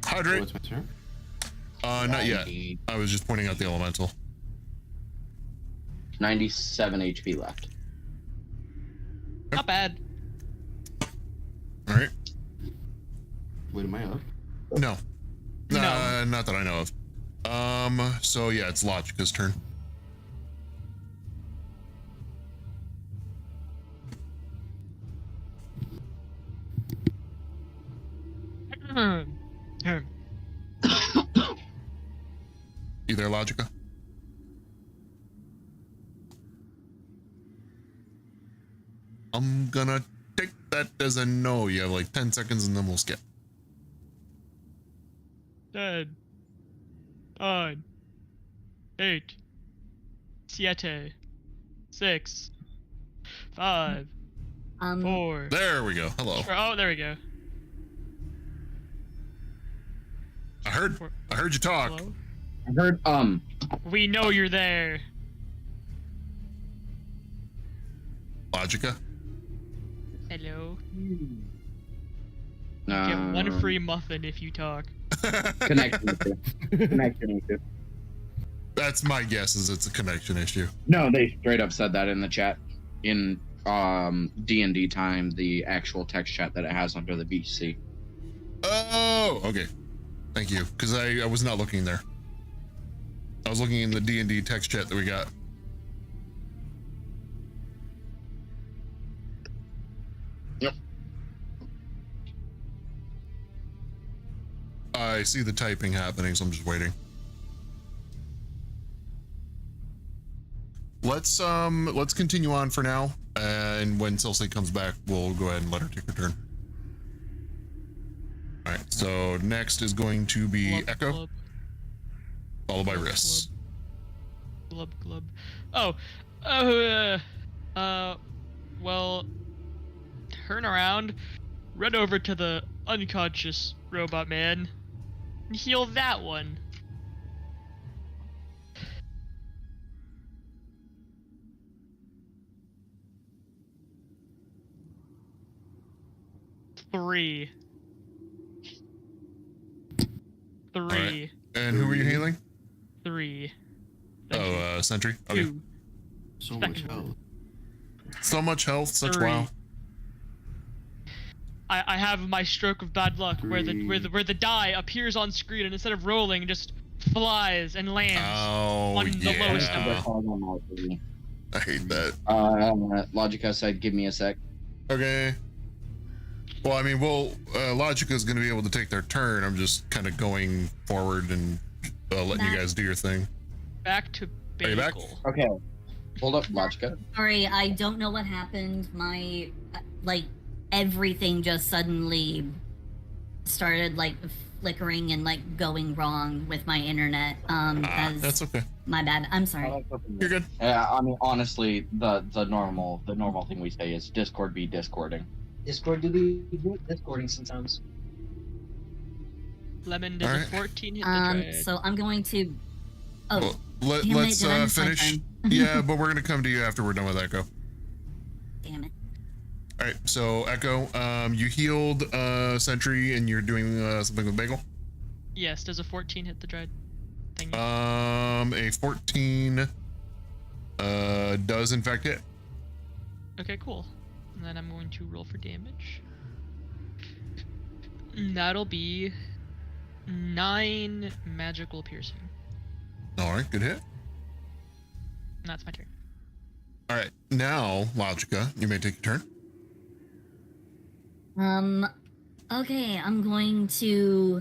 Hydrate. What's my turn? Not yet. I was just pointing out the Elemental. 97 HP left. Not bad. All right. Wait, am I up? No. No. Not that I know of. So yeah, it's Logica's turn. You there, Logica? I'm gonna take that as a no. You have like 10 seconds and then we'll skip. 10, 9, 8, 7, 6, 5, 4. There we go. Hello. Oh, there we go. I heard you talk. Hello? I heard We know you're there. Logica. Hello. No. You get one free muffin if you talk. Connection issue. That's my guess. Is it's a connection issue. No, they straight up said that in the chat in D&D time, the actual text chat that it has under the VC. Oh, okay. Thank you, because I was not looking there. I was looking in the D&D text chat that we got. Yep. I see the typing happening, so I'm just waiting. Let's continue on for now, and when Silsei comes back, we'll go ahead and let her take her turn. All right. So next is going to be Echo, followed by Riss. Glub. Oh. Well, turn around, run over to the unconscious robot man, and heal that one. Three. Right. And who were you healing? 3. Sentry. Okay. 2. So much health. So much health. Such 3. wow. I have my stroke of bad luck where the die appears on screen and instead of rolling, just flies and lands on the lowest number. I hate that. Logica said, "Give me a sec." Okay. Well, I mean, Logica is going to be able to take their turn. I'm just kind of going forward and letting you guys do your thing. Back to Bagel. Are you back? Okay. Hold up, Logica. Sorry, I don't know what happened. My, everything just suddenly started, flickering and, going wrong with my internet. That's okay. My bad. I'm sorry. You're good. Yeah, I mean, honestly, the normal thing we say is Discord be Discording. Discord do be Discording sometimes. Lemon does a 14 hit the dread. So I'm going to... Oh, well, let's finish. Yeah, but we're going to come to you after we're done with Echo. Damn it. All right, so Echo, you healed Sentry and you're doing something with Bagel? Yes, does a 14 hit the dread? A 14 does in fact hit. Okay, cool. And then I'm going to roll for damage. That'll be 9 magical piercing. All right, good hit. And that's my turn. All right, now Logica, you may take your turn. Okay, I'm going to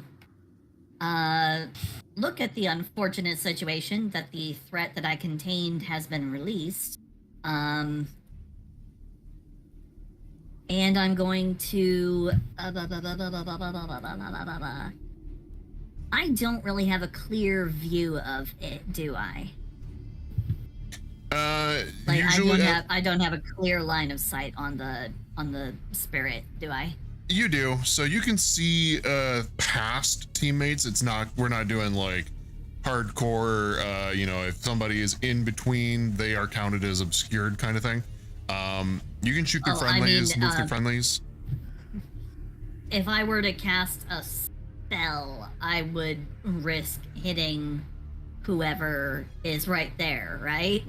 look at the unfortunate situation that the threat that I contained has been released. And I'm going to... I don't really have a clear view of it, do I? Usually, I don't have a clear line of sight on the spirit, do I? You do. So you can see past teammates. We're not doing hardcore, if somebody is in between, they are counted as obscured kind of thing. You can shoot through friendlies, move through friendlies. If I were to cast a spell, I would risk hitting whoever is right there, right?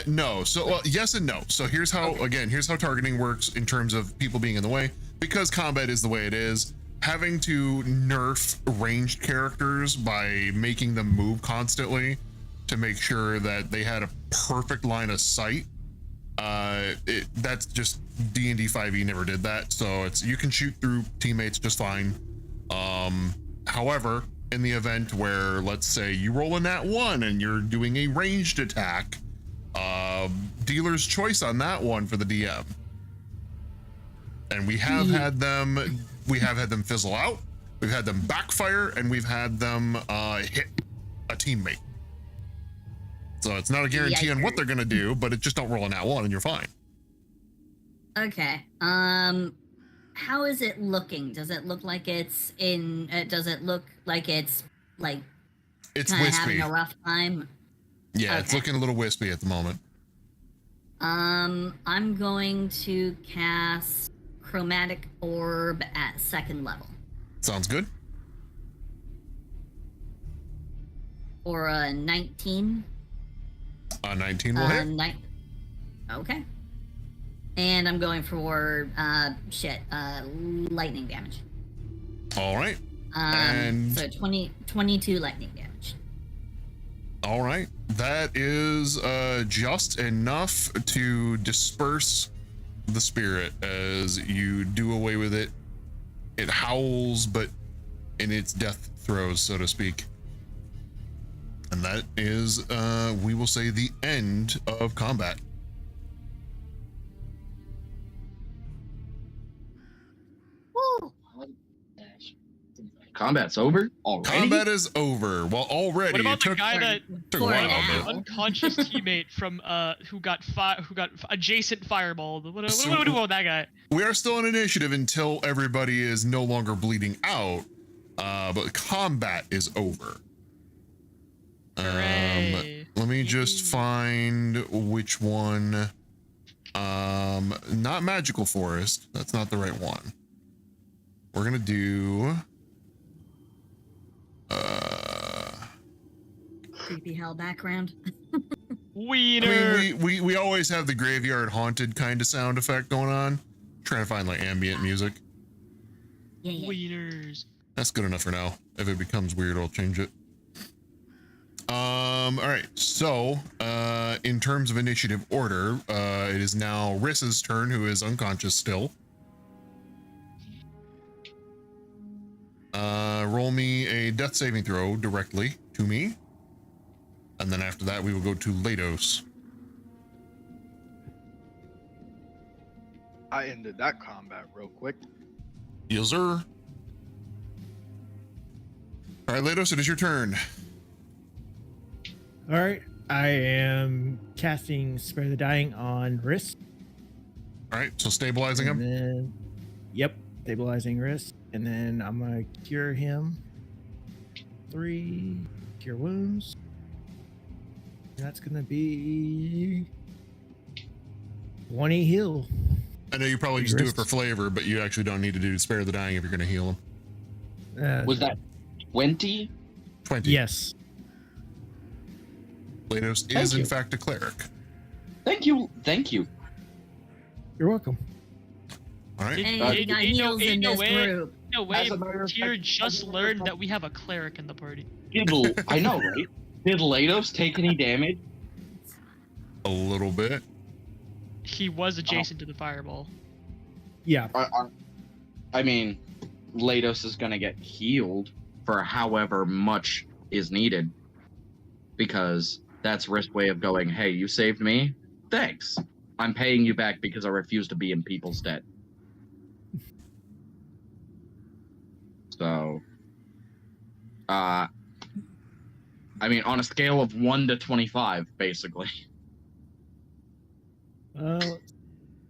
No. So, well, yes and no. So here's how, again, here's how targeting works in terms of people being in the way. Because combat is the way it is, having to nerf ranged characters by making them move constantly to make sure that they had a perfect line of sight. That's just D&D 5e never did that. So it's, you can shoot through teammates just fine. However, in the event where, let's say you roll a nat 1 and you're doing a ranged attack, dealer's choice on that one for the DM. And we have had them fizzle out, we've had them backfire, and we've had them hit a teammate. So it's not a guarantee on what they're gonna do, but it just don't roll a nat 1 and you're fine. Okay. How is it looking? Does it look like it's in? Does it look like it's like? It's kinda wispy. having a rough time. Yeah, it's looking a little wispy at the moment. I'm going to cast Chromatic Orb at 2nd level. Sounds good. For a 19. 19 will hit. Okay. And I'm going for lightning damage. All right. So 22 lightning damage. All right. That is just enough to disperse the spirit as you do away with it. It howls, but in its death throes, so to speak. And that is, we will say, the end of combat. Woo! Combat's over already. Combat is over. Well, already. What about it took, the guy that took a while, but unconscious teammate from who got adjacent fireball? What do we do about that guy? we are still in initiative until everybody is no longer bleeding out. But combat is over. Let me just find which one. Not Magical Forest. That's not the right one. We're gonna do. Creepy hell background. Wiener. I mean, we always have the graveyard haunted kind of sound effect going on. Trying to find like ambient music. Wieners. That's good enough for now. If it becomes weird, I'll change it. All right. So, in terms of initiative order, it is now Riss's turn, who is unconscious still. Roll me a death saving throw directly to me. And then after that, we will go to Lados. I ended that combat real quick. Yes, sir. All right, Lados, it is your turn. All right, I am casting Spare the Dying on Riss. All right, so stabilizing him. Then, yep, stabilizing Riss, and then I'm gonna cure him. 3 cure wounds. That's gonna be 20 heal. I know you probably just do it for flavor, but you actually don't need to do Spare the Dying if you're going to heal him. Was that 20? 20. Yes. Lados is in fact a cleric. Thank you. Thank you. You're welcome. All right. Hey, we got heals in this group. No way, Tyr just learned that we have a cleric in the party. I know, right? Did Lados take any damage? A little bit. He was adjacent to the fireball. Yeah. I mean, Lados is gonna get healed for however much is needed. Because that's Risk's way of going, hey, you saved me? Thanks. I'm paying you back because I refuse to be in people's debt. So, I mean, on a scale of 1 to 25, basically.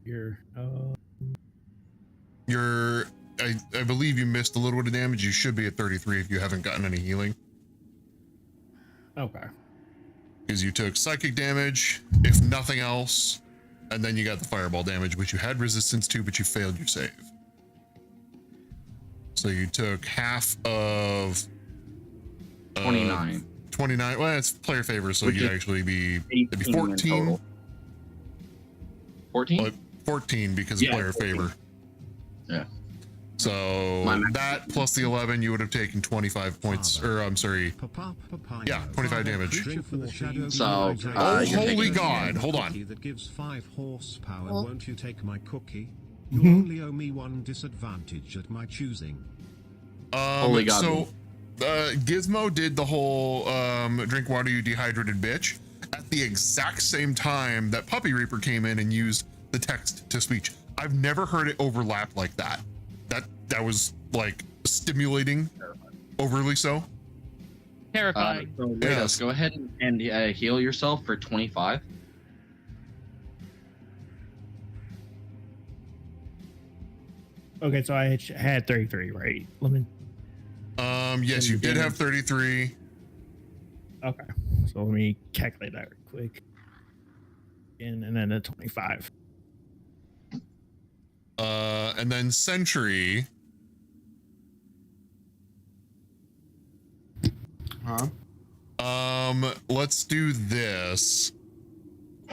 You're, I believe you missed a little bit of damage. You should be at 33 if you haven't gotten any healing. Okay. Because you took psychic damage, if nothing else, and then you got the fireball damage, which you had resistance to, but you failed your save. So you took half of 29. 29. Well, it's player favor, so Which you'd is actually be 18 it'd be in 14. total. 14? 14 because Yeah, player 14. favor. Yeah. So that plus the 11, you would have taken 25 points, or I'm sorry, yeah, 25 damage. So, oh, you're holy taking- God! Hold on. That gives 5 horsepower. Oh. Won't you take my cookie? Mhm. You only owe me 1 disadvantage at my choosing. Holy God. So, Gizmo did the whole drink water, you dehydrated bitch, at the exact same time that Puppy Reaper came in and used the text to speech. I've never heard it overlap like that. That was like stimulating, overly so. Terrifying. So Leidos, Yes. go ahead and heal yourself for 25. Okay, so I had 33, right? Lemon. Yes, you did have 33. Okay, so let me calculate that real quick. And then a 25. And then Sentry. Huh? Let's do this.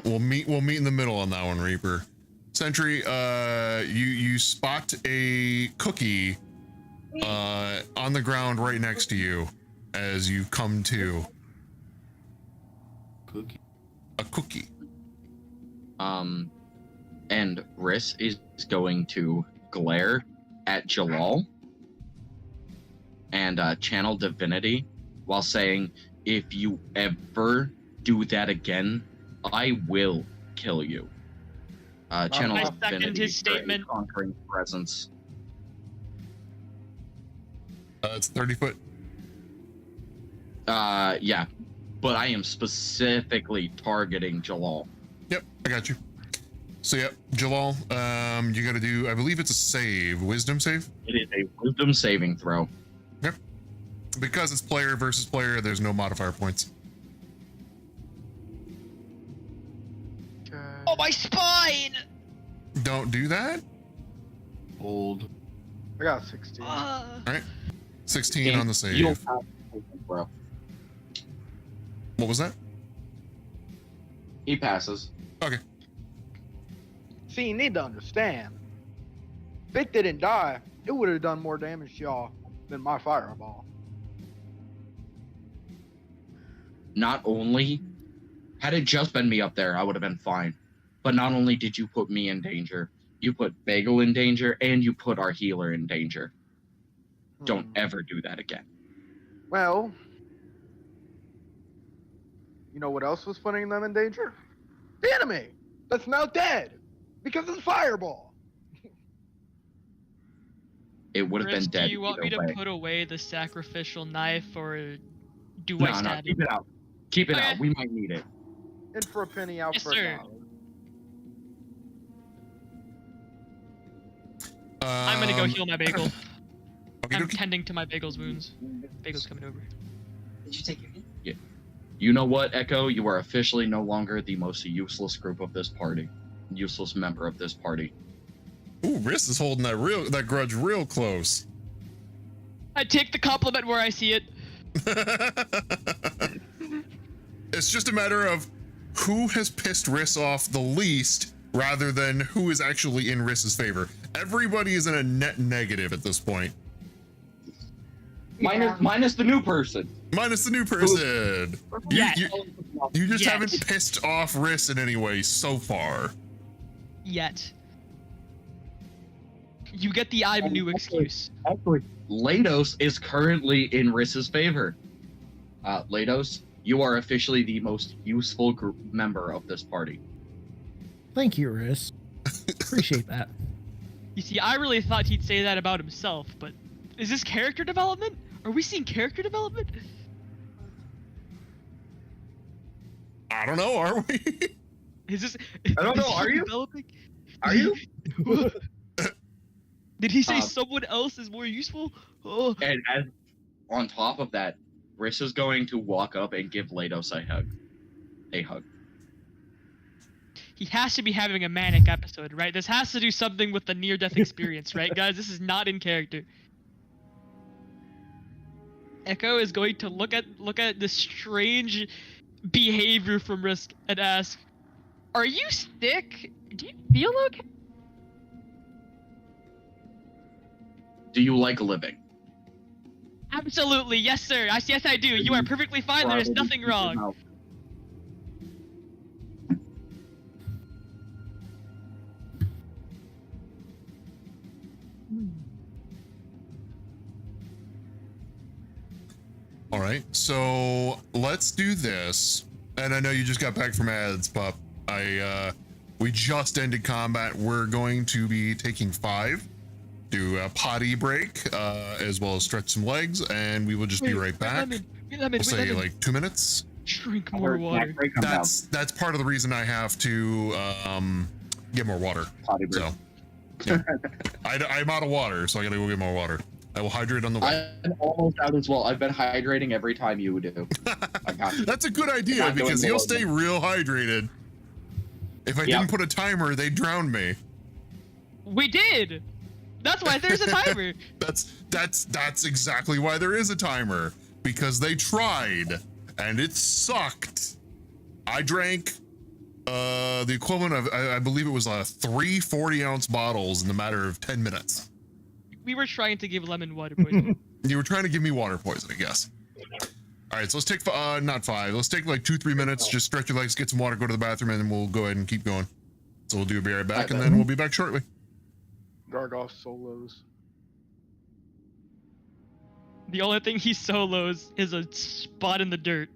We'll meet in the middle on that one, Reaper. Sentry, you spot a cookie on the ground right next to you as you come to. Cookie. A cookie. And Riss is going to glare at Jalal and channel divinity while saying, if you ever do that again, I will kill you. Channel I second divinity his for a statement. conquering presence. It's 30 foot. Yeah, but I am specifically targeting Jalal. Yep, I got you. So yep, Jalal, you gotta do, I believe it's a save, wisdom save? It is a wisdom saving throw. Yep. Because it's player versus player, there's no modifier points. Oh, my spine! Don't do that. Old. I got 16. All right. 16 on the save. You'll pass, bro. What was that? He passes. Okay. See, you need to understand. If it didn't die, it would have done more damage to y'all than my fireball. Not only had it just been me up there, I would have been fine. But not only did you put me in danger, you put Bagel in danger, and you put our healer in danger. Don't ever do that again. Well, you know what else was putting them in danger? The enemy that's now dead because of the fireball. It would have Chris, been dead. do you want me either to way. put away the sacrificial knife, or do No, I stab keep him? it out. Keep it Okay. out. We might need it. In for a penny, out Yes, for sir. $1. I'm gonna go heal my bagel. Okay, I'm tending to my bagel's wounds. Bagel's coming over. Did you take your hit? Yeah. You know what, Echo? You are officially no longer the most useless group of this party. Useless member of this party. Ooh, Riss is holding that grudge real close. I take the compliment where I see it. It's just a matter of who has pissed Riss off the least rather than who is actually in Riss's favor. Everybody is in a net negative at this point. Minus the new person. Minus the new person. Yes. You just Yes. haven't pissed off Riss in any way so far. Yet. You get the I'm new excuse. Actually, Leidos is currently in Riss's favor. Leidos, you are officially the most useful group member of this party. Thank you, Riss. Appreciate that. You see, I really thought he'd say that about himself, but is this character development? Are we seeing character development? I don't know, are we? Is this? I don't know, is he are you? Developing? Are you? Did he say Um, someone else is more useful? Oh. And as on top of that, Riss is going to walk up and give Leidos a hug. A hug. He has to be having a manic episode, right? This has to do something with the near-death experience, right, guys? This is not in character. Echo is going to look at this strange behavior from Risk and ask, "Are you sick? Do you feel okay?" Do you like living? Absolutely, yes, sir. Yes, I do. You are perfectly fine. There is nothing wrong. All right, so let's do this. And I know you just got back from ads, pup. We just ended combat. We're going to be taking 5, do a potty break, as well as stretch some legs, and we will just be right back. We'll say like 2 minutes. Drink more water. That's part of the reason I have to get more water. So, yeah. I'm out of water, so I gotta go get more water. I will hydrate on the way. I'm almost out as well. I've been hydrating every time you do. I got you. That's a good idea because you'll stay real hydrated. If I didn't put a timer, they'd drown me. We did. That's why there's a timer. That's exactly why there is a timer, because they tried and it sucked. I drank the equivalent of I believe it was 3 40-ounce bottles in the matter of 10 minutes. We were trying to give Lemon water poisoning. You were trying to give me water poisoning, yes. All right, so let's take not 5. Let's take like 2-3 minutes. Just stretch your legs, get some water, go to the bathroom, and then we'll go ahead and keep going. So we'll be right back, and then we'll be back shortly. Gargoth solos. The only thing he solos is a spot in the dirt.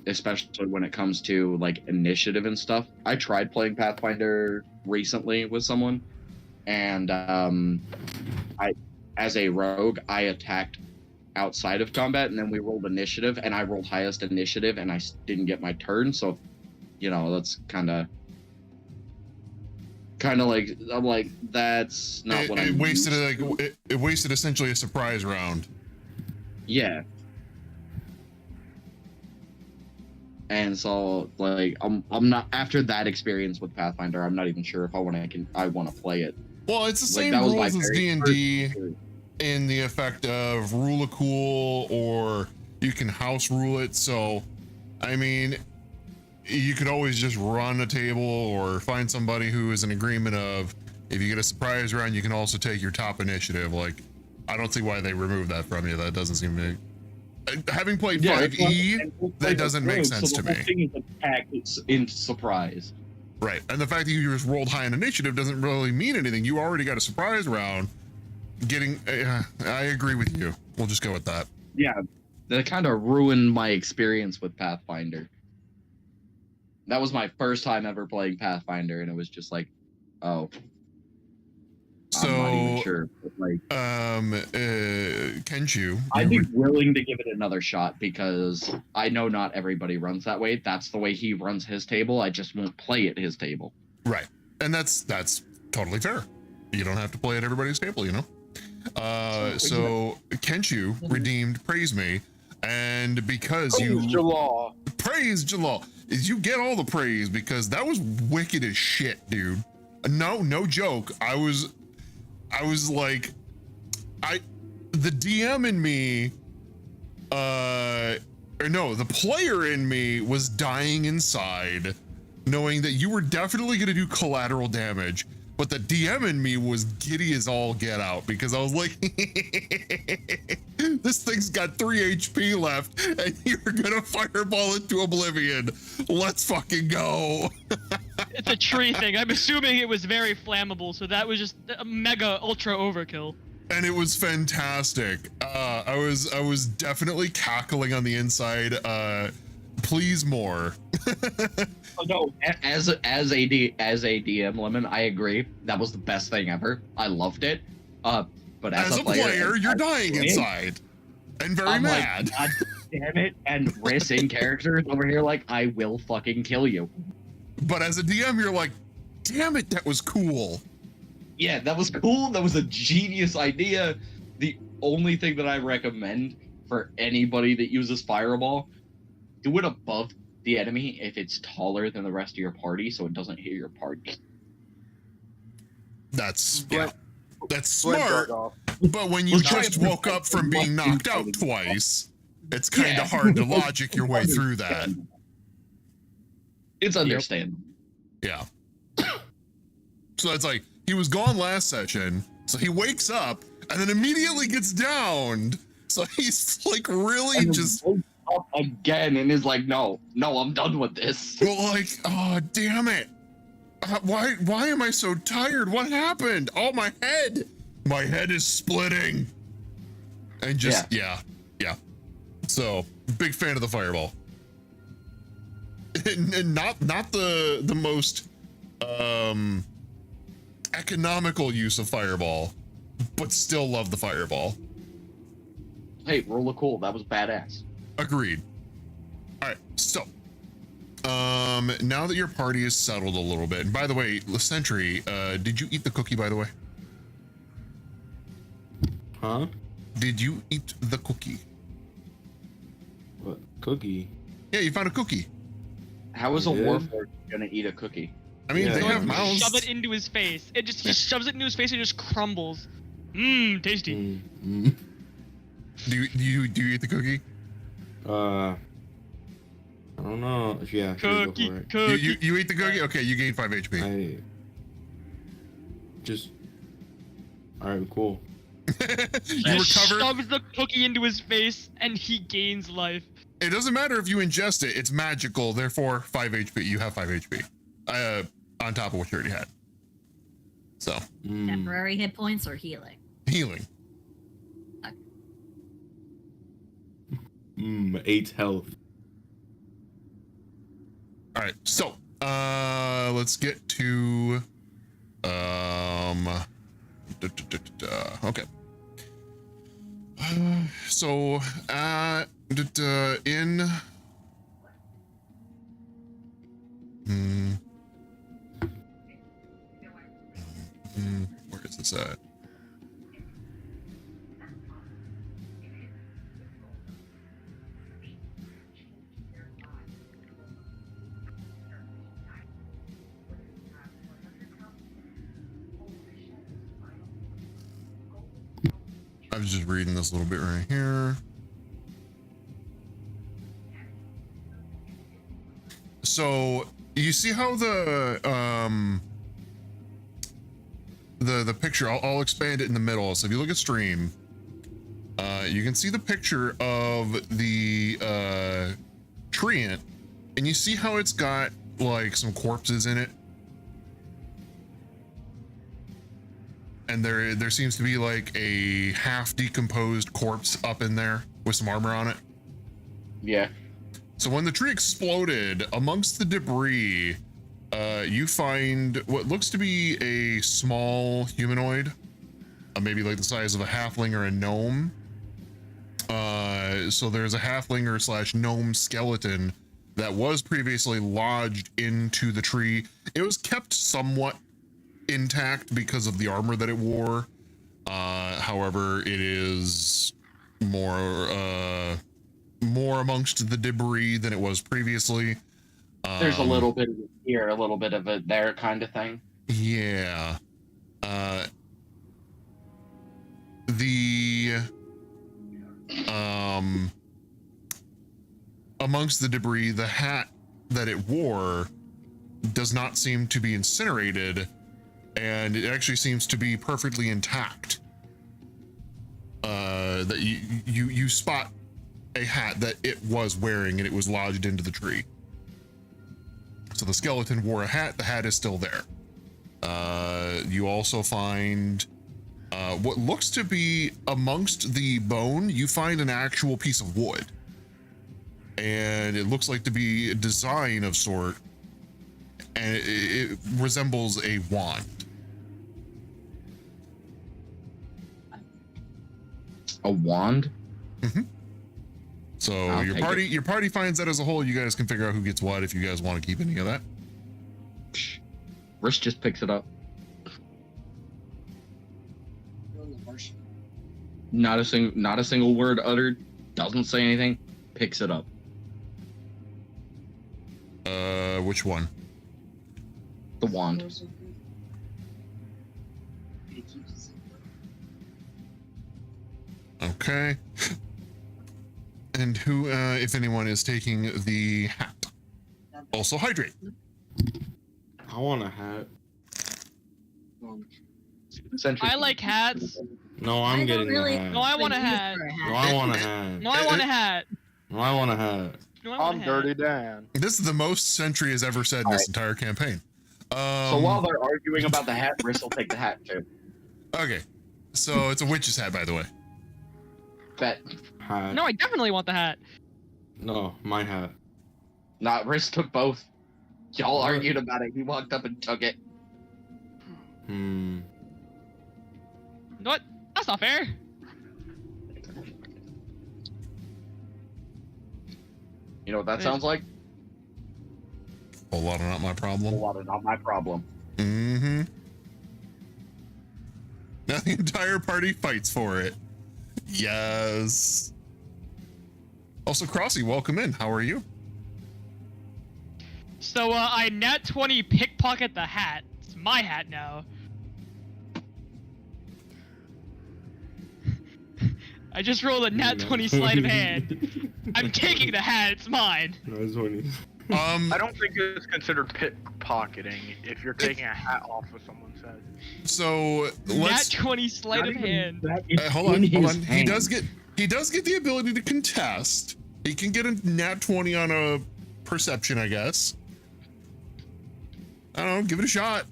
Especially when it comes to like initiative and stuff. I tried playing Pathfinder recently with someone, and as a rogue, I attacked outside of combat, and then we rolled initiative, and I rolled highest initiative, and I didn't get my turn. So, you know, that's kind of like, I'm like, that's not what I wasted it wasted essentially a surprise round. Yeah. And so, like, I'm not, after that experience with Pathfinder, I'm not even sure if I want to play it. Well, it's the same Like, that was my rules as very D&D first experience. in the effect of rule a cool, or you can house rule it. So, I mean, you could always just run a table or find somebody who is in agreement of, if you get a surprise round, you can also take your top initiative. Like, I don't see why they removed that from you. That doesn't seem to... Having played 5e, that doesn't make sense to me. Thing is attack in surprise. Right, and the fact that you just rolled high in initiative doesn't really mean anything. You already got a surprise round. I agree with you. We'll just go with that. Yeah, that kind of ruined my experience with Pathfinder. That was my first time ever playing Pathfinder, and it was just like, oh. So, I'm not even sure. But like, Kenju, I'd be willing to give it another shot because I know not everybody runs that way. That's the way he runs his table. I just won't play at his table. Right, and that's totally fair. You don't have to play at everybody's table, you know. So Kenju redeemed Praise Me, and because praise Jalal, you get all the praise because that was wicked as shit, dude. No joke. I was like, the DM in me, the player in me was dying inside, knowing that you were definitely going to do collateral damage, but the DM in me was giddy as all get out because I was like, this thing's got 3 HP left and you're going to fireball it to oblivion. Let's fucking go. It's a tree thing. I'm assuming it was very flammable, so that was just a mega ultra overkill. And it was fantastic. I was definitely cackling on the inside. Please more. Oh, no, as a DM, Lemon, I agree. That was the best thing ever. I loved it. But as a player, you're dying inside and very mad. Like, God damn it! And Riss in characters over here, like, I will fucking kill you. But as a DM, you're like, damn it, that was cool. Yeah, that was cool. That was a genius idea. The only thing that I recommend for anybody that uses Fireball, do it above the enemy if it's taller than the rest of your party, so it doesn't hit your party. That's smart. But when you just woke up from being knocked out twice, it's kind of hard to logic your way through that. It's understandable. Yeah. So it's like, he was gone last session, so he wakes up and then immediately gets downed. So he's like really just up again and is like, no, I'm done with this. Well, like, oh damn it! Why am I so tired? What happened? Oh, my head is splitting. And just yeah. So big fan of the fireball. And not the most economical use of fireball, but still love the fireball. Hey, roll a cool. That was badass. Agreed. All right, so now that your party is settled a little bit, and by the way, Sentry, did you eat the cookie, by the way? Huh? Did you eat the cookie? What cookie? Yeah, you found a cookie. How is a warforged gonna eat a cookie? I mean, they have mouths. Shove it into his face. It just shoves it into his face and just crumbles. Mmm, tasty. Do you eat the cookie? I don't know. Yeah. Cookie. You eat the cookie? Okay, you gain 5 HP. Alright, cool. You recover. Shoves the cookie into his face and he gains life. It doesn't matter if you ingest it, it's magical, therefore 5 HP. You have 5 HP. On top of what you already had. So. Temporary hit points or healing? Healing. 8 health. All right, so let's get to okay. So in where is this at? I was just reading this little bit right here. So you see how the picture, I'll expand it in the middle. So if you look at stream, you can see the picture of the treant, and you see how it's got like some corpses in it. And there seems to be like a half decomposed corpse up in there with some armor on it. Yeah. So when the tree exploded, amongst the debris, you find what looks to be a small humanoid, maybe like the size of a halfling or a gnome. So there's a halfling or / gnome skeleton that was previously lodged into the tree. It was kept somewhat intact because of the armor that it wore. However, it is more amongst the debris than it was previously. There's a little bit of it here, a little bit of it there, kind of thing. Yeah. Amongst the debris, the hat that it wore does not seem to be incinerated, and it actually seems to be perfectly intact. That you spot a hat that it was wearing, and it was lodged into the tree. So the skeleton wore a hat. The hat is still there. You also find what looks to be amongst the bone. You find an actual piece of wood, and it looks like to be a design of sort, and it resembles a wand. A wand? Mm-hmm. So I'll your take party finds that as a whole. You guys can figure out who gets what if you guys want to keep any of that. Rish just picks it up. Not a single word uttered. Doesn't say anything. Picks it up. Which one? The wand. Okay. And who, if anyone, is taking the hat? Also hydrate. I want a hat. I like hats. No, I'm getting a hat. No, I want a hat. No, I want a hat. No, I want a hat. No, I want a hat. No, I want I'm a hat. Dirty Dan. This is the most Sentry has ever said in this entire campaign. So while they're arguing about the hat, Rish will take the hat too. Okay. So it's a witch's hat, by the way. Bet. Hat. No, I definitely want the hat. No, my hat. Nah, Rish took both. Y'all argued about it. He walked up and took it. What? That's not fair. You know what that sounds like? A whole lot of not my problem. A lot of not my problem. Mm-hmm. Now the entire party fights for it. Yes. Also, Crossy, welcome in. How are you? So, I nat 20 pickpocket the hat. It's my hat now. I just rolled a nat 20 sleight of hand. I'm taking the hat. It's mine. I don't think it's considered pickpocketing if you're taking a hat off of someone's head. So let's Nat 20 sleight of hand. hold on. He does get the ability to contest. He can get a nat 20 on a perception, I guess. I don't know. Give it a shot.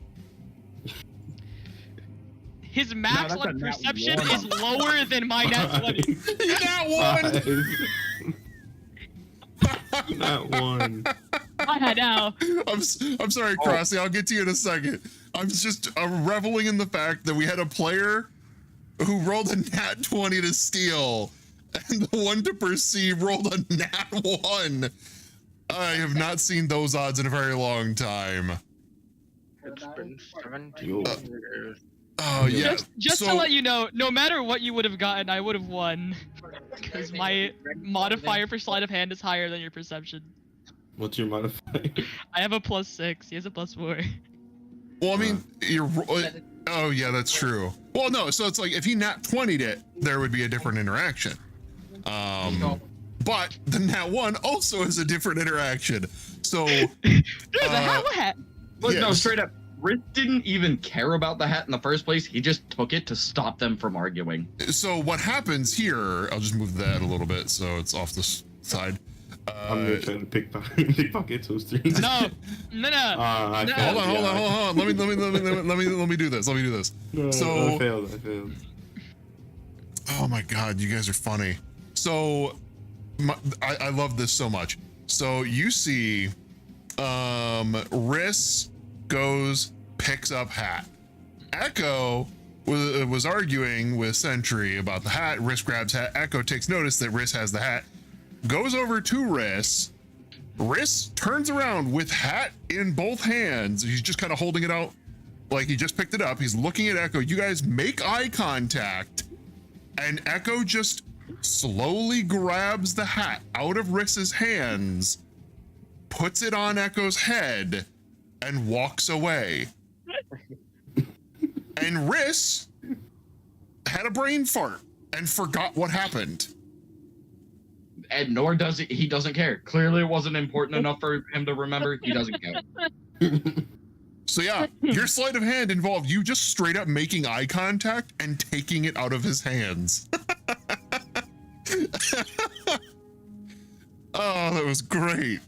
His max on perception is lower than my nat 20. Nat 1. Not one. My hat now. I'm sorry, Crossy. I'll get to you in a second. I'm just reveling in the fact that we had a player who rolled a nat 20 to steal, and the one to perceive rolled a nat 1. I have not seen those odds in a very long time. It's been 17 years. Oh yeah. Just so, to let you know, no matter what you would have gotten, I would have won. Because my modifier for sleight of hand is higher than your perception. What's your modifier? I have a +6. He has a +4. Well, I mean, oh yeah, that's true. Well, no, so it's like if he nat 20'd it, there would be a different interaction. But the nat 1 also is a different interaction. So there's a hat. Look, no, yes. straight up. Rick didn't even care about the hat in the first place. He just took it to stop them from arguing. So what happens here? I'll just move that a little bit so it's off this side. I'm gonna try to pickpocket those threes. No. Hold on. Let me do this. No, So I failed. oh my god, you guys are funny. So I love this so much. So you see, Riss goes, picks up hat. Echo was arguing with Sentry about the hat. Riss grabs hat. Echo takes notice that Riss has the hat, goes over to Riss. Riss turns around with hat in both hands. He's just kind of holding it out like he just picked it up. He's looking at Echo. You guys make eye contact, and Echo just slowly grabs the hat out of Riss's hands, puts it on Echo's head, and walks away. And Riss had a brain fart and forgot what happened. And nor does he doesn't care. Clearly it wasn't important enough for him to remember. He doesn't care. So yeah, your sleight of hand involved you just straight up making eye contact and taking it out of his hands. Oh, that was great.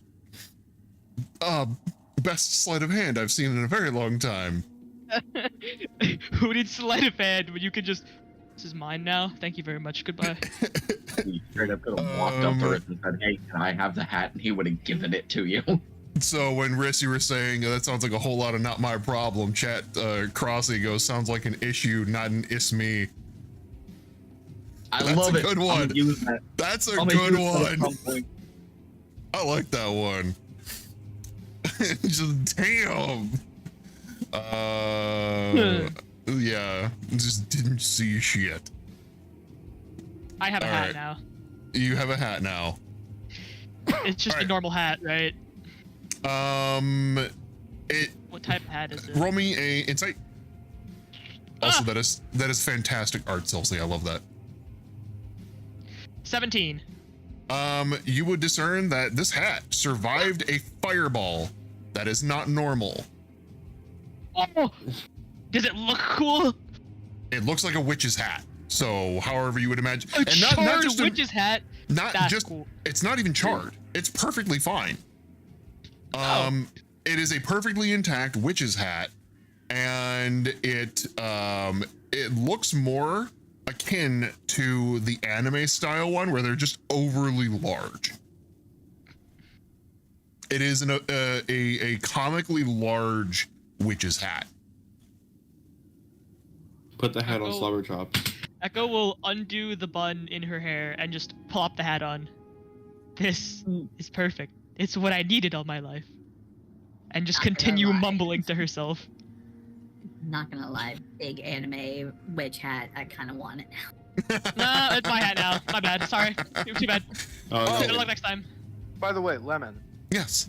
Best sleight of hand I've seen in a very long time. Who needs sleight of hand when you could just... This is mine now. Thank you very much. Goodbye. He straight up could have walked up to Riss and said, "Hey, can I have the hat?" And he would have given it to you. So when Riss, you were saying that sounds like a whole lot of not my problem, chat Crossy goes, sounds like an issue, not an is me. That's love a it. good one. That's a good one. I like that one. Just damn. Yeah, just didn't see shit. I have a All hat right. now. You have a hat now. It's just a normal hat, right? What type of hat is it? Roll me a insight. Also, that is fantastic art, Celsi. I love that. 17. You would discern that this hat survived a fireball. That is not normal. Oh, does it look cool? It looks like a witch's hat. So, however you would imagine, A and not charred just witch's hat. not That's just cool. It's not even charred. It's perfectly fine. Oh. It is a perfectly intact witch's hat, and it looks more akin to the anime style one where they're just overly large. It is a comically large witch's hat. Put the hat on Slobber Chop. Echo will undo the bun in her hair and just plop the hat on. This is perfect. It's what I needed all my life. And just Not gonna continue lie. mumbling to herself. Not gonna lie, big anime witch hat. I kind of want it now. No, it's my hat now. My bad. Sorry. Too bad. Good luck next time. By the way, Lemon. Yes.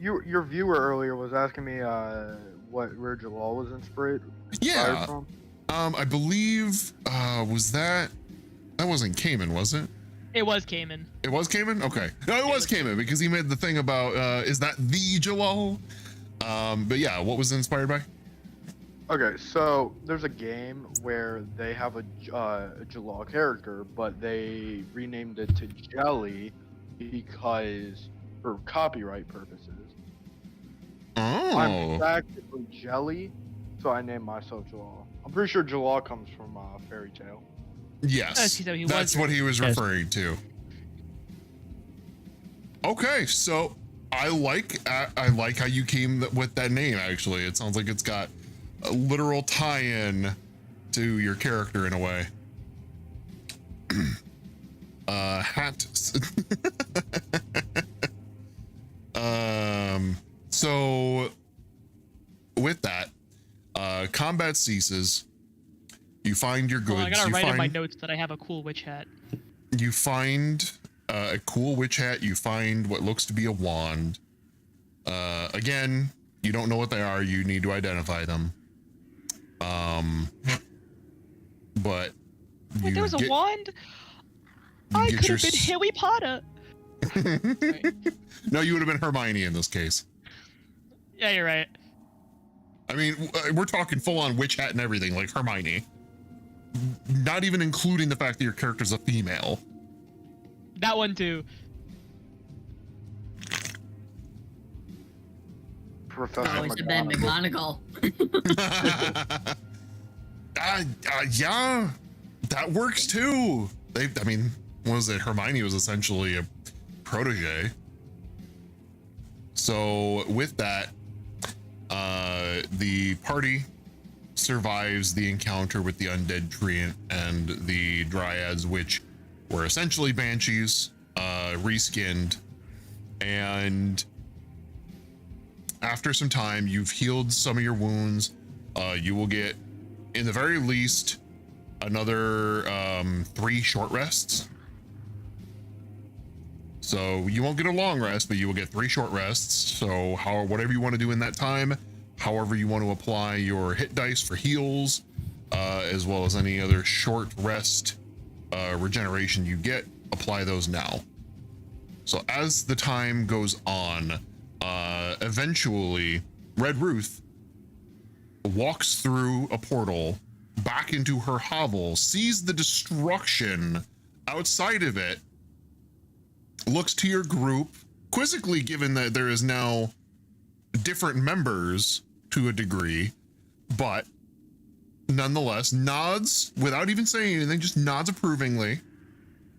Your viewer earlier was asking me where Jalal was inspired from. I believe was that wasn't Cayman, was it? It was Cayman. It was Cayman? Okay. No, it was Cayman because he made the thing about is that the Jalal? But yeah, what was it inspired by? Okay, so there's a game where they have a Jalal character, but they renamed it to Jelly because for copyright purposes. Oh. I'm practically Jelly, so I named myself Jalal. I'm pretty sure Jalal comes from Fairy Tail. Yes, that's what he was referring to. Okay, so I like how you came with that name. Actually, it sounds like it's got a literal tie-in to your character in a way. Hat. So with that, combat ceases. You find your goods. Well, I gotta write in my find- notes that I have a cool witch hat. You find a cool witch hat. You find what looks to be a wand. Again, you don't know what they are. You need to identify them. But Wait, there was a wand? I could have been Harry Potter. No, you would have been Hermione in this case. Yeah, you're right. I mean, we're talking full-on witch hat and everything, like Hermione. Not even including the fact that your character's a female. That one too. Professor Always have been McGonagall. Yeah, that works too. I mean, what was it? Hermione was essentially a protege. So with that, the party survives the encounter with the undead treant and the dryads, which were essentially banshees, reskinned. And after some time, you've healed some of your wounds. You will get, in the very least, another 3 short rests. So you won't get a long rest, but you will get 3 short rests. So whatever you want to do in that time, however you want to apply your hit dice for heals, as well as any other short rest regeneration you get, apply those now. So as the time goes on, eventually Red Ruth walks through a portal back into her hovel, sees the destruction outside of it, looks to your group, quizzically, given that there is now different members to a degree, but nonetheless nods without even saying anything, just nods approvingly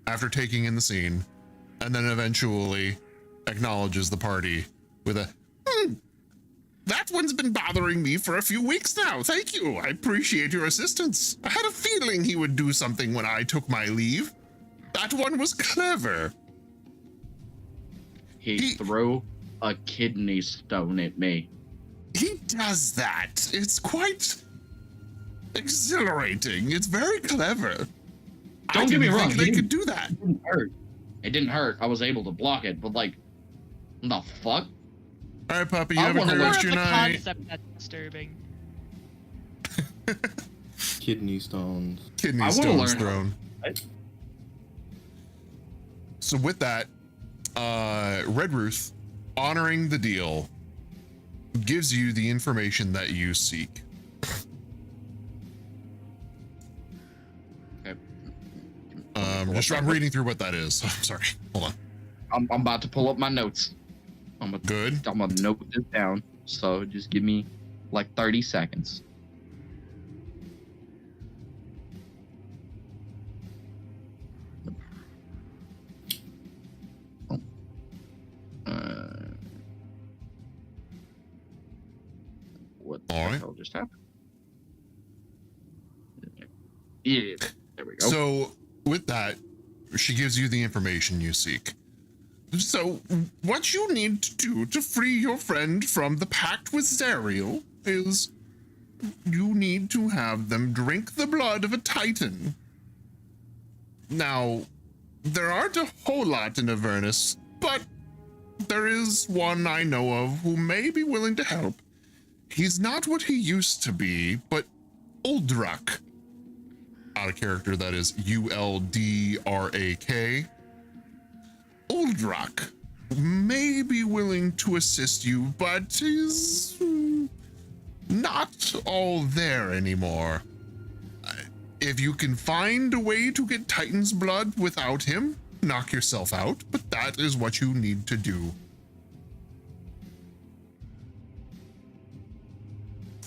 after taking in the scene, and then eventually acknowledges the party with a, that one's been bothering me for a few weeks now. Thank you. I appreciate your assistance. I had a feeling he would do something when I took my leave. That one was clever. He threw a kidney stone at me. He does that. It's quite exhilarating. It's very clever. Don't get me wrong. They could do that. It didn't hurt. It didn't hurt. I was able to block it, but like, the fuck? All right, Puppy, you have encouraged your night. Concept that's disturbing. Kidney stones. Kidney stones thrown. So with that, Red Ruth, honoring the deal, gives you the information that you seek. Okay. I'm reading through what that is. I'm sorry. Hold on. I'm about to pull up my notes. Good. I'm gonna note this down. So just give me like 30 seconds. What the hell just happened? Yeah, there we go. So with that, she gives you the information you seek. So what you need to do to free your friend from the pact with Zariel is you need to have them drink the blood of a Titan. Now, there aren't a whole lot in Avernus, but there is one I know of who may be willing to help. He's not what he used to be, but Uldrak. Out of character, that is Uldrak. Uldrak may be willing to assist you, but is not all there anymore. If you can find a way to get Titan's blood without him, knock yourself out, but that is what you need to do.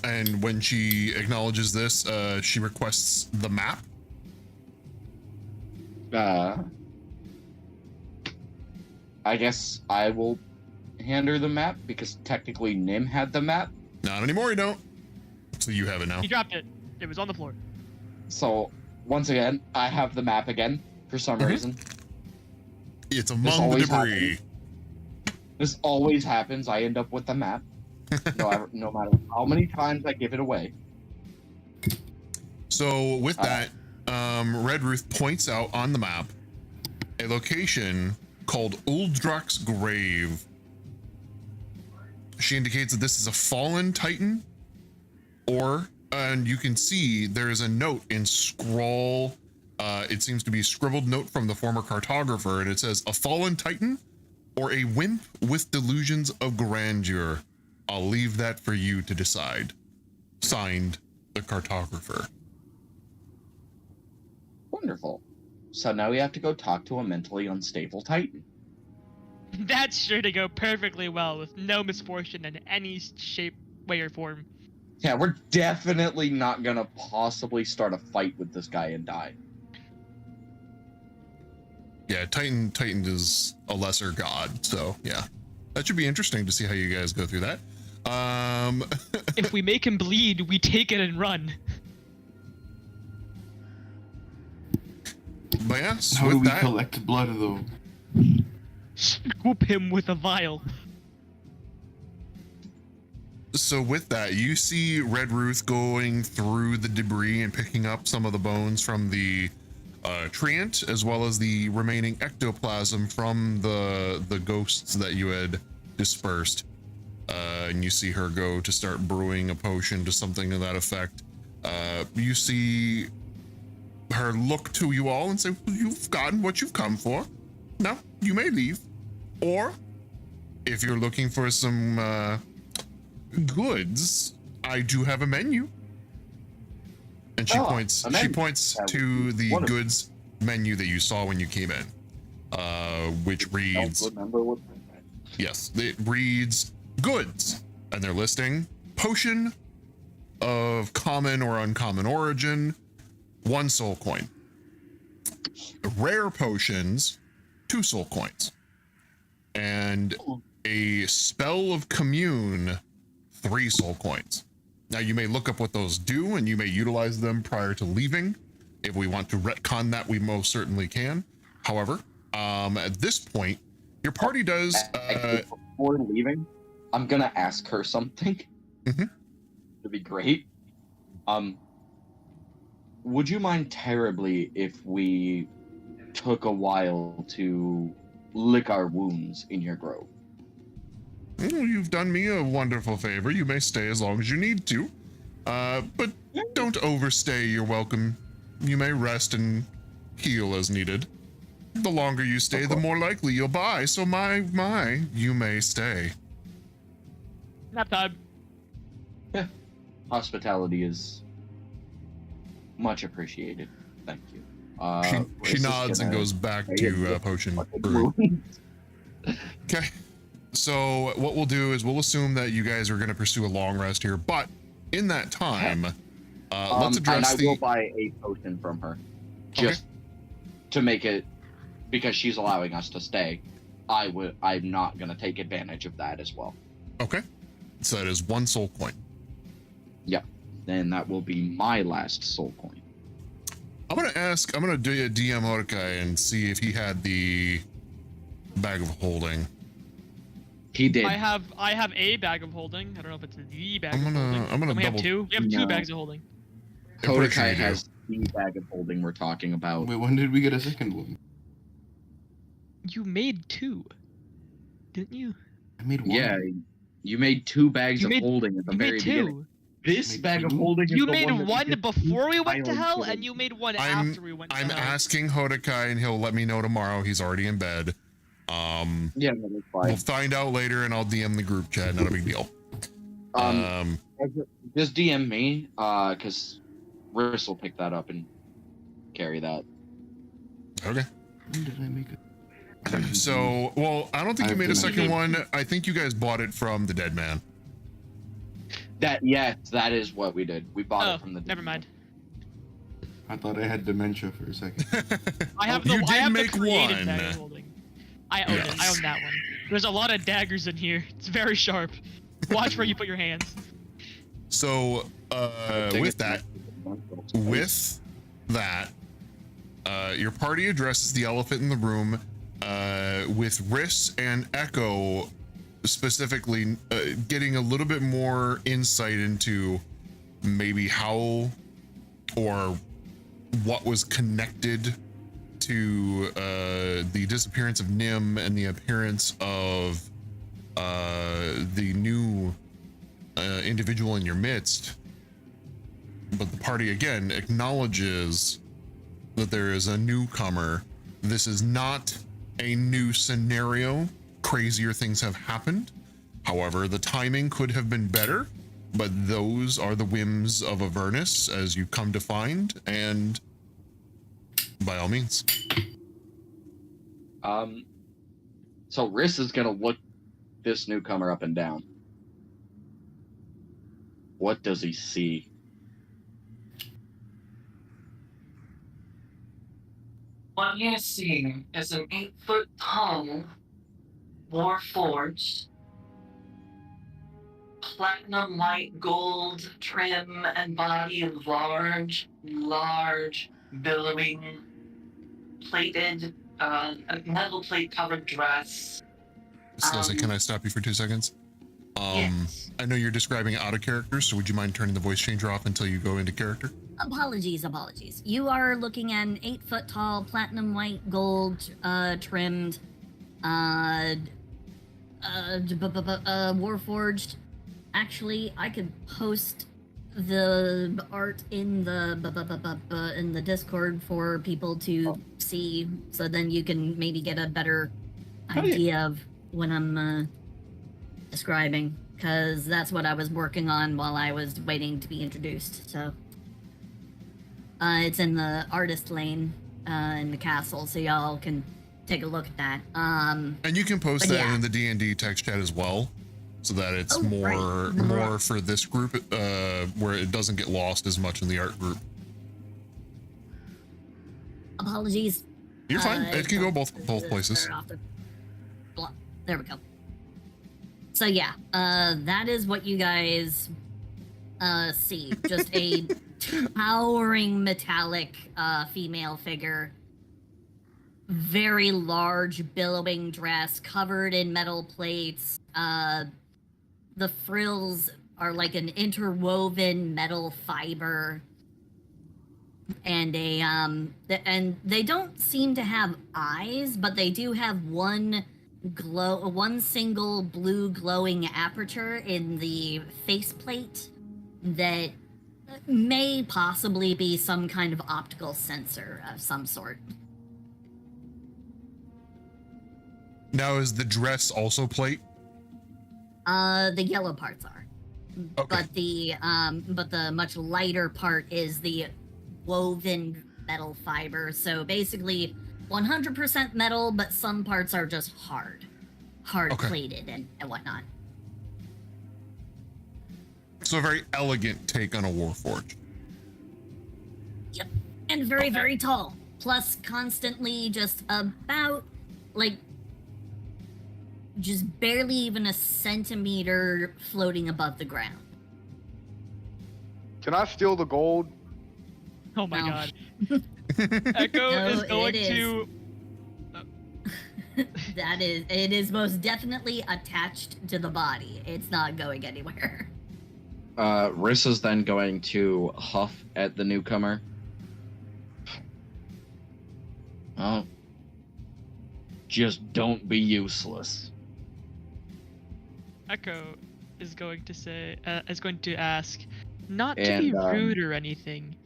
And when she acknowledges this, she requests the map. I guess I will hand her the map because technically Nim had the map. Not anymore, you don't. So you have it now. He dropped it. It was on the floor. So once again, I have the map again for some reason. It's among the debris. This always happens. I end up with the map. No matter how many times I give it away. So with that, Red Ruth points out on the map a location called Uldrak's Grave. She indicates that this is a fallen titan, and you can see there is a note in scroll. It seems to be a scribbled note from the former cartographer, and it says, "A fallen titan or a wimp with delusions of grandeur. I'll leave that for you to decide." Signed, the cartographer. Wonderful. So now we have to go talk to a mentally unstable titan. That's sure to go perfectly well with no misfortune in any shape, way, or form. Yeah, we're definitely not gonna possibly start a fight with this guy and die. Yeah, Titan is a lesser god, so yeah. That should be interesting to see how you guys go through that. If we make him bleed, we take it and run. But yeah, How do we collect blood though? Scoop him with a vial. So with that, you see Red Ruth going through the debris and picking up some of the bones from the treant, as well as the remaining ectoplasm from the ghosts that you had dispersed. And you see her go to start brewing a potion to something to that effect. You see her look to you all and say, "You've gotten what you've come for. Now you may leave. Or if you're looking for some goods, I do have a menu." And she points to the goods menu that you saw when you came in, which reads, yes, it reads goods, and they're listing potion of common or uncommon origin, 1 soul coin. Rare potions, 2 soul coins. And a spell of commune, 3 soul coins. Now you may look up what those do, and you may utilize them prior to leaving. If we want to retcon that, we most certainly can. However, at this point, your party does. Before leaving, I'm gonna ask her something. It'd be great. Would you mind terribly if we took a while to lick our wounds in your grove? Well, you've done me a wonderful favor. You may stay as long as you need to. But don't overstay your welcome. You may rest and heal as needed. The longer you stay, the more likely you'll buy. So my, you may stay. Nap time. Yeah. Hospitality is much appreciated. Thank you. She nods and goes back to potion brew. Okay. So what we'll do is we'll assume that you guys are going to pursue a long rest here, but in that time, let's address and I will buy a potion from her, just to make it, because she's allowing us to stay. I'm not going to take advantage of that as well. Okay. So that is 1 soul coin. Yep. Then that will be my last soul coin. I'm going to do a DM Mordecai and see if he had the bag of holding. He did. I have a bag of holding. I don't know if it's the bag of holding. I'm gonna we double. Have 2. We have 2 bags of holding. Kodakai has the bag of holding we're talking about. Wait, when did we get a second one? You made 2, didn't you? I made 1. Yeah, you made 2 bags of holding at the very beginning. This bag of holding is you the made one before we went to hell, and you made 1 after we went to hell. I'm asking Hodokai, and he'll let me know tomorrow. He's already in bed. Yeah, no, that's fine. We'll find out later, and I'll DM the group chat. Not a big deal. Just DM me, because Riss will pick that up and carry that. Okay. When did I make it? So, well, I don't think you made a second one. I think you guys bought it from the dead man. That is what we did. We bought it from the dead never mind. I thought I had dementia for a second. I have You did I have make the created one. bag of holding. I own it. I own that one. There's a lot of daggers in here. It's very sharp. Watch where you put your hands. So, with that, your party addresses the elephant in the room, with Riss and Echo specifically getting a little bit more insight into maybe how or what was connected to the disappearance of Nim and the appearance of the new individual in your midst. But the party again acknowledges that there is a newcomer. This is not a new scenario. Crazier things have happened. However, the timing could have been better, but those are the whims of Avernus, as you come to find, and by all means. So Riss is gonna look this newcomer up and down. What does he see? What you see is an 8-foot tall, Warforged, platinum white gold trim and body, large, billowing, plated, a metal plate covered dress. Slowly, can I stop you for 2 seconds? Yes. I know you're describing out of character, so would you mind turning the voice changer off until you go into character? Apologies. You are looking at an 8-foot tall, platinum white gold, trimmed, Warforged. Actually, I could post the art in the Discord for people to see, so then you can maybe get a better idea of what I'm describing, because that's what I was working on while I was waiting to be introduced. So it's in the artist lane in the castle, so y'all can take a look at that. And you can post that in the D&D text chat as well, so that it's more for this group, where it doesn't get lost as much in the art group. Apologies. You're fine. It can go both places. There we go. So yeah, that is what you guys see. Just a towering metallic female figure. Very large billowing dress covered in metal plates. The frills are like an interwoven metal fiber. And and they don't seem to have eyes, but they do have one single blue glowing aperture in the faceplate that may possibly be some kind of optical sensor of some sort. Now, is the dress also plate? The yellow parts are. Okay. But the much lighter part is the woven metal fiber. So basically 100% metal, but some parts are just hard plated and whatnot. So a very elegant take on a Warforged. Yep. And very, very tall. Plus constantly just about, like, just barely even a centimeter floating above the ground. Can I steal the gold? Oh my god. Echo is going to... It is most definitely attached to the body. It's not going anywhere. Riss is then going to huff at the newcomer. Oh. Just don't be useless. Echo is going to ask, not to be rude or anything.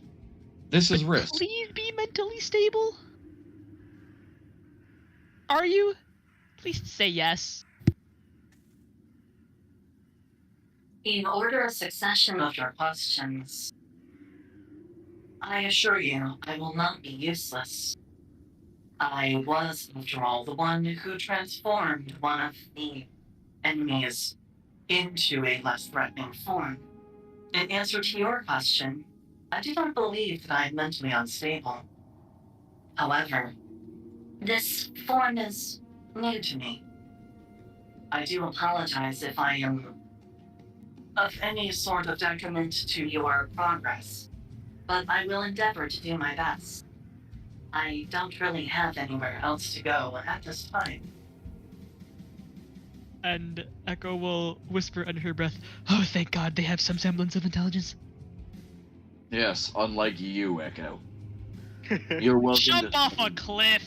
This is Riss. Please be mentally stable. Are you? Please say yes. In order of succession of your questions, I assure you I will not be useless. I was, after all, the one who transformed one of the enemies into a less threatening form. In answer to your question, I do not believe that I am mentally unstable. However, this form is new to me. I do apologize if I am of any sort of detriment to your progress, but I will endeavor to do my best. I don't really have anywhere else to go at this time. And Echo will whisper under her breath, "Oh, thank God, they have some semblance of intelligence." Yes, unlike you, Echo. You're welcome Jump to off a cliff!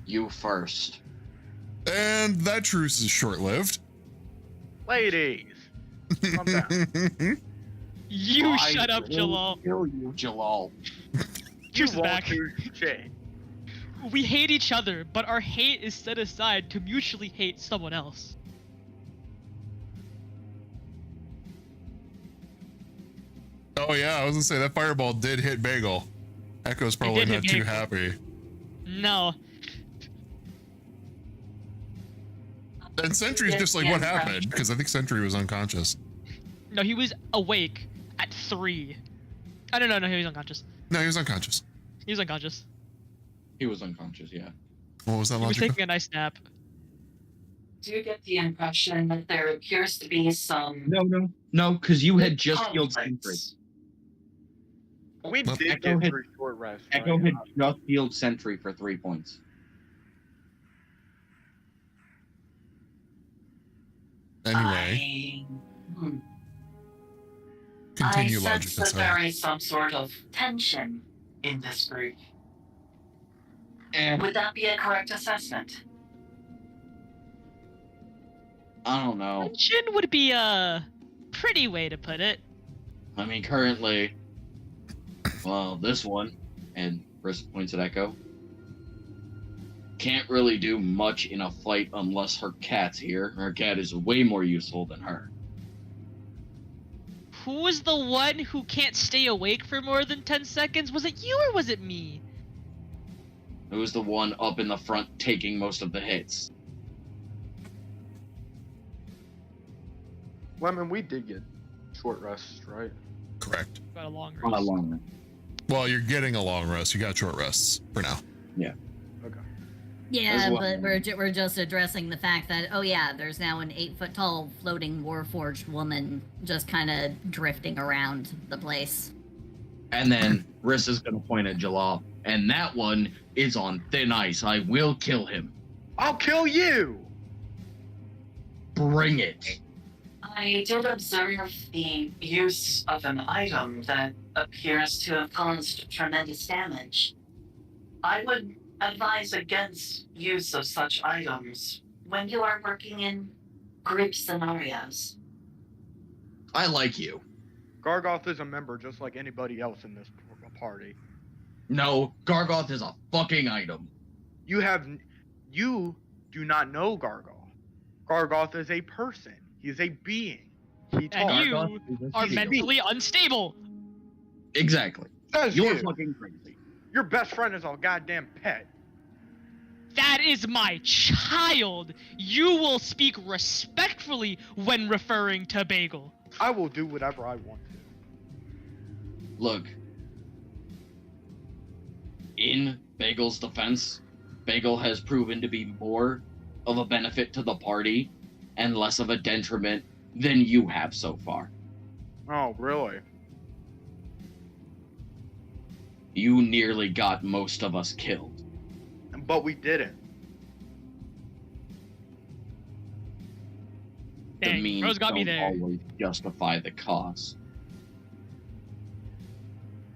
You first. And that truce is short-lived. Ladies, calm down. You I shut up, will Jalal. Kill you, Jalal. Juice is won't back. do shit. We hate each other, but our hate is set aside to mutually hate someone else. Oh yeah, I was gonna say that fireball did hit Bagel. Echo's probably did hit not too Bagel. happy. No. And Sentry's just like, what happened? Because I think Sentry was unconscious. No, he was awake at 3. I don't know, no, he was unconscious. No, he was unconscious. He was unconscious. He was unconscious, yeah. What was that He was logic? taking a nice nap. Do you get the impression that there appears to be some No, because you had just healed Sentry. conflicts? We Well, did Echo get had- 3 short rests. Echo right? had just healed Sentry for 3 points. Anyway, I continue logic. sense That's that all. there is some sort of tension in this group. Would that be a correct assessment? I don't know. Tension would be a pretty way to put it. I mean, currently, well, this one, and Brisk points at Echo, can't really do much in a fight unless her cat's here. Her cat is way more useful than her. Who was the one who can't stay awake for more than 10 seconds? Was it you or was it me? It was the one up in the front taking most of the hits. Well, I mean, we did get short rests, right? Correct. Got a long On a rest. long run. Well, you're getting a long rest. You got short rests for now. Yeah. Okay. Yeah, As well. but we're just addressing the fact that, oh yeah, there's now an 8-foot-tall floating Warforged woman just kind of drifting around the place. And then Riss is going to point at Jalal. And that one is on thin ice. I will kill him. I'll kill you! Bring it. I did observe the use of an item that appears to have caused tremendous damage. I would advise against use of such items when you are working in group scenarios. I like you. Gargoth is a member just like anybody else in this party. No, Gargoth is a fucking item. You do not know Gargoth. Gargoth is a person. He is a being. He talks. And you are He's a mentally unstable. Exactly. Says You're you. fucking crazy. Your best friend is a goddamn pet. That is my child. You will speak respectfully when referring to Bagel. I will do whatever I want to. Look. In Bagel's defense, Bagel has proven to be more of a benefit to the party and less of a detriment than you have so far. Oh, really? You nearly got most of us killed. But we didn't. The Dang, means Rose got me don't there. always justify the cause.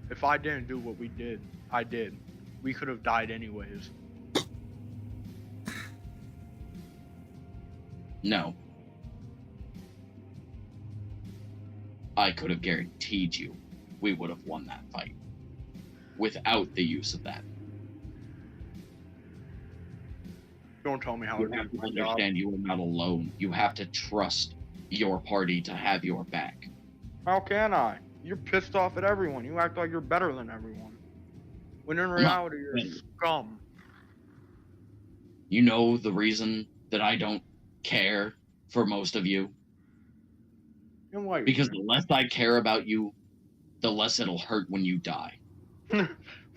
If I didn't do what we did, I did. We could have died anyways. No. I could have guaranteed you we would have won that fight. Without the use of that. Don't tell me how You to have do to my job. understand you are not alone. You have to trust your party to have your back. How can I? You're pissed off at everyone. You act like you're better than everyone. When in reality, you're scum. You know the reason that I don't care for most of you? And why? Because the less I care about you, the less it'll hurt when you die.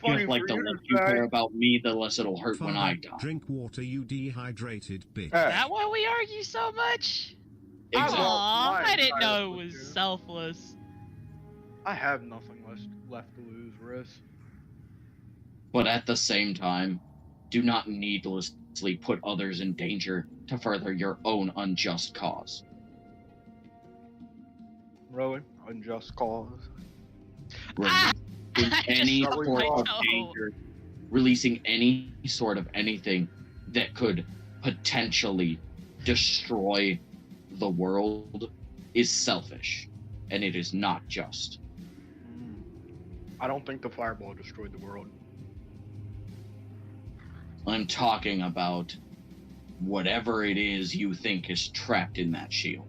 funny Just like for the you less to you say. care about me, the less it'll hurt when I Fine, die. drink water, you dehydrated bitch. Is that why we argue so much? Exactly. Aw, my I didn't entire know it was platoon. selfless. I have nothing left to lose, Riz. But at the same time, do not needlessly put others in danger to further your own unjust cause. Really? Unjust cause. Releasing any just sort stubbed my of toe. danger, releasing any sort of anything that could potentially destroy the world is selfish, and it is not just. I don't think the fireball destroyed the world. I'm talking about whatever it is you think is trapped in that shield.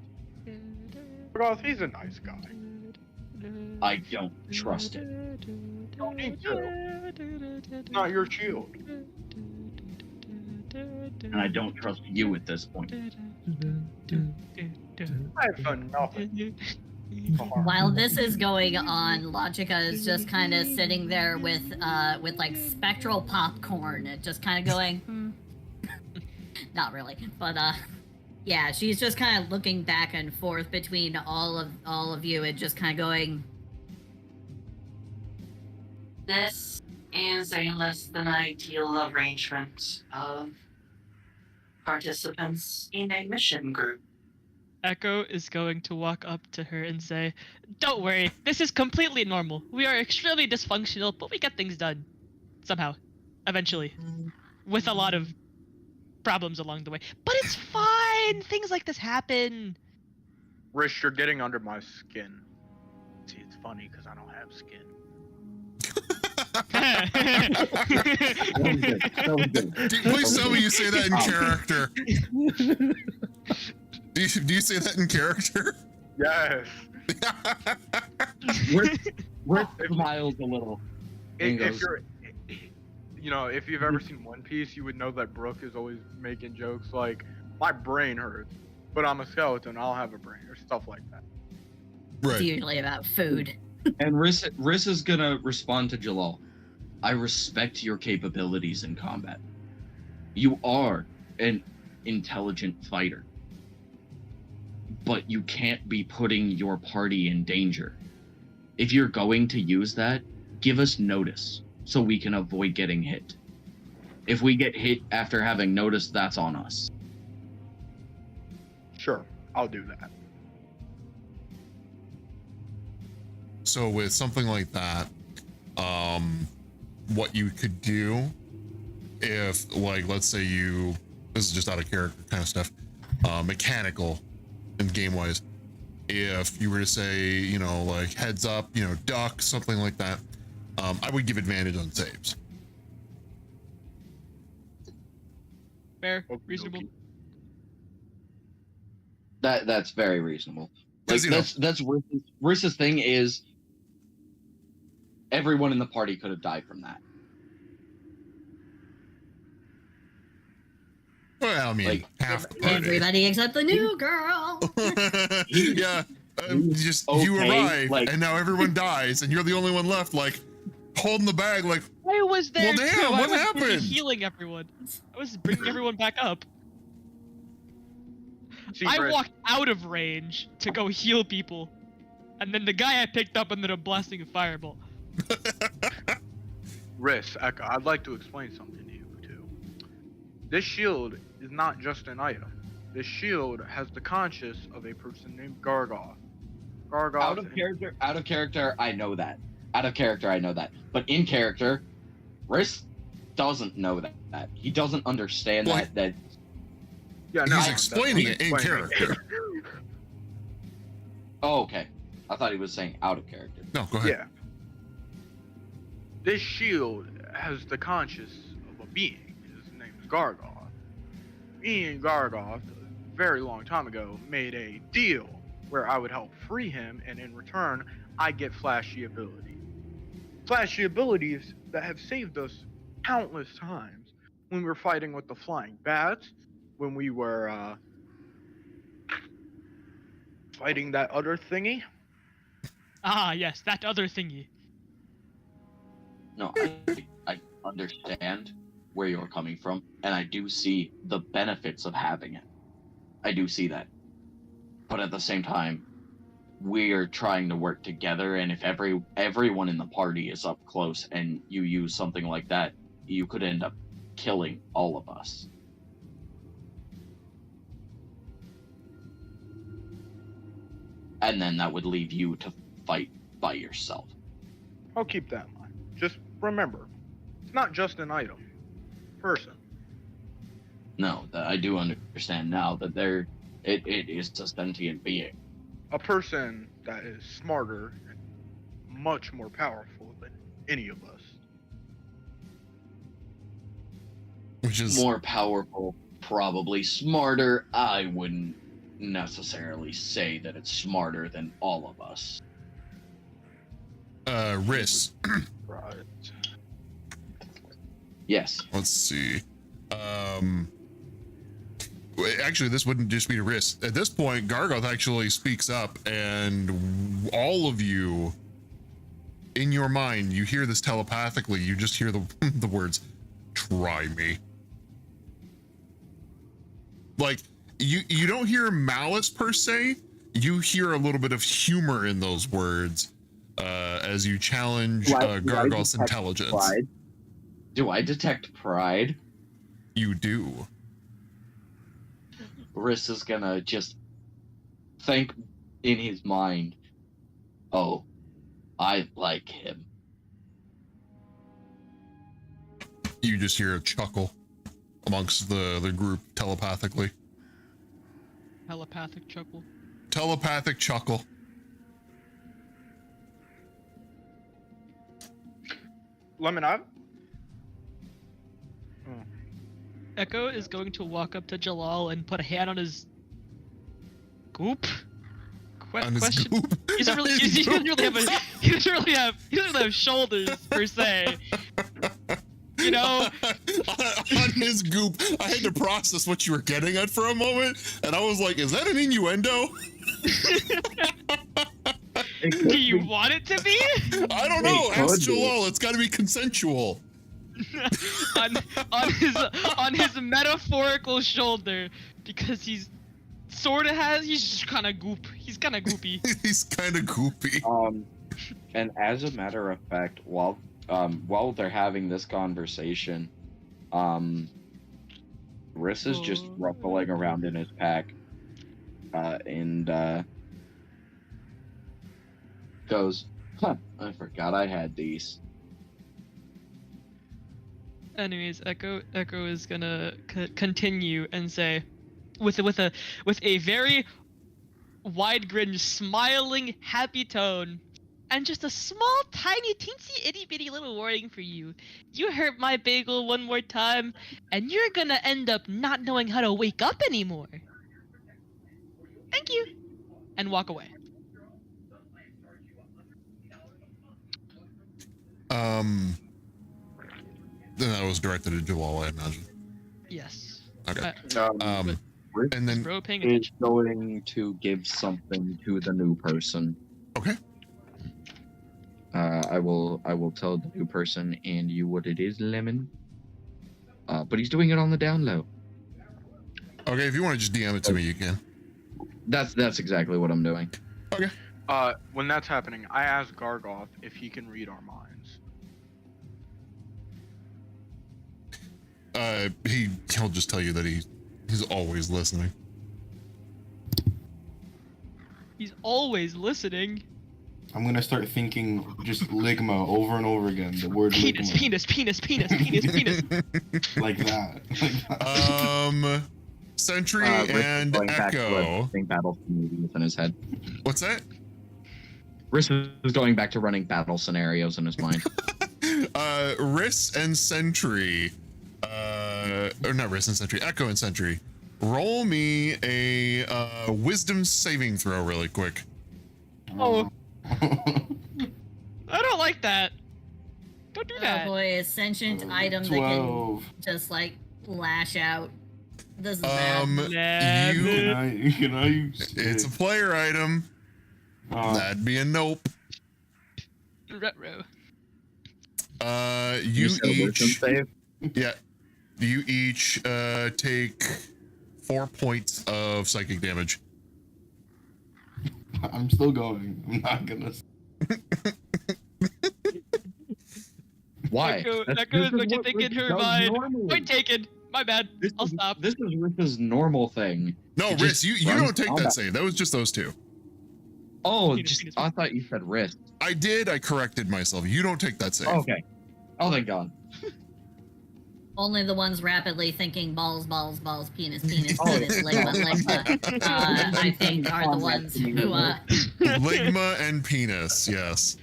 Because he's a nice guy. I don't trust it. You don't need to. It's not your shield. And I don't trust you at this point. I've done nothing. While this is going on, Logica is just kind of sitting there with like spectral popcorn, just kind of going, not really, but yeah, she's just kind of looking back and forth between all of you and just kind of going. This is a less than ideal arrangement of participants in a mission group. Echo is going to walk up to her and say, "Don't worry, this is completely normal. We are extremely dysfunctional, but we get things done. Somehow. Eventually. With a lot of problems along the way. But it's fine! Things like this happen." Rish, you're getting under my skin. See, it's funny because I don't have skin. Please tell me you say that in character. Do you say that in character? Yes. Rick smiles a little. and If goes, you're, you know, if you've ever seen One Piece, you would know that Brook is always making jokes like, "My brain hurts, but I'm a skeleton. I'll have a brain," or stuff like that. It's usually about food. And Riss is gonna respond to Jalal. I respect your capabilities in combat. You are an intelligent fighter. But you can't be putting your party in danger. If you're going to use that, give us notice so we can avoid getting hit. If we get hit after having noticed, that's on us. Sure, I'll do that. So with something like that, what you could do if, like, let's say this is just out of character kind of stuff, mechanical and game wise, if you were to say, you know, like heads up, you know, duck, something like that, I would give advantage on saves. Fair, reasonable. That's very reasonable. Like, 'Cause, you know- that's Riss's thing is everyone in the party could have died from that. Well, I mean, Like, half the party. Everybody except the new girl. Yeah, just you Okay, arrive, like- and now everyone dies, and you're the only one left, like holding the bag, like, I was there Well, damn, too. what I was busy happened? healing everyone. I was bringing everyone back up. See, I Rish, walked out of range to go heal people, and then the guy I picked up ended up blasting a fireball. Rish, I'd like to explain something to you too. This shield is not just an item. This shield has the conscience of a person named Gargoth. Gargoth. Out of character, I know that. But in character, Riss doesn't know that. He doesn't understand Well, that. Yeah, no, he's that's explaining it in explaining. character. Oh, okay. I thought he was saying out of character. No, go ahead. Yeah. This shield has the conscience of a being. His name is Gargoth. Me and Gargoth, a very long time ago, made a deal where I would help free him, and in return, I get flashy abilities. Flashy abilities that have saved us countless times when we were fighting with the flying bats, when we were fighting that other thingy. Ah, yes, that other thingy. No, I understand where you're coming from, and I do see the benefits of having it. I do see that. But at the same time, we're trying to work together, and if everyone in the party is up close and you use something like that, you could end up killing all of us. And then that would leave you to fight by yourself. I'll keep that in mind. Just remember, it's not just an item. Person. No, that I do understand now that it is a sentient being. A person that is smarter and much more powerful than any of us. Which is more powerful, probably smarter. I wouldn't necessarily say that it's smarter than all of us. Riss. Right. Yes. Let's see. Actually, this wouldn't just be a risk. At this point, Gargoth actually speaks up, and all of you, in your mind, you hear this telepathically. You just hear the words, "Try me." Like, you don't hear malice per se. You hear a little bit of humor in those words as you challenge Gargoth's intelligence. Pride? Do I detect pride? You do. Riss is gonna just think in his mind, oh, I like him. You just hear a chuckle amongst the group telepathically. Telepathic chuckle. Telepathic chuckle. Lemon, Echo is going to walk up to Jalal and put a hand on his goop. Question. Goop? He doesn't really have shoulders per se. You know, on his goop. I had to process what you were getting at for a moment, and I was like, "Is that an innuendo?" Do you want it to be? I don't know. Ask Jalal. It's got to be consensual. on his metaphorical shoulder, because he's just kind of goop. He's kind of goopy. He's kind of goopy. And as a matter of fact, while they're having this conversation, Riss is just ruffling around in his pack, and goes, "Huh, I forgot I had these." Anyways, Echo is gonna continue and say, with a very wide grin, smiling, happy tone, and just a small, tiny, teensy, itty bitty little warning for you. You hurt my bagel one more time, and you're gonna end up not knowing how to wake up anymore. Thank you, and walk away. Then that was directed at Jalal, I imagine. Yes. Okay. And then is going to give something to the new person. Okay. I will tell the new person and you what it is, Lemon. But he's doing it on the down low. Okay, if you want to just DM it to me, you can. That's exactly what I'm doing. Okay. When that's happening, I ask Gargoth if he can read our minds. He'll just tell you that he's always listening. He's always listening. I'm gonna start thinking just ligma over and over again. The word penis, ligma. penis. Like that. Sentry and Echo. Battle scenarios in his head. What's that? Riss is going back to running battle scenarios in his mind. Riss and Sentry. Or not Riss and Sentry. Echo and Sentry. Roll me a wisdom saving throw really quick. Oh. I don't like that. Don't do that. Oh boy, a sentient item that can just like lash out. This is bad. It's a player item. That'd be a nope. Retro. You said a wisdom each. save? Yeah. You each take 4 points of psychic damage. I'm still going. I'm not gonna. Why? Echo is what you think in her mind. Point taken. My bad. I'll stop. This is Rick's normal thing. No, He Riss, just you runs don't take that combat. save. That was just those two. Oh, I thought you said Riss. I did. I corrected myself. You don't take that save. Okay. Oh, thank God. Only the ones rapidly thinking balls, balls, balls, penis, penis, Oh, penis, ligma, ligma, I think are the ones who, Ligma and penis, yes.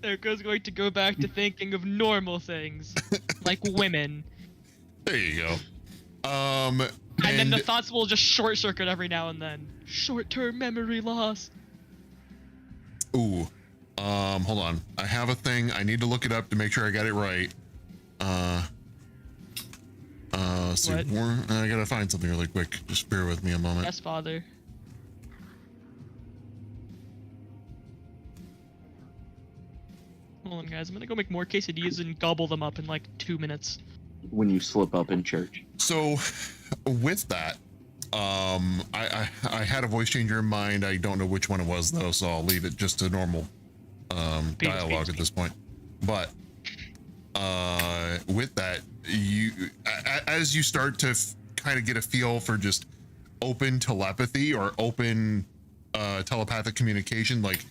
Echo's going to go back to thinking of normal things, like women. There you go. And then the thoughts will just short circuit every now and then. Short-term memory loss. Ooh. Hold on. I have a thing. I need to look it up to make sure I got it right. Let's see. I gotta find something really quick. Just bear with me a moment. Yes, father. Hold on, guys. I'm gonna go make more quesadillas and gobble them up in like 2 minutes. When you slip up in church. So, with that, I had a voice changer in mind. I don't know which one it was though, so I'll leave it just to normal dialogue at this point. But with that, as you start to kind of get a feel for just open telepathy or open telepathic communication, like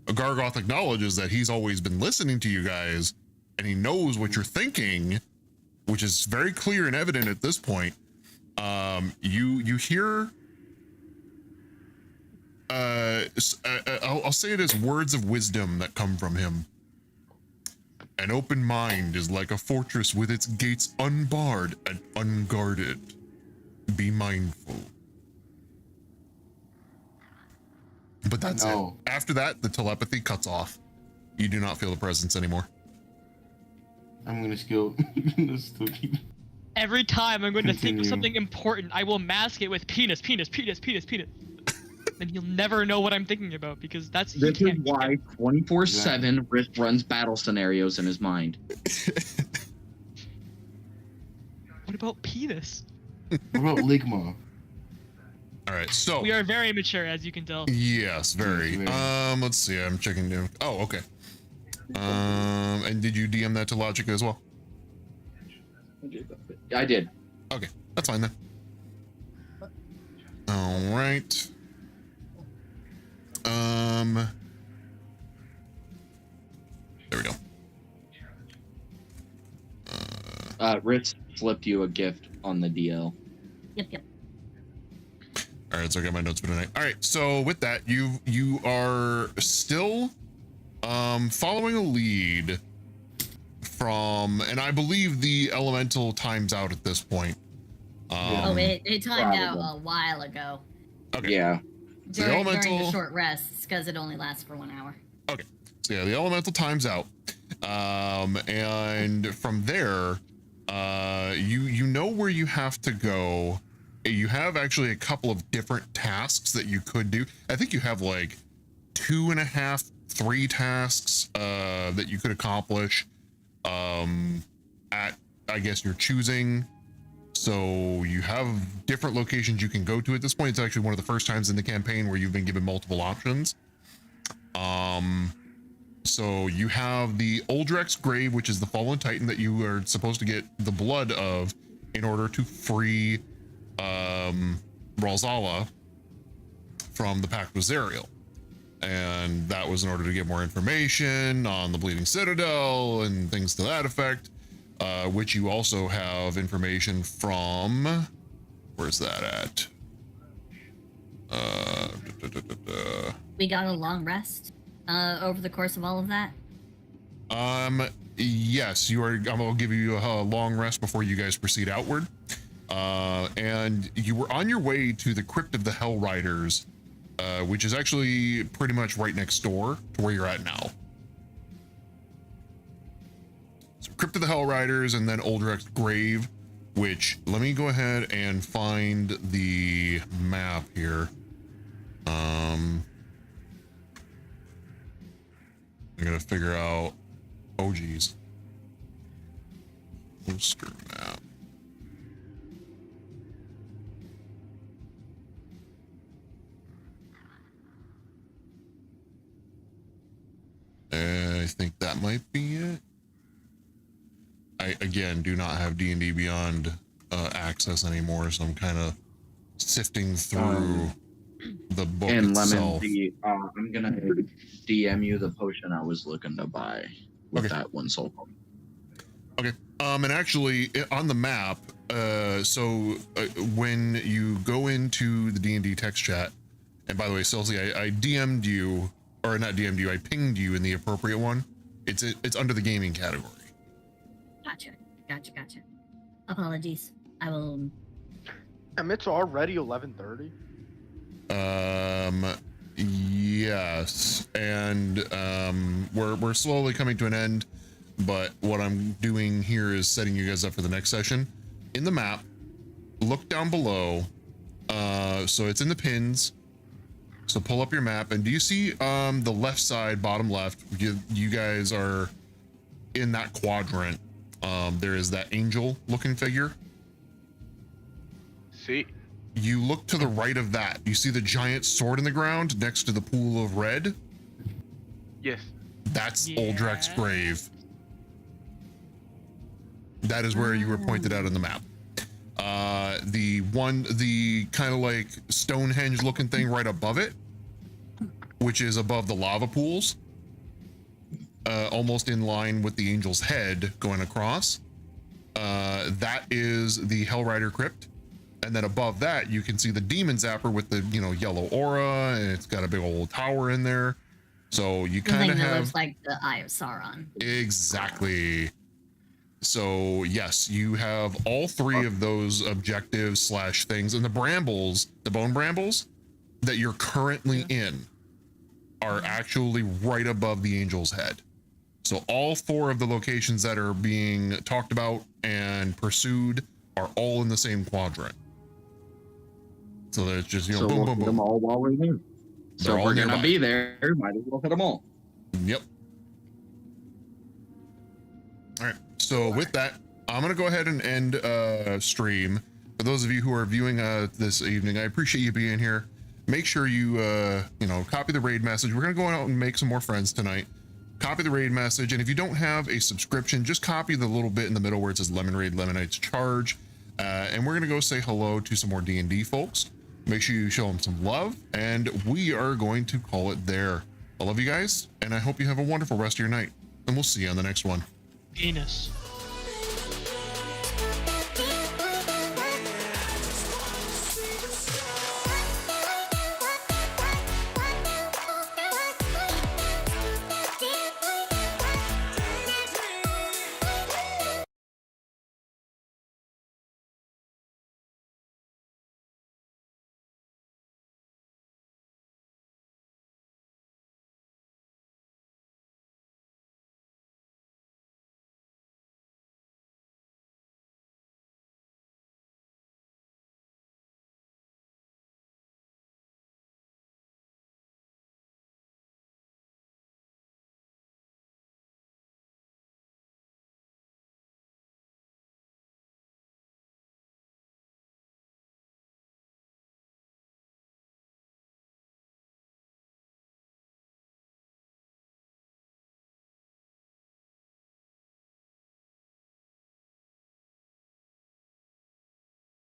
Gargoth acknowledges that he's always been listening to you guys and he knows what you're thinking, which is very clear and evident at this point. You hear I'll say it as words of wisdom that come from him. An open mind is like a fortress with its gates unbarred and unguarded. Be mindful. But that's it. After that, the telepathy cuts off. You do not feel the presence anymore. I'm gonna still keep. Every time I'm going to think of Continue. something important, I will mask it with penis, penis, penis, penis, penis. And he'll never know what I'm thinking about because that's he This is can't. why 24/7 Rick runs battle scenarios in his mind. What about penis? What about Ligma? All right, so We are very mature, as you can tell. yes, very. Let's see. I'm checking down. Oh, okay. And did you DM that to Logica as well? I did. Okay, that's fine then. All right. There we go. Ritz flipped you a gift on the DL. Yep, yep. All right, so I got my notes for tonight. All right, so with that, you are still following a lead from, and I believe the elemental times out at this point. It timed out a while ago. Okay. Yeah. During the short rests, because it only lasts for 1 hour. Okay. So yeah, the elemental times out. And from there, you know where you have to go. You have actually a couple of different tasks that you could do. I think you have like 2.5, 3 tasks that you could accomplish at, I guess, your choosing. So you have different locations you can go to at this point. It's actually one of the first times in the campaign where you've been given multiple options. So you have the Uldrex grave, which is the fallen titan that you are supposed to get the blood of in order to free Ralzala from the Pact with Zerial. And that was in order to get more information on the Bleeding Citadel and things to that effect, which you also have information from, where's that at? We got a long rest over the course of all of that. Yes, you are. I'll give you a long rest before you guys proceed outward. And you were on your way to the Crypt of the Hell Riders, which is actually pretty much right next door to where you're at now. So Crypt of the Hell Riders and then Uldrex grave, which let me go ahead and find the map here. I gotta figure out Oh geez. Poster map. I think that might be it. I again do not have D&D Beyond access anymore, so I'm kind of sifting through the book And itself. Lemon, I'm gonna DM you the potion I was looking to buy with that one soul. Okay. And actually, on the map, when you go into the D&D text chat, and by the way, Celsi, I DM'd you, or not DM'd you, I pinged you in the appropriate one. It's under the gaming category. Gotcha. Apologies. I will. It's already 11:30. Yes, and we're slowly coming to an end, but what I'm doing here is setting you guys up for the next session. In the map, look down below, so it's in the pins, so pull up your map, and do you see the left side, bottom left, you guys are in that quadrant. There is that angel looking figure. See? You look to the right of that. You see the giant sword in the ground next to the pool of red? Yes. That's Uldrek's grave. That is where you were pointed out on the map. The kind of like Stonehenge looking thing right above it, which is above the lava pools, almost in line with the angel's head going across. That is the Hellrider Crypt. And then above that, you can see the Demon Zapper with the, yellow aura, and it's got a big old tower in there. So you kind of have... looks like the Eye of Sauron. Exactly. So yes, you have all three of those objectives / things, and the brambles, the bone brambles that you're currently in are actually right above the angel's head. So all 4 of the locations that are being talked about and pursued are all in the same quadrant. So there's just, so boom, we'll boom, hit them boom. all while we're there. So They're if all we're gonna nearby. be there, might as well hit them all. Yep. All right. So with that, I'm gonna go ahead and end stream. For those of you who are viewing this evening, I appreciate you being here. Make sure you copy the raid message. We're gonna go out and make some more friends tonight. Copy the raid message, and if you don't have a subscription, just copy the little bit in the middle where it says Lemon Raid Lemonites Charge, and we're gonna go say hello to some more D&D folks. Make sure you show them some love, and we are going to call it there. I love you guys, and I hope you have a wonderful rest of your night, and we'll see you on the next one. Venus.